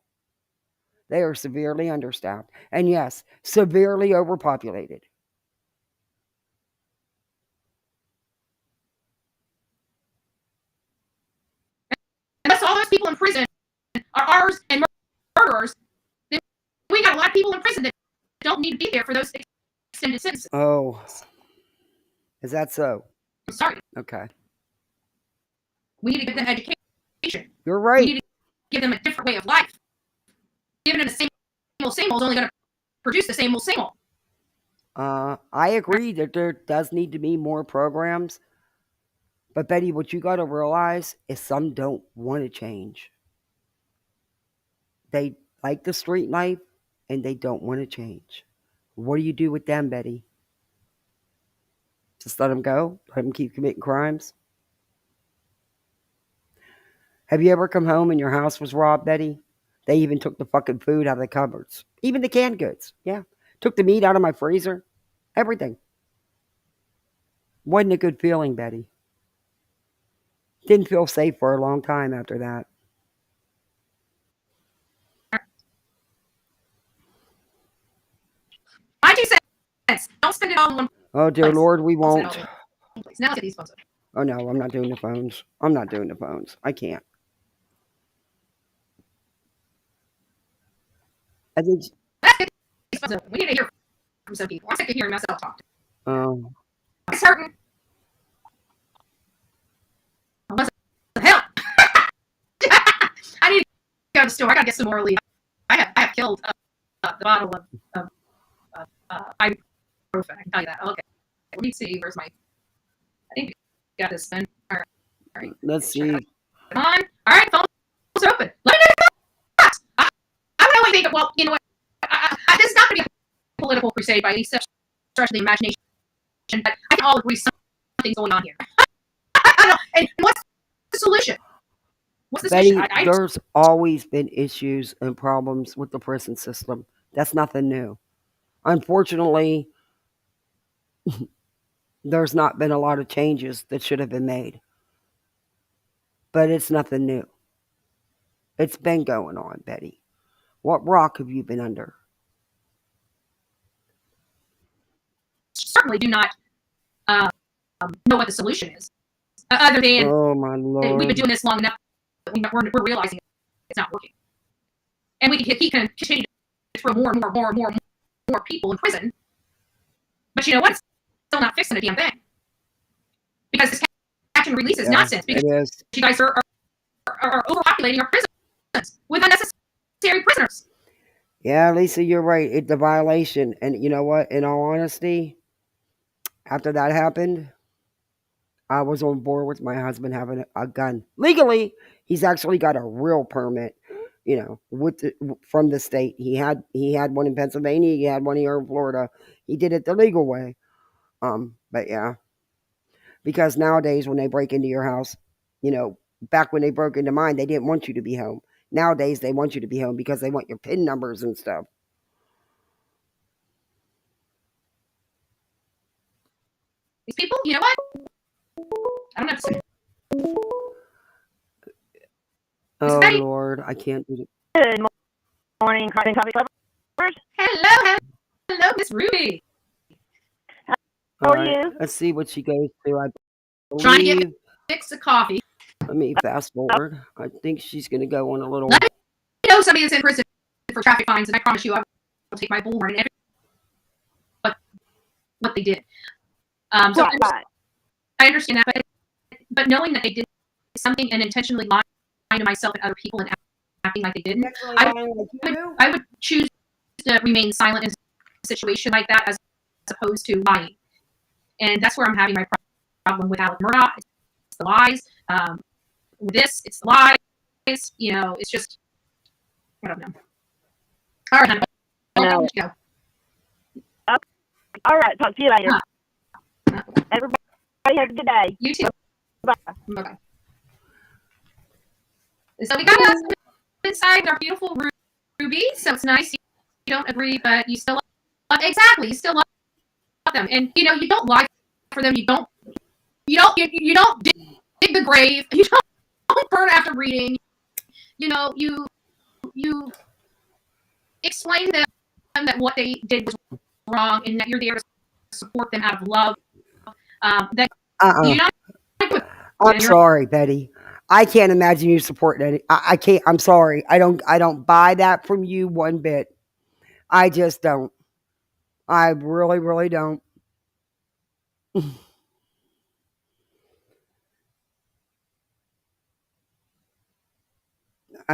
They are severely understaffed. And yes, severely overpopulated. unless all those people in prison are ours and murderers, then we got a lot of people in prison that don't need to be there for those extended sentences. Oh, is that so? I'm sorry. Okay. We need to give them education. You're We right. need to give them a different way of life. Giving them the same old is only going to produce the same old. I agree that there does need to be more programs. But Betty, what you got to realize is some don't want to change. They like the street life and they don't want to change. What do you do with them, Betty? Just let them go? Let them keep committing crimes? Have you ever come home and your house was robbed, Betty? They even took the fucking food out of the cupboards. Even the canned goods. Yeah. Took the meat out of my freezer. Everything. Wasn't a good feeling, Betty. Didn't feel safe for a long time after that. My 2 cents. Don't spend it all in one place. Oh, dear Lord, we won't. Now let's get these phones. Oh, no, I'm not doing the phones. I'm not doing the phones. I can't. I think. Let's get these phones open. We need to hear from some people. I'm sick of hearing myself talk. Oh. I'm certain. What the hell? I need to go to the store. I gotta get some more relief. I have killed the bottle of ibuprofen. I can tell you that. Okay. Let me see. Where's my? I think I got this then. All right. Let's see. Come on. All right. Phone's open. Let me know your thoughts. I don't know anything. Well, you know what? This is not going to be a political crusade by any stretch of the imagination, but I can all agree something's going on here. I don't know. And what's the solution? What's the Betty, solution? there's always been issues and problems with the prison system. That's nothing new. Unfortunately, there's not been a lot of changes that should have been made. But it's nothing new. It's been going on, Betty. What rock have you been under? Certainly do not know what the solution is. Other than Oh, my Lord. we've been doing this long enough that we're realizing it's not working. And we can continue to throw more and more people in prison. But you know what? It's still not fixing a damn thing. Because this catch and release is nonsense. Because it is. you guys are overpopulating our prisons with unnecessary prisoners. Yeah, Lisa, you're right. It's a violation. And you know what? In all honesty, after that happened, I was on board with my husband having a gun. Legally, he's actually got a real permit, you know, from the state. He had one in Pennsylvania. He had one here in Florida. He did it the legal way. But yeah. Because nowadays when they break into your house, you know, back when they broke into mine, they didn't want you to be home. Nowadays, they want you to be home because they want your PIN numbers and stuff. These people, you know what? I don't know. Oh, Betty? Lord, I can't do it. Good morning, Crime and Coffee Lovers. Hello, Miss Ruby. How are you? Let's see what she goes through. trying to get me believe. to fix a coffee. Let me fast forward. I think she's going to go on a little. Let me know somebody that's in prison for traffic fines, and I promise you, I will take my bullhorn and every what they did. So Right. I understand that, but knowing that they did something and intentionally lying to myself and other people and acting like they didn't, I would choose to remain silent in a situation like that as opposed to lying. And that's where I'm having my problem with Alec Murdaugh. It's the lies. With this, it's the lies. You know, it's just, I don't know. All right, honey. I'll let you go. All right. Talk to you later. Everybody have a good day. You too. Bye. Bye-bye. So we got us inside our beautiful Ruby. So it's nice. You don't agree, but you still love, exactly. You still love them, and you know you don't lie for them. You don't dig the grave. You don't burn after reading. You know you explain to them that what they did was wrong, and that you're there to support them out of love. That you're not. I'm sorry, Betty. I can't imagine you supporting it. I can't. I'm sorry. I don't buy that from you one bit. I just don't. I really, really don't.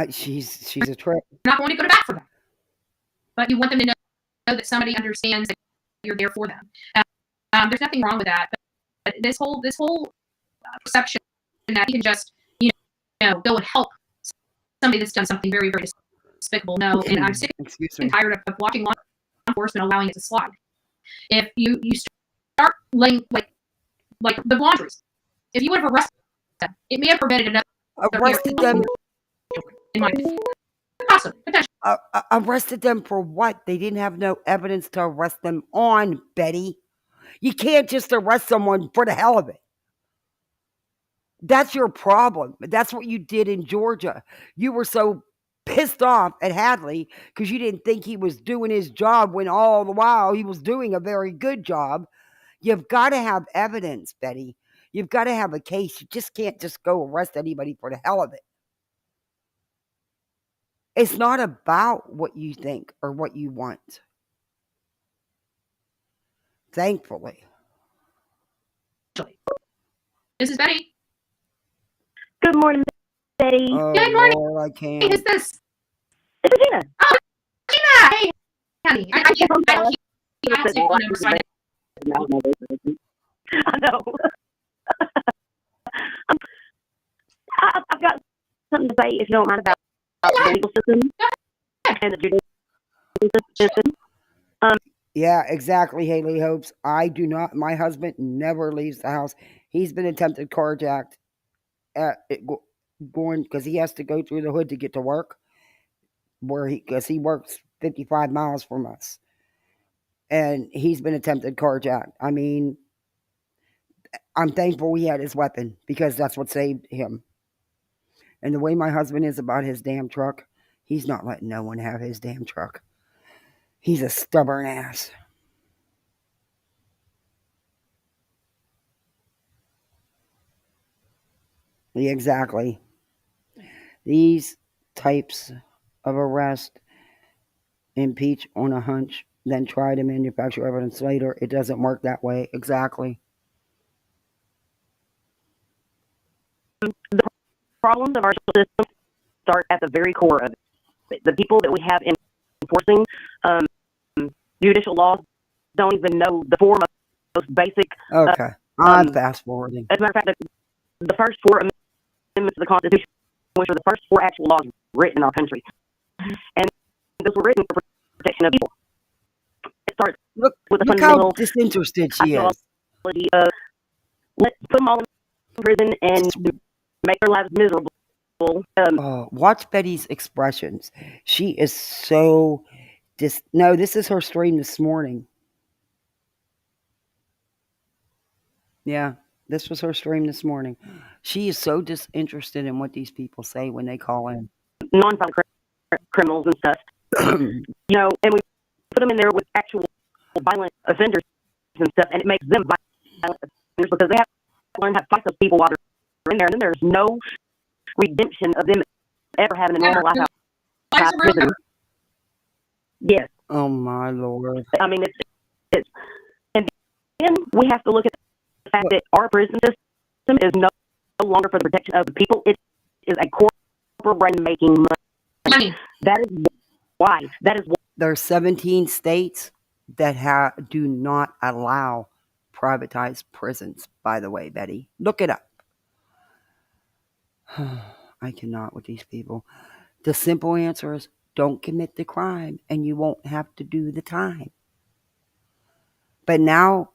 She's a trip. You're not going to go to bat for them, but you want them to know that somebody understands that you're there for them. There's nothing wrong with that. But this whole perception that you can just go and help somebody that's done something very, very despicable. No, and I'm sick and tired of watching law enforcement allowing it to slide. If you start laying like the laundries, if you would have arrested them, it may have prevented another arrested them. In my possibly, arrested them for what? They didn't have no evidence to arrest them on, Betty. You can't just arrest someone for the hell of it. That's your problem. That's what you did in Georgia. You were so pissed off at Hadley because you didn't think he was doing his job when all the while he was doing a very good job. You've got to have evidence, Betty. You've got to have a case. You just can't just go arrest anybody for the hell of it. It's not about what you think or what you want. Thankfully. This is Betty. Good morning, Betty. Oh, Good morning. Lord, I can't. Who's this? It's Regina. Oh, Gina. Hey, honey. I don't keep phone numbers, so I know. I've got something to say, if you don't mind, about the legal system and the judicial system. Yeah, exactly, Haley Hopes. I do not. My husband never leaves the house. He's been attempted carjacked going because he has to go through the hood to get to work, because he works 55 miles from us, and he's been attempted carjacked. I mean, I'm thankful he had his weapon because that's what saved him. And the way my husband is about his damn truck, he's not letting no one have his damn truck. He's a stubborn ass. Yeah, exactly. These types of arrest impeach on a hunch, then try to manufacture evidence later. It doesn't work that way. Exactly. The problems of our system start at the very core of it. The people that we have enforcing judicial laws don't even know the four most basic. Okay. I'm fast forwarding. As a matter of fact, the first four amendments of the Constitution, which are the first four actual laws written in our country, and those were written for protection of people. It starts with the fundamental how disinterested she is. Let's put them all in prison and make their lives miserable. Watch Betty's expressions. She is so no, this is her stream this morning. Yeah, this was her stream this morning. She is so disinterested in what these people say when they call in. Non-violent criminals and stuff. And we put them in there with actual violent offenders and stuff, and it makes them violent offenders because they have learn how to fight those people while they're in there. And then there's no redemption of them ever having a normal life outside prison. Yes. Oh my Lord. I mean, it's, and then we have to look at the fact that our prison system is no longer for the protection of the people. It is a corporation making money. That is why. There are 17 states that do not allow privatized prisons, by the way, Betty. Look it up. I cannot with these people. The simple answer is don't commit the crime and you won't have to do the time. But now,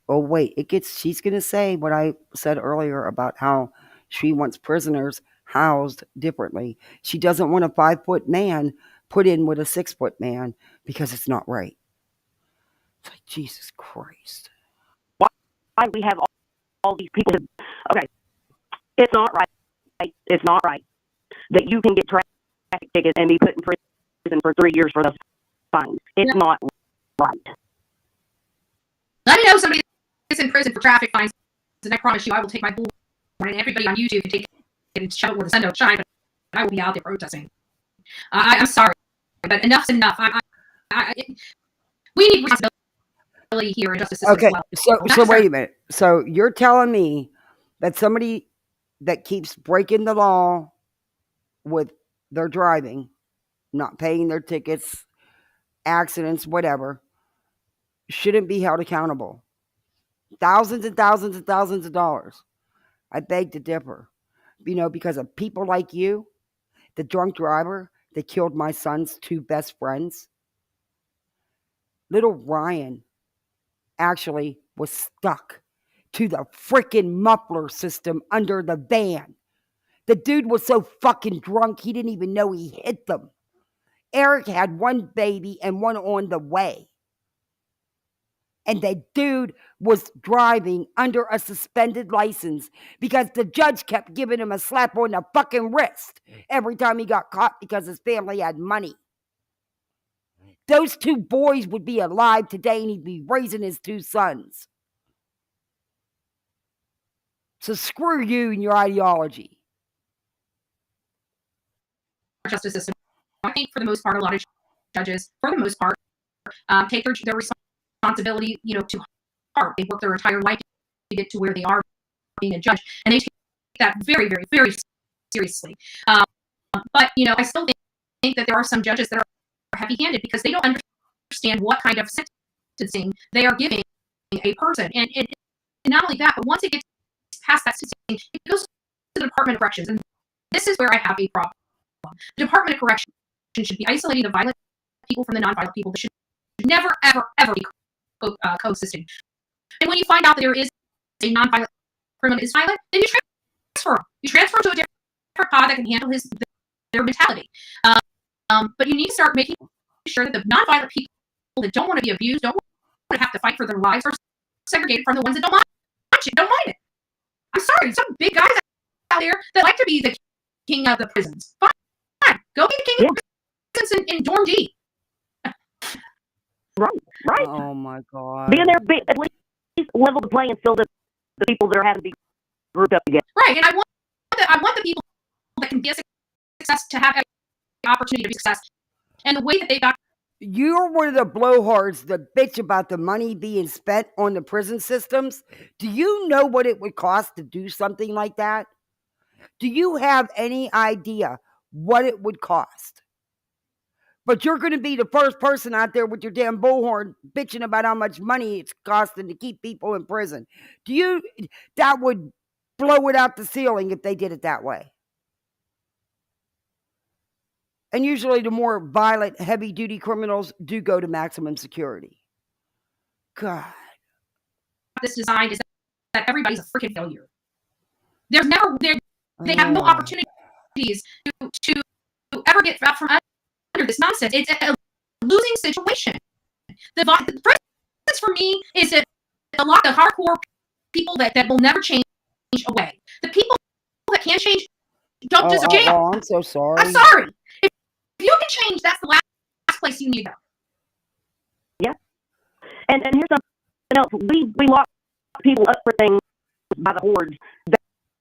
oh wait, she's going to say what I said earlier about how she wants prisoners housed differently. She doesn't want a 5-foot man put in with a 6-foot man because it's not right. It's like, Jesus Christ. Why we have all these people? Okay, it's not right. It's not right that you can get traffic tickets and be put in prison for 3 years for those fines. It's not right. Let me know somebody that's in prison for traffic fines, and I promise you I will take my bullhorn, and everybody on YouTube can take it and shove it where the sun don't shine, but I will be out there protesting. I'm sorry, but enough's enough. We need responsibility here in justice system Okay, as well. so wait a minute. So you're telling me that somebody that keeps breaking the law with their driving, not paying their tickets, accidents, whatever, shouldn't be held accountable? Thousands and thousands and thousands of dollars. I beg to differ. Because of people like you, the drunk driver that killed my son's 2 best friends. Little Ryan actually was stuck to the freaking muffler system under the van. The dude was so fucking drunk he didn't even know he hit them. Eric had 1 baby and 1 on the way. And the dude was driving under a suspended license because the judge kept giving him a slap on the fucking wrist every time he got caught because his family had money. Those 2 boys would be alive today and he'd be raising his 2 sons. So screw you and your ideology. Justice system. I think for the most part, a lot of judges, for the most part, take their responsibility, to heart. They work their entire life to get to where they are being a judge, and they take that very, very, very seriously. But I still think that there are some judges that are heavy-handed because they don't understand what kind of sentencing they are giving a person, and not only that, but once it gets past that sentencing, it goes to the Department of Corrections, and this is where I have a problem. The Department of Corrections should be isolating the violent people from the non-violent people. They should never, ever, ever be coexisting. And when you find out that there is a non-violent criminal is violent, then you transfer them. You transfer them to a different pod that can handle their mentality. But you need to start making sure that the non-violent people that don't want to be abused, don't want to have to fight for their lives, are segregated from the ones that don't mind it. I'm sorry, some big guys out there that like to be the king of the prisons. Fine. Go be the king of the prisons in Dorm D. Right. Oh my God. Being there, at least level the playing field of the people that are having to be grouped up together. Right, and I want the people that can be a success to have the opportunity to be success. And the way that they got. You're one of the blowhards that bitch about the money being spent on the prison systems. Do you know what it would cost to do something like that? Do you have any idea what it would cost? But you're going to be the first person out there with your damn bullhorn bitching about how much money it's costing to keep people in prison. That would blow it out the ceiling if they did it that way. And usually the more violent, heavy-duty criminals do go to maximum security. God. This design is that everybody's a freaking failure. They have no opportunities to ever get out from under this nonsense. It's a losing situation. The prisons for me is a lot of hardcore people that will never change away. The people that can change don't deserve jail. Oh, I'm so sorry. I'm sorry. If you can change, that's the last place you need to go. Yeah. And here's something else. We lock people up for things by the hordes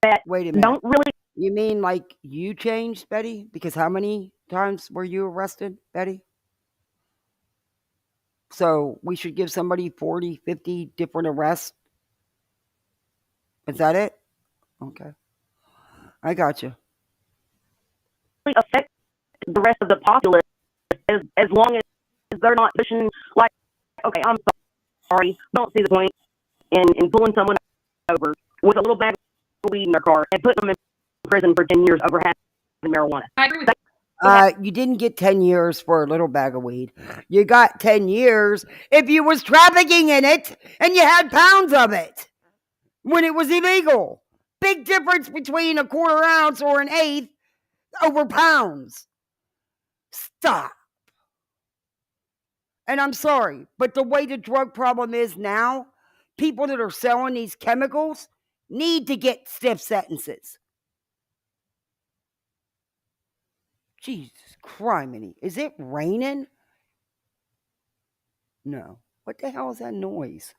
that Wait a minute. don't really. You mean like you changed, Betty? Because how many times were you arrested, Betty? So we should give somebody 40, 50 different arrests? Is that it? Okay. I got you. Affect the rest of the populace as long as they're not pushing like, okay, I'm sorry, don't see the point in pulling someone over with a little bag of weed in their car and putting them in prison for 10 years over having marijuana. I agree with that. You didn't get 10 years for a little bag of weed. You got 10 years if you was trafficking in it and you had pounds of it when it was illegal. Big difference between a quarter ounce or an eighth over pounds. Stop. And I'm sorry, but the way the drug problem is now, people that are selling these chemicals need to get stiff sentences. Jesus criminy. Is it raining? No. What the hell is that noise?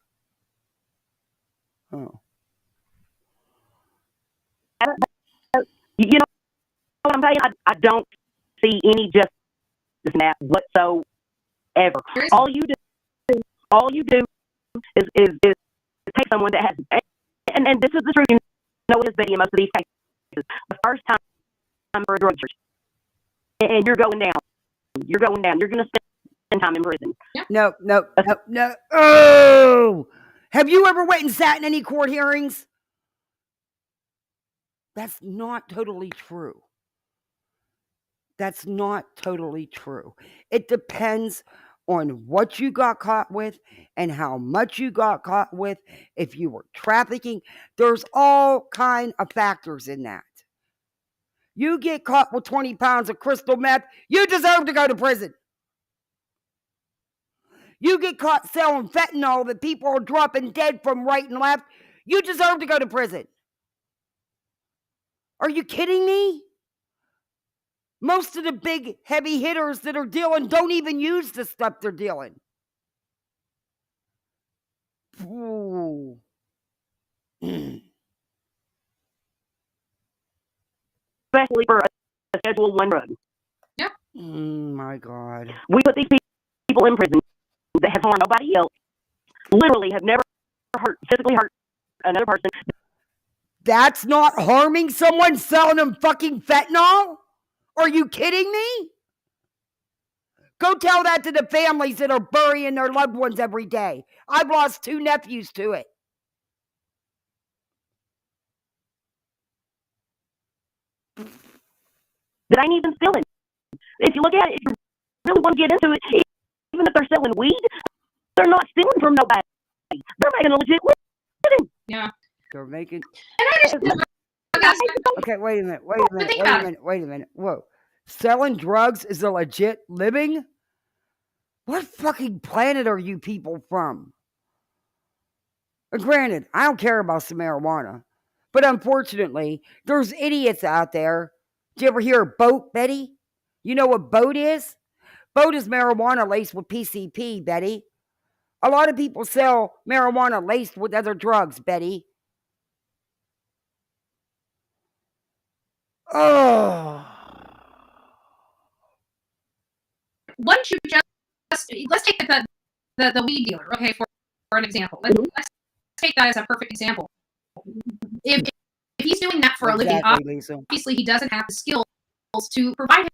Oh. You know what I'm saying? I don't see any justice in that whatsoever. All you do is take someone that has, and this is the truth, you know it is, Betty, in most of these cases. The first time for a drug charge, and you're going down. You're going to spend time in prison. No. Oh! Have you ever went and sat in any court hearings? That's not totally true. That's not totally true. It depends on what you got caught with and how much you got caught with. If you were trafficking, there's all kind of factors in that. You get caught with 20 pounds of crystal meth, you deserve to go to prison. You get caught selling fentanyl that people are dropping dead from right and left, you deserve to go to prison. Are you kidding me? Most of the big heavy hitters that are dealing don't even use the stuff they're dealing. Ooh. Especially for a Schedule I drug. Yeah. My God. We put these people in prison that have harmed nobody else, literally have never physically hurt another person. That's not harming someone selling them fucking fentanyl? Are you kidding me? Go tell that to the families that are burying their loved ones every day. I've lost 2 nephews to it. That ain't even stealing. If you look at it, if you really want to get into it, even if they're selling weed, they're not stealing from nobody. They're making a legit living. Yeah. They're making... And I understand. Okay, wait a minute. Whoa. Selling drugs is a legit living? What fucking planet are you people from? Granted, I don't care about some marijuana. But unfortunately, there's idiots out there. Did you ever hear of boat, Betty? You know what boat is? Boat is marijuana laced with PCP, Betty. A lot of people sell marijuana laced with other drugs, Betty. Oh. Once you just let's take the weed dealer, okay, for an example. Let's take that as a perfect example. If he's doing that for a living, obviously he doesn't have the skills to provide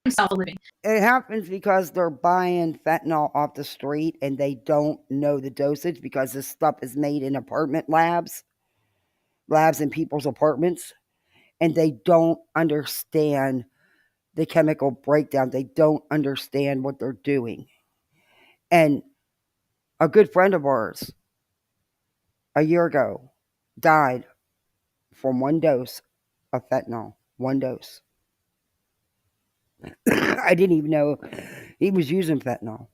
himself a living. It happens because they're buying fentanyl off the street and they don't know the dosage because this stuff is made in apartment labs in people's apartments, and they don't understand the chemical breakdown. They don't understand what they're doing. And a good friend of ours a year ago died from 1 dose of fentanyl. 1 dose. I didn't even know he was using fentanyl.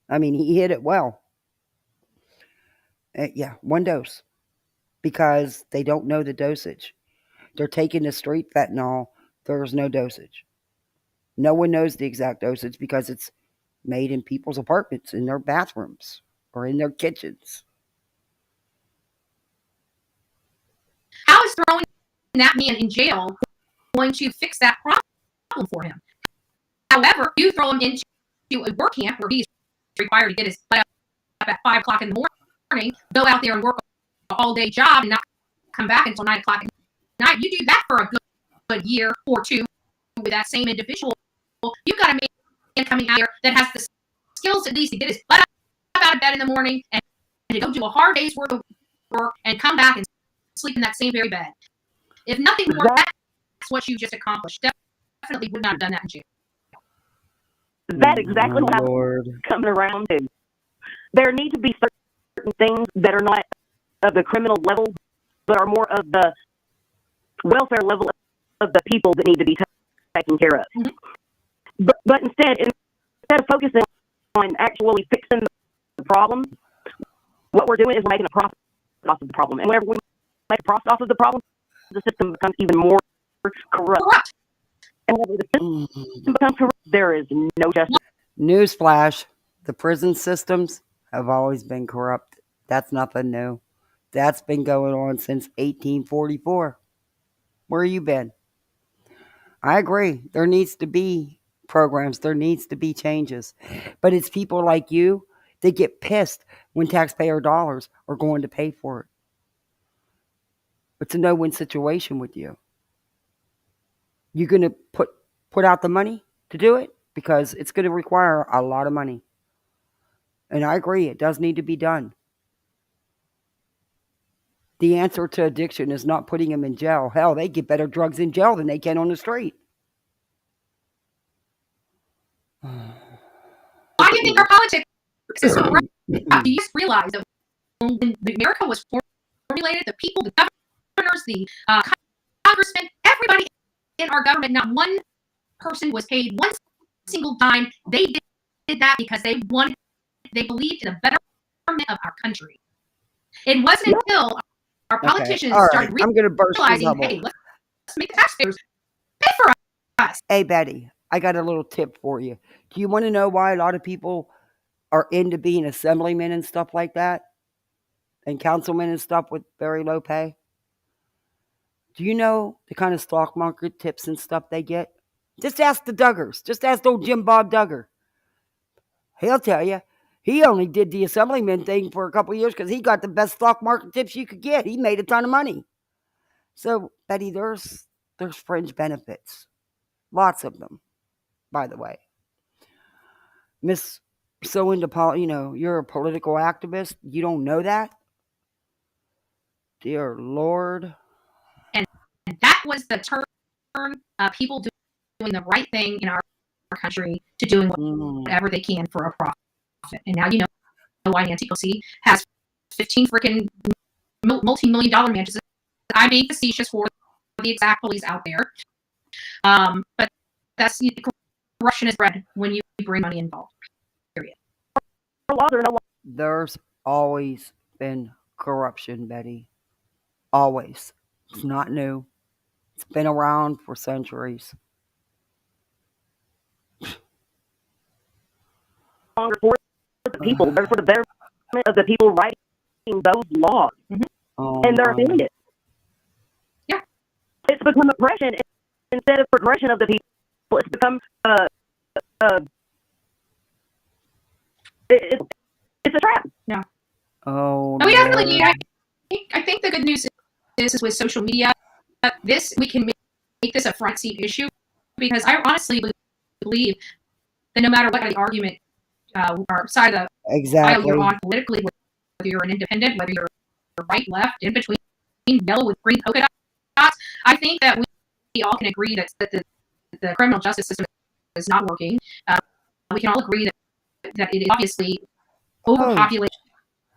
I mean, he hit it well. 1 dose. Because they don't know the dosage. They're taking the street fentanyl. There's no dosage. No one knows the exact dosage because it's made in people's apartments, in their bathrooms, or in their kitchens. that man in jail going to fix that problem for him. However, you throw him into a work camp where he's required to get his butt up at 5 o'clock in the morning, go out there and work a all-day job and not come back until 9 o'clock at night. You do that for a good year or two with that same individual. You've got a man coming out here that has the skills at least to get his butt up out of bed in the morning and to go do a hard day's worth of work and come back and sleep in that same very bed. If nothing more, that's what you just accomplished. Definitely would not have done that in jail. That's exactly what I'm coming around to. There need to be certain things that are not of the criminal level, but are more of the welfare level of the people that need to be taken care of. Mm-hmm. But instead of focusing on actually fixing the problem, what we're doing is we're making a profit off of the problem. And whenever we make a profit off of the problem, the system becomes even more corrupt. And whenever the system becomes corrupt, there is no justice. Newsflash, the prison systems have always been corrupt. That's nothing new. That's been going on since 1844. Where you been? I agree. There needs to be programs. There needs to be changes. But it's people like you that get pissed when taxpayer dollars are going to pay for it. It's a no-win situation with you. You're going to put out the money to do it because it's going to require a lot of money. And I agree, it does need to be done. The answer to addiction is not putting them in jail. Hell, they get better drugs in jail than they can on the street. Why do you think our politics is so corrupt? Do you just realize that when America was formulated, the people, the governors, the congressmen, everybody in our government, not one person was paid one single dime. They did that because they believed in the betterment of our country. It wasn't until our politicians started realizing, hey, let's make the taxpayers pay for us. Hey, Betty, I got a little tip for you. Do you want to know why a lot of people are into being assemblymen and stuff like that? And councilmen and stuff with very low pay? Do you know the kind of stock market tips and stuff they get? Just ask the Duggars. Just ask old Jim Bob Duggar. He'll tell you. He only did the assemblyman thing for a couple of years because he got the best stock market tips you could get. He made a ton of money. So, Betty, there's fringe benefits. Lots of them, by the way. Miss, so into you're a political activist. You don't know that? Dear Lord. And that was the turn of people doing the right thing in our country to doing whatever they can for a profit. And now you know why Nancy Pelosi has 15 freaking multi-million-dollar mansions. I'm being facetious for the exact police out there. But that's corruption is bred when you bring money involved. Period. There's always been corruption, Betty. Always. It's not new. It's been around for centuries. For the people, they're for the betterment of the people writing those laws. Mm-hmm. Oh, and they're doing it. Yeah. It's become oppression instead of progression of the people. It's become it's a trap. Yeah. Oh, no, we definitely need. I think the good news is with social media, we can make this a front seat issue because I honestly believe that no matter what the argument or side of the aisle you're on politically, whether you're an independent, whether you're right, left, in between, yellow with green polka dots, I think that we all can agree that the criminal justice system is not working. We can all agree that it is obviously overpopulated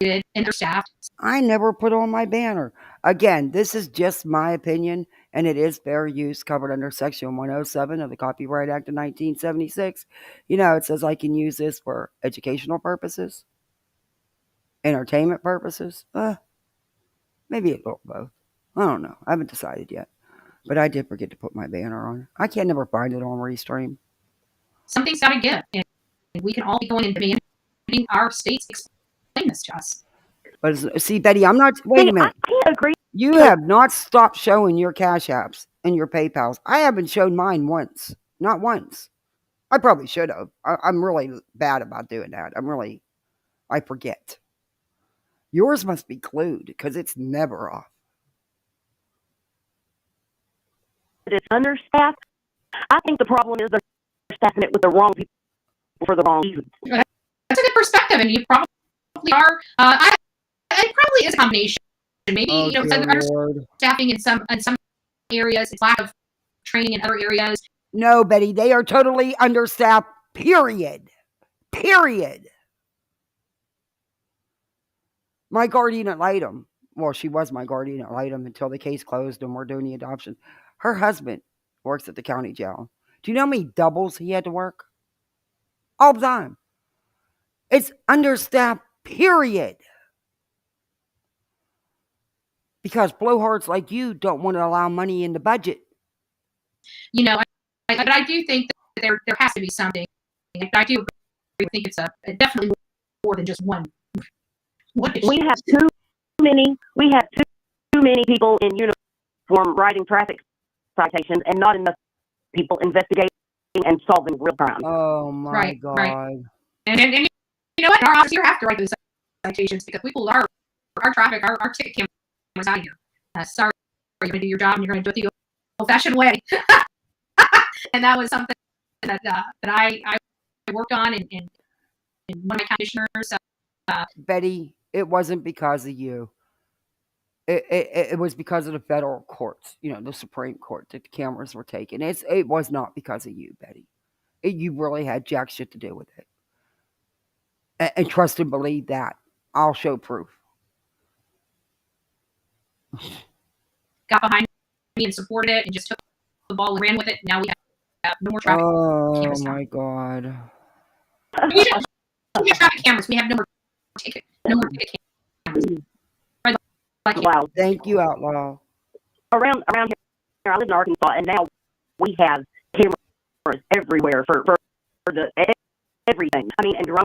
and understaffed. I never put on my banner. Again, this is just my opinion, and it is fair use covered under Section 107 of the Copyright Act of 1976. It says I can use this for educational purposes, entertainment purposes. Maybe a little both. I don't know. I haven't decided yet. But I did forget to put my banner on. I can't never find it on Restream. Something's got to give, and we can all be going and demanding our states explain this to us. But see, Betty, I'm not. Wait a minute. I can't agree You have not stopped showing your Cash Apps and your PayPals. I haven't shown mine once. Not once. I probably should have. I'm really bad about doing that. I forget. Yours must be glued because it's never off. It's understaffed. I think the problem is they're staffing it with the wrong people for the wrong reasons. That's a good perspective, and you probably are. It probably is a combination. Maybe it's understaffing in some areas, it's lack of training in other areas. No, Betty, they are totally understaffed. Period. Period. My guardian ad litem. Well, she was my guardian ad litem until the case closed and we're doing the adoption. Her husband works at the county jail. Do you know how many doubles he had to work? All the time. It's understaffed, period. Because blowhards like you don't want to allow money in the budget. But I do think that there has to be something. I do think it's definitely more than just one. We have too many people in uniform writing traffic citations and not enough people investigating and solving real crime. Oh my God. Right. And you know what? Our officers here have to write those citations because we pulled our traffic, our ticket cameras out of here. Sorry, you're going to do your job and you're going to do it the old-fashioned way. And that was something that I worked on and one of my commissioners. Betty, it wasn't because of you. It was because of the federal courts, the Supreme Court that the cameras were taken. It was not because of you, Betty. You really had jack shit to do with it. And trust and believe that. I'll show proof. Got behind me and supported it and just took the ball and ran with it. Now we have no more traffic cameras. Oh my God. We have traffic cameras. We have no more ticket cameras. Wow. Thank you, Outlaw. Around here, I live in Arkansas, and now we have cameras everywhere for the everything. I mean, and drones.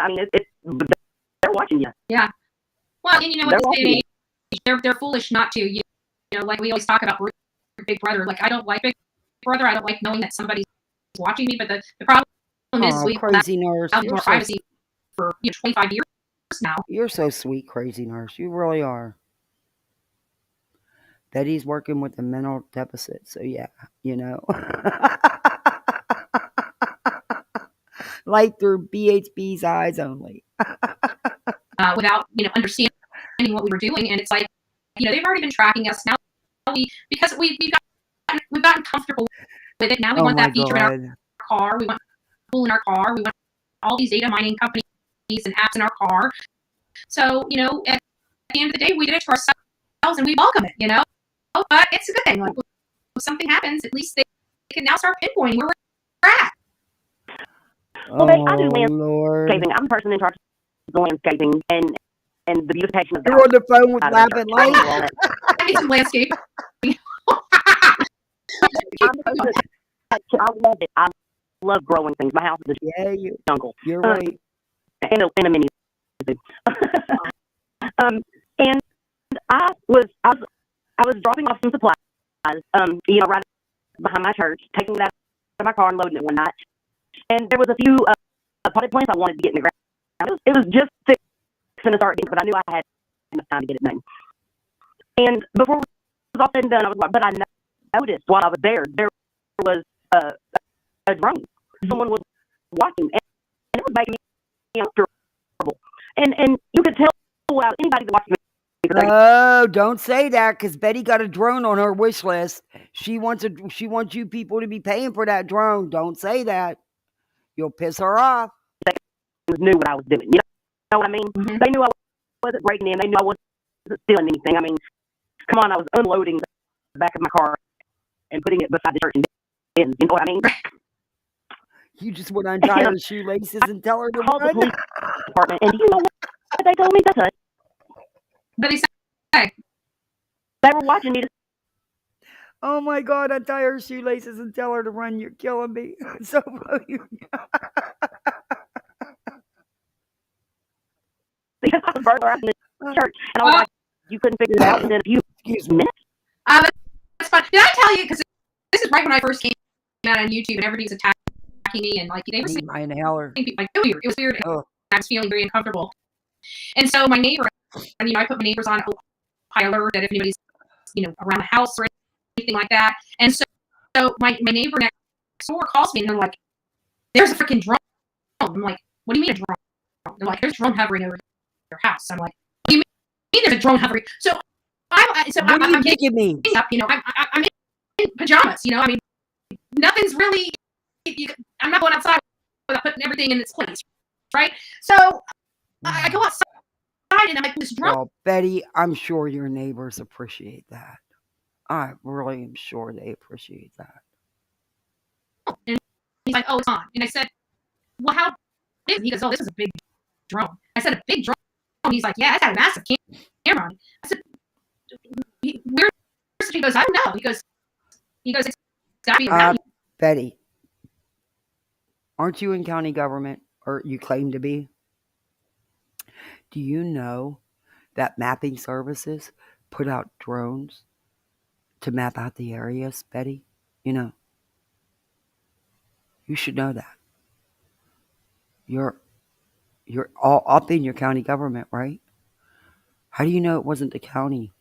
I mean, they're watching you. Yeah. Well, and what this day and age, they're foolish not to. Like we always talk about Big Brother. Like I don't like Big Brother. I don't like knowing that somebody's watching me. But the problem is we've had more privacy for 25 years now. You're so sweet, Crazy Nurse. You really are. Betty's working with a mental deficit, so yeah, Light through BHB's eyes only. Without understanding what we were doing, and it's like they've already been tracking us now. Because we've gotten comfortable with it. Now we want that feature in our car. We want Google in our car. We want all these data mining companies and apps in our car. So at the end of the day, we did it to ourselves, and we welcome it. But it's a good thing. Like, if something happens, at least they can now start pinpointing where we're at. Well, I do landscaping. I'm the person in charge of the landscaping and the beautification of the house. You're on the phone with Lab and Light? I need some landscape. I love it. I love growing things. My house is a jungle. You're right. And a mini. And I was dropping off some supplies, right behind my church, taking that out of my car and loading it one night. And there was a few potted plants I wanted to get in the ground. It was just fixing to start, but I knew I had enough time to get it done. And before it was all said and done, I was like, but I noticed while I was there was a drone. Someone was watching, and it was making me uncomfortable. And you could tell anybody that watched me. Oh, don't say that, because Betty got a drone on her wish list. She wants you people to be paying for that drone. Don't say that. You'll piss her off. They knew what I was doing. You know what I mean? Mm-hmm. They knew I wasn't breaking in. They knew I wasn't stealing anything. I mean, come on, I was unloading the back of my car and putting it beside the church. And you know what I mean? You just want to untie her shoelaces and tell her to call the police department. And do you know what they told me? That's But they said they were watching me. Oh my God, untie her shoelaces and tell her to run. You're killing me. So because I was further out in the church, and I was like, you couldn't figure it out. And then a few Excuse me. That's fun. Did I tell you? Because this is right when I first came out on YouTube, and everybody was attacking me, and like they were I need my inhaler. saying like, "Oh, it was weird." Oh. I was feeling very uncomfortable, and so my neighbor, and I put my neighbors on high alert that if anybody's around the house or anything like that, and so my neighbor next door calls me, and they're like, "There's a freaking drone." I'm like, "What do you mean a drone?" They're like, "There's a drone hovering over your house." I'm like, "What do you mean there's a drone hovering?" So I'm getting me up, I'm in pajamas, I mean, nothing's really, I'm not going outside without putting everything in its place, right? So I go outside and I'm like, this drone. Well, Betty, I'm sure your neighbors appreciate that. I really am sure they appreciate that. And he's like, "Oh, it's on." And I said, "Well, how big?" He goes, "Oh, this is a big drone." I said, "A big drone?" He's like, "Yeah, it's got a massive camera on it." I said, "Where?" He goes, "I don't know." He goes, "It's got to be around." Betty, aren't you in county government, or you claim to be? Do you know that mapping services put out drones to map out the areas, Betty? You should know that. You're all up in your county government, right? How do you know it wasn't the county?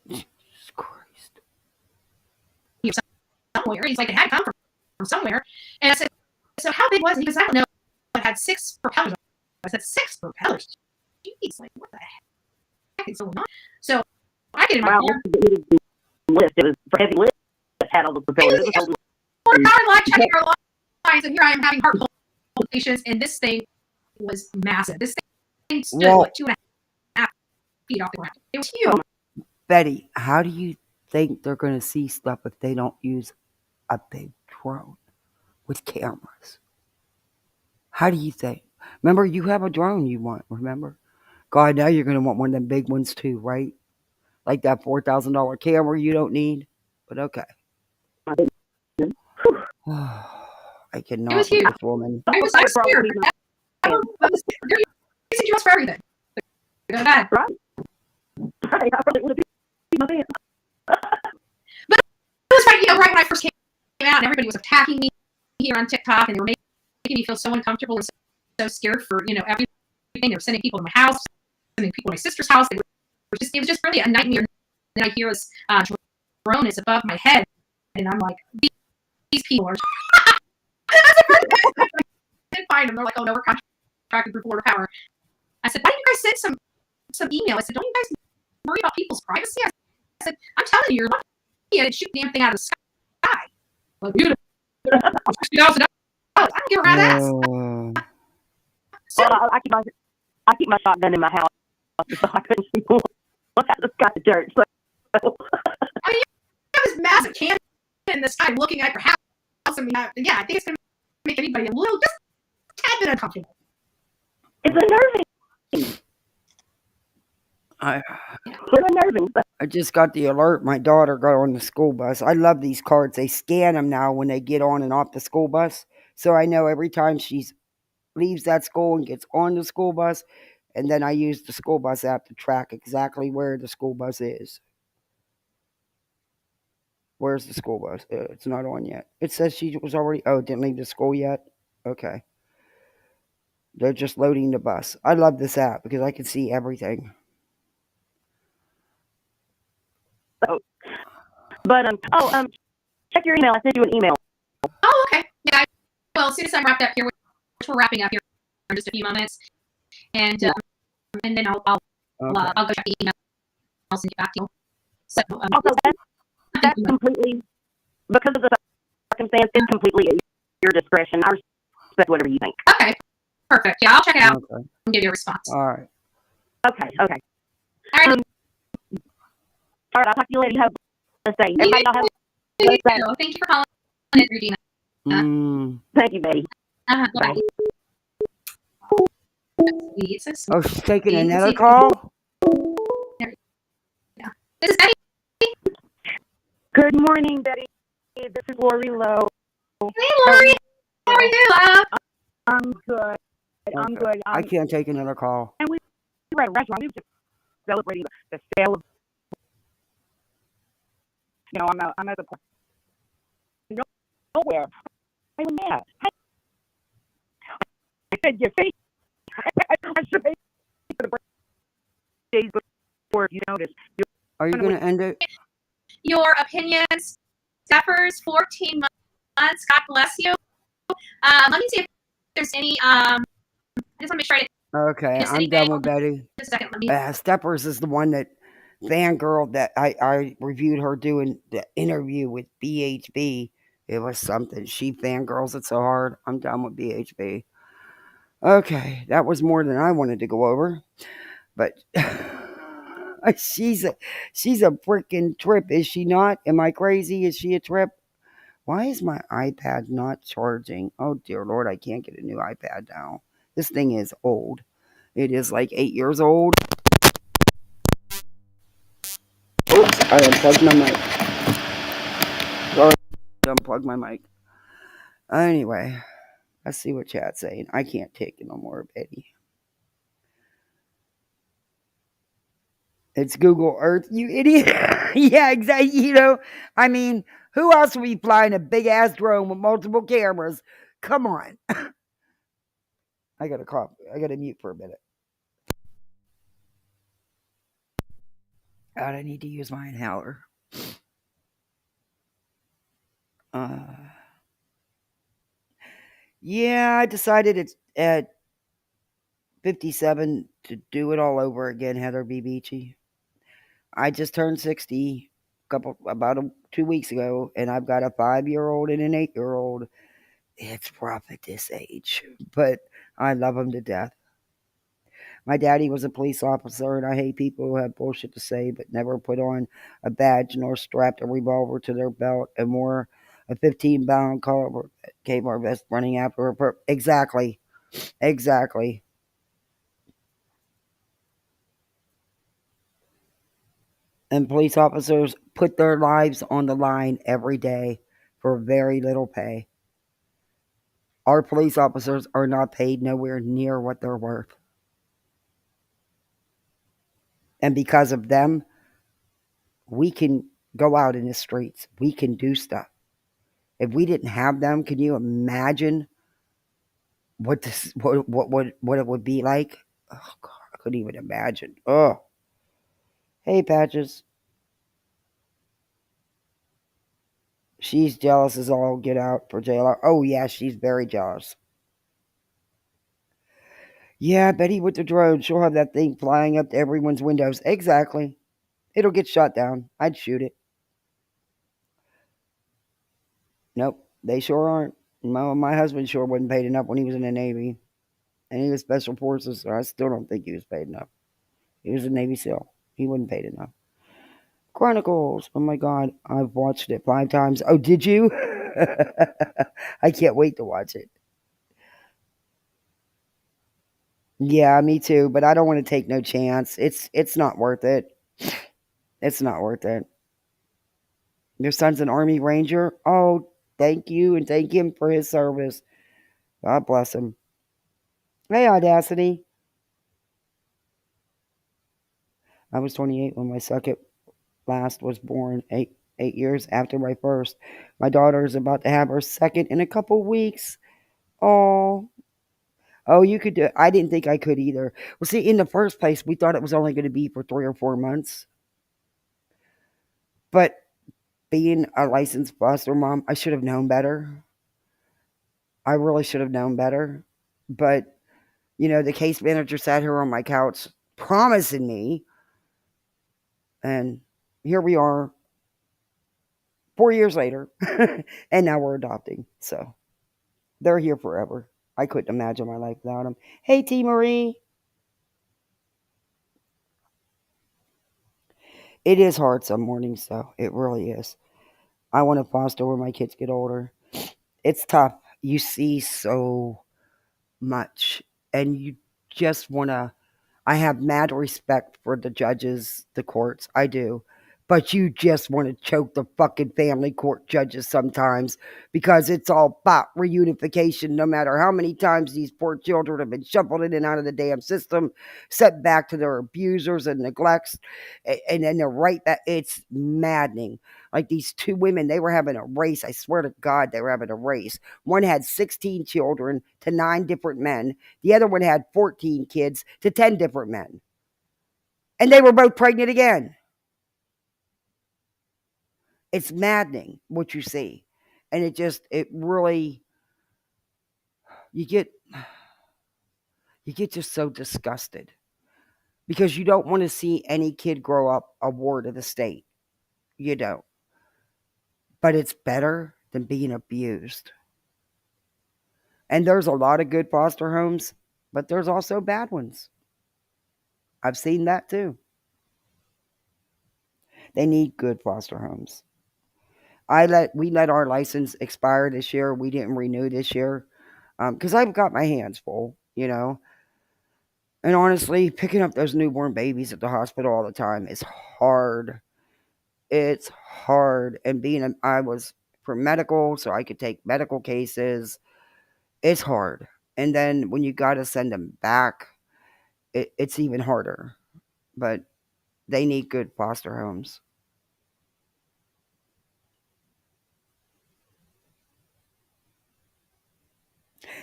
Jesus Christ. Somewhere. He's like, "It had to come from somewhere." And I said, "So how big was it?" He goes, "I don't know. It had 6 propellers." I said, 6 propellers? Jeez, like, what the heck is going on? So I get in my car. Lift. It was for heavy lift. It had all the propellers. It was power line, checking our lines, and here I am having heart palpitations, and this thing was massive. This thing stood like 2.5 feet off the ground. It was huge. Betty, how do you think they're going to see stuff if they don't use a big drone with cameras? How do you think? Remember, you have a drone you want, remember? God, now you're going to want one of them big ones too, right? Like that $4,000 camera you don't need. But okay. I cannot with this woman. I was scared. They're using drones for everything. Go bad. Right. I probably would have been my man. But it was right when I first came out, and everybody was attacking me here on TikTok, and they were making me feel so uncomfortable and so scared for everything. They were sending people to my house, sending people to my sister's house. It was just really a nightmare. And then I hear this drone is above my head, and I'm like, these people are. That's the first time I didn't find them. They're like, "Oh no, we're contracted through Florida Power." I said, "Why didn't you guys send some email?" I said, "Don't you guys worry about people's privacy?" I said, "I'm telling you, you're lucky I didn't shoot the damn thing out of the sky. Like, you $60,000. I don't give a rat's ass." So, I keep my shotgun in my house, so I couldn't see one out of the sky of dirt. So. I mean, you have this massive cannon in the sky looking at your house. I mean, I think it's going to make anybody a little, just a tad bit uncomfortable. It's unnerving. I just got the alert. My daughter got on the school bus. I love these cards. They scan them now when they get on and off the school bus. So I know every time she leaves that school and gets on the school bus, and then I use the school bus app to track exactly where the school bus is. Where's the school bus? It's not on yet. It says she was already... Oh, didn't leave the school yet? Okay. They're just loading the bus. I love this app because I can see everything. But check your email. I sent you an email. Oh, okay. Yeah. Well, as soon as I'm wrapped up here, which we're wrapping up here in just a few moments, and then I'll go check the email. I'll send it back to you. So Also, that's completely, because of the circumstance, it's completely at your discretion. I respect whatever you think. Okay. Perfect. Yeah, I'll check it out and give you a response. All right. Okay. All right. All right. I'll talk to you later. Have a say. Everybody, I'll have a say. Thank you for calling in, Regina. Thank you, Betty. Bye. Oh, she's taking another call? Yeah. This is Betty. Good morning, Betty. This is Lori Lowe. Hey, Lori. How are you, love? I'm good. I'm good. I can't take another call. And we were at a restaurant. We were just celebrating the sale of, I'm at the point nowhere. I was mad. I said, your face. I should pay for the days before you notice. Are you going to end it? Your opinions, Steppers, 14 months. God bless you. Let me see if there's any. I just want to make sure I didn't Okay, miss I'm anything. done with Betty. Just a second. Let me. Steppers is the one that fangirl that I reviewed her doing the interview with BHB. It was something. She fangirls it so hard. I'm done with BHB. Okay, that was more than I wanted to go over. But she's a freaking trip, is she not? Am I crazy? Is she a trip? Why is my iPad not charging? Oh dear Lord, I can't get a new iPad now. This thing is old. It is like 8 years old. Oops, I unplugged my mic. Sorry, I unplugged my mic. Anyway, let's see what chat's saying. I can't take it no more, Betty. It's Google Earth, you idiot. Yeah, exactly. I mean, who else would be flying a big ass drone with multiple cameras? Come on. I gotta cough. I gotta mute for a minute. God, I need to use my inhaler. Yeah, I decided it's at 57 to do it all over again, Heather B. Beachy. I just turned 60 about 2 weeks ago, and I've got a 5-year-old and an 8-year-old. It's rough at this age, but I love them to death. My daddy was a police officer, and I hate people who have bullshit to say but never put on a badge nor strapped a revolver to their belt and wore a 15-pound caliber Kmart vest running after a Exactly. And police officers put their lives on the line every day for very little pay. Our police officers are not paid nowhere near what they're worth. And because of them, we can go out in the streets. We can do stuff. If we didn't have them, can you imagine what it would be like? Oh God, I couldn't even imagine. Oh, hey Patches, she's jealous as all get out for JLR. Oh yeah, she's very jealous. Yeah, Betty with the drone. She'll have that thing flying up to everyone's windows. Exactly. It'll get shot down. I'd shoot it. Nope, they sure aren't. My husband sure wasn't paid enough when he was in the Navy. And he was Special Forces, so I still don't think he was paid enough. He was a Navy SEAL. He wasn't paid enough. Chronicles. Oh my God, I've watched it 5 times. Oh, did you? I can't wait to watch it. Yeah, me too, but I don't want to take no chance. It's not worth it. It's not worth it. Your son's an Army Ranger? Oh, thank you, and thank him for his service. God bless him. Hey, Audacity. I was 28 when my second last was born, eight years after my first. My daughter is about to have her second in a couple weeks. Oh, you could do it. I didn't think I could either. Well, see, in the first place, we thought it was only going to be for 3 or 4 months. But being a licensed foster mom, I should have known better. I really should have known better. But, the case manager sat here on my couch promising me. And here we are 4 years later. And now we're adopting. So they're here forever. I couldn't imagine my life without them. Hey, T. Marie. It is hard some mornings, though. It really is. I want to foster when my kids get older. It's tough. You see so much. And you just want to. I have mad respect for the judges, the courts. I do. But you just want to choke the fucking family court judges sometimes because it's all about reunification. No matter how many times these poor children have been shuffled in and out of the damn system, sent back to their abusers and neglects, and then they're right back. It's maddening. Like these two women, they were having a race. I swear to God, they were having a race. One had 16 children to 9 different men. The other one had 14 kids to 10 different men. And they were both pregnant again. It's maddening what you see. And it really, you get just so disgusted because you don't want to see any kid grow up a ward of the state. You don't. But it's better than being abused. And there's a lot of good foster homes, but there's also bad ones. I've seen that too. They need good foster homes. We let our license expire this year. We didn't renew this year because I've got my hands full, you know. And honestly, picking up those newborn babies at the hospital all the time is hard. It's hard. And I was for medical, so I could take medical cases. It's hard. And then when you got to send them back, it's even harder. But they need good foster homes.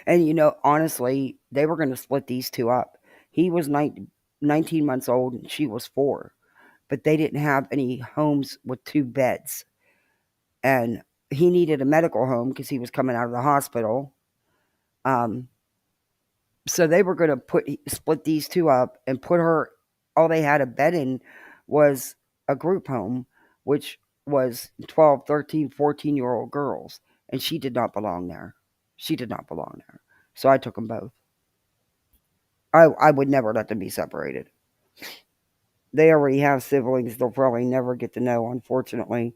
And, you know, honestly, they were going to split these two up. He was 19 months old and she was 4. But they didn't have any homes with 2 beds. And he needed a medical home because he was coming out of the hospital. So they were going to split these two up and put her, all they had a bed in was a group home, which was 12, 13, 14-year-old girls. And she did not belong there. She did not belong there. So I took them both. I would never let them be separated. They already have siblings they'll probably never get to know, unfortunately.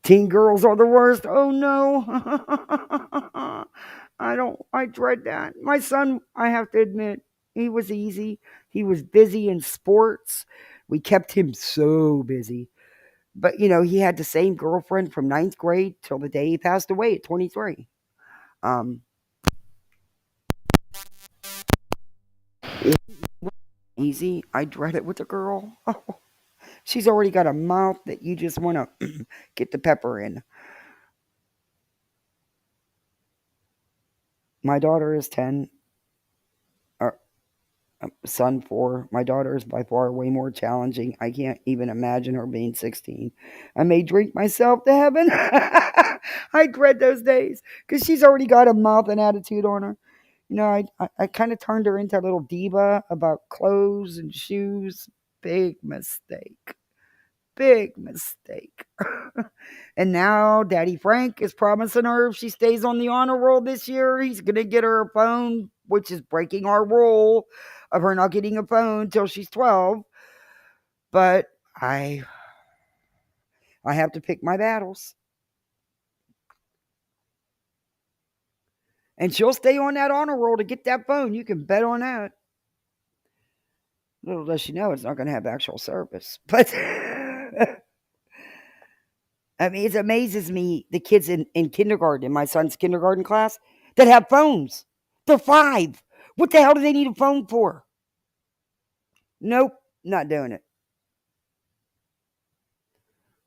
Teen girls are the worst. Oh no. I dread that. My son, I have to admit, he was easy. He was busy in sports. We kept him so busy. But, you know, he had the same girlfriend from 9th grade till the day he passed away at 23. Easy. I dread it with a girl. Oh, she's already got a mouth that you just want to get the pepper in. My daughter is 10. Son 4. My daughter is by far way more challenging. I can't even imagine her being 16. I may drink myself to heaven. I dread those days because she's already got a mouth and attitude on her. You know, I kind of turned her into a little diva about clothes and shoes. Big mistake. Big mistake. And now Daddy Frank is promising her if she stays on the honor roll this year, he's going to get her a phone, which is breaking our rule of her not getting a phone till she's 12. But I have to pick my battles. And she'll stay on that honor roll to get that phone. You can bet on that. Little does she know it's not going to have actual service. But I mean, it amazes me, the kids in kindergarten, in my son's kindergarten class, that have phones. They're 5. What the hell do they need a phone for? Nope, not doing it.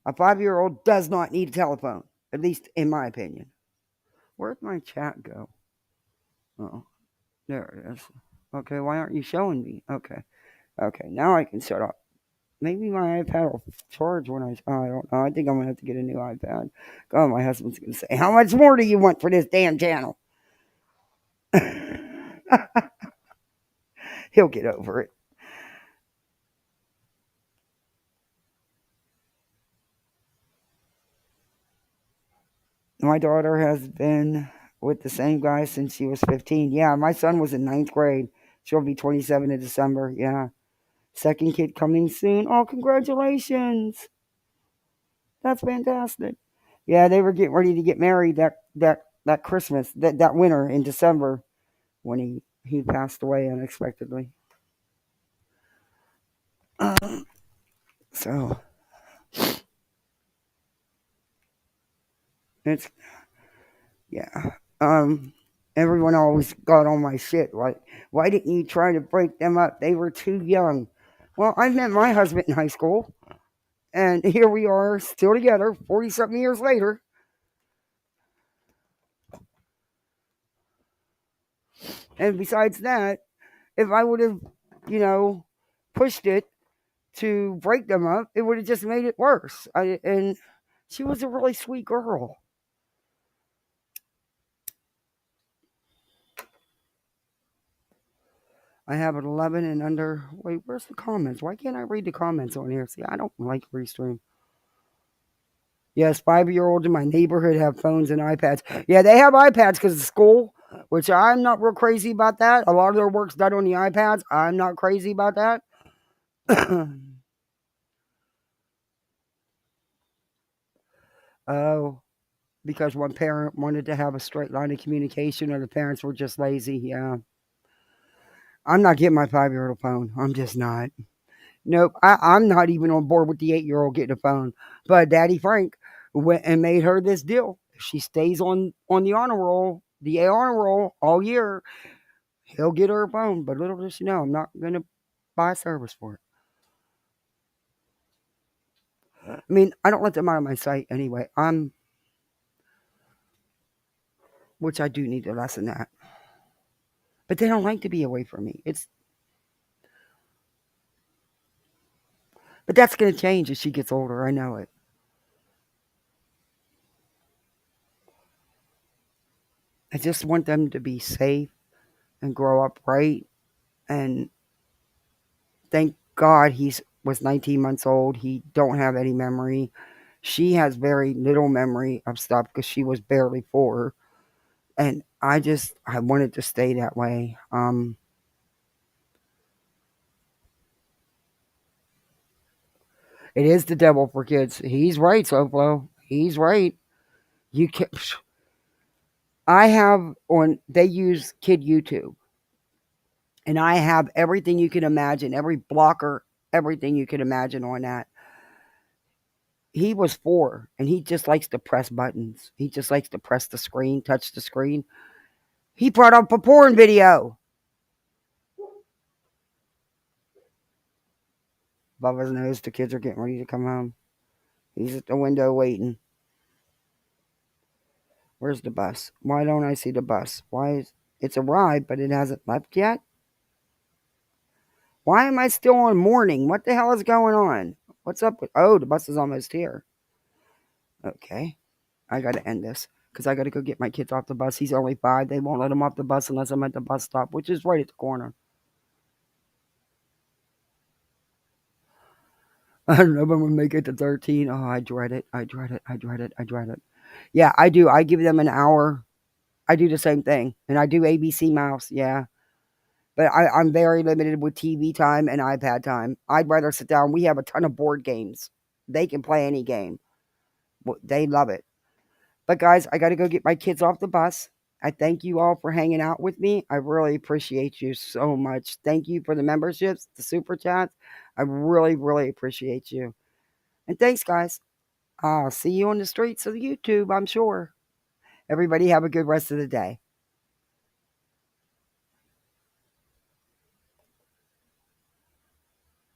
A 5-year-old does not need a telephone, at least in my opinion. Where'd my chat go? Oh, there it is. Okay, why aren't you showing me? Okay, now I can shut up. Maybe my iPad will charge when I don't know. I think I'm going to have to get a new iPad. God, my husband's going to say, how much more do you want for this damn channel? He'll get over it. My daughter has been with the same guy since she was 15. Yeah, my son was in 9th grade. She'll be 27 in December. Yeah. Second kid coming soon. Oh, congratulations. That's fantastic. Yeah, they were getting ready to get married that Christmas, that winter in December when he passed away unexpectedly. So it's yeah. Everyone always got on my shit. Like, why didn't you try to break them up? They were too young. Well, I met my husband in high school, and here we are, still together, 40-something years later. And besides that, if I would have, pushed it to break them up, it would have just made it worse. And she was a really sweet girl. I have an 11 and under. Wait, where's the comments? Why can't I read the comments on here? See, I don't like Restream. Yes, 5-year-olds in my neighborhood have phones and iPads. Yeah, they have iPads because of school, which I'm not real crazy about that. A lot of their work's done on the iPads. I'm not crazy about that. Oh, because one parent wanted to have a straight line of communication or the parents were just lazy. Yeah. I'm not getting my 5-year-old a phone. I'm just not. Nope. I'm not even on board with the 8-year-old getting a phone. But Daddy Frank went and made her this deal. If she stays on the honor roll, the honor roll all year, he'll get her a phone. But little does she know, I'm not going to buy a service for it. I mean, I don't let them out of my sight anyway. Which I do need to lessen that. But they don't like to be away from me. But that's going to change as she gets older. I know it. I just want them to be safe and grow up right. And thank God he was 19 months old. He don't have any memory. She has very little memory of stuff because she was barely 4. And I wanted to stay that way. It is the devil for kids. He's right, Soflo. He's right. You can. They use Kid YouTube. And I have everything you can imagine, every blocker, everything you can imagine on that. He was 4, and he just likes to press buttons. He just likes to press the screen, touch the screen. He brought up a porn video. Above his nose, the kids are getting ready to come home. He's at the window waiting. Where's the bus? Why don't I see the bus? It's arrived, but it hasn't left yet? Why am I still on morning? What the hell is going on? What's up with... Oh, the bus is almost here. Okay. I got to end this because I got to go get my kids off the bus. He's only 5. They won't let him off the bus unless I'm at the bus stop, which is right at the corner. I don't know if I'm going to make it to 13. Oh, I dread it. I dread it. I dread it. I dread it. Yeah, I do. I give them an hour. I do the same thing. And I do ABC Mouse. Yeah. But I'm very limited with TV time and iPad time. I'd rather sit down. We have a ton of board games. They can play any game. They love it. But guys, I got to go get my kids off the bus. I thank you all for hanging out with me. I really appreciate you so much. Thank you for the memberships, the super chats. I really, really appreciate you. And thanks, guys. I'll see you on the streets of YouTube, I'm sure. Everybody have a good rest of the day.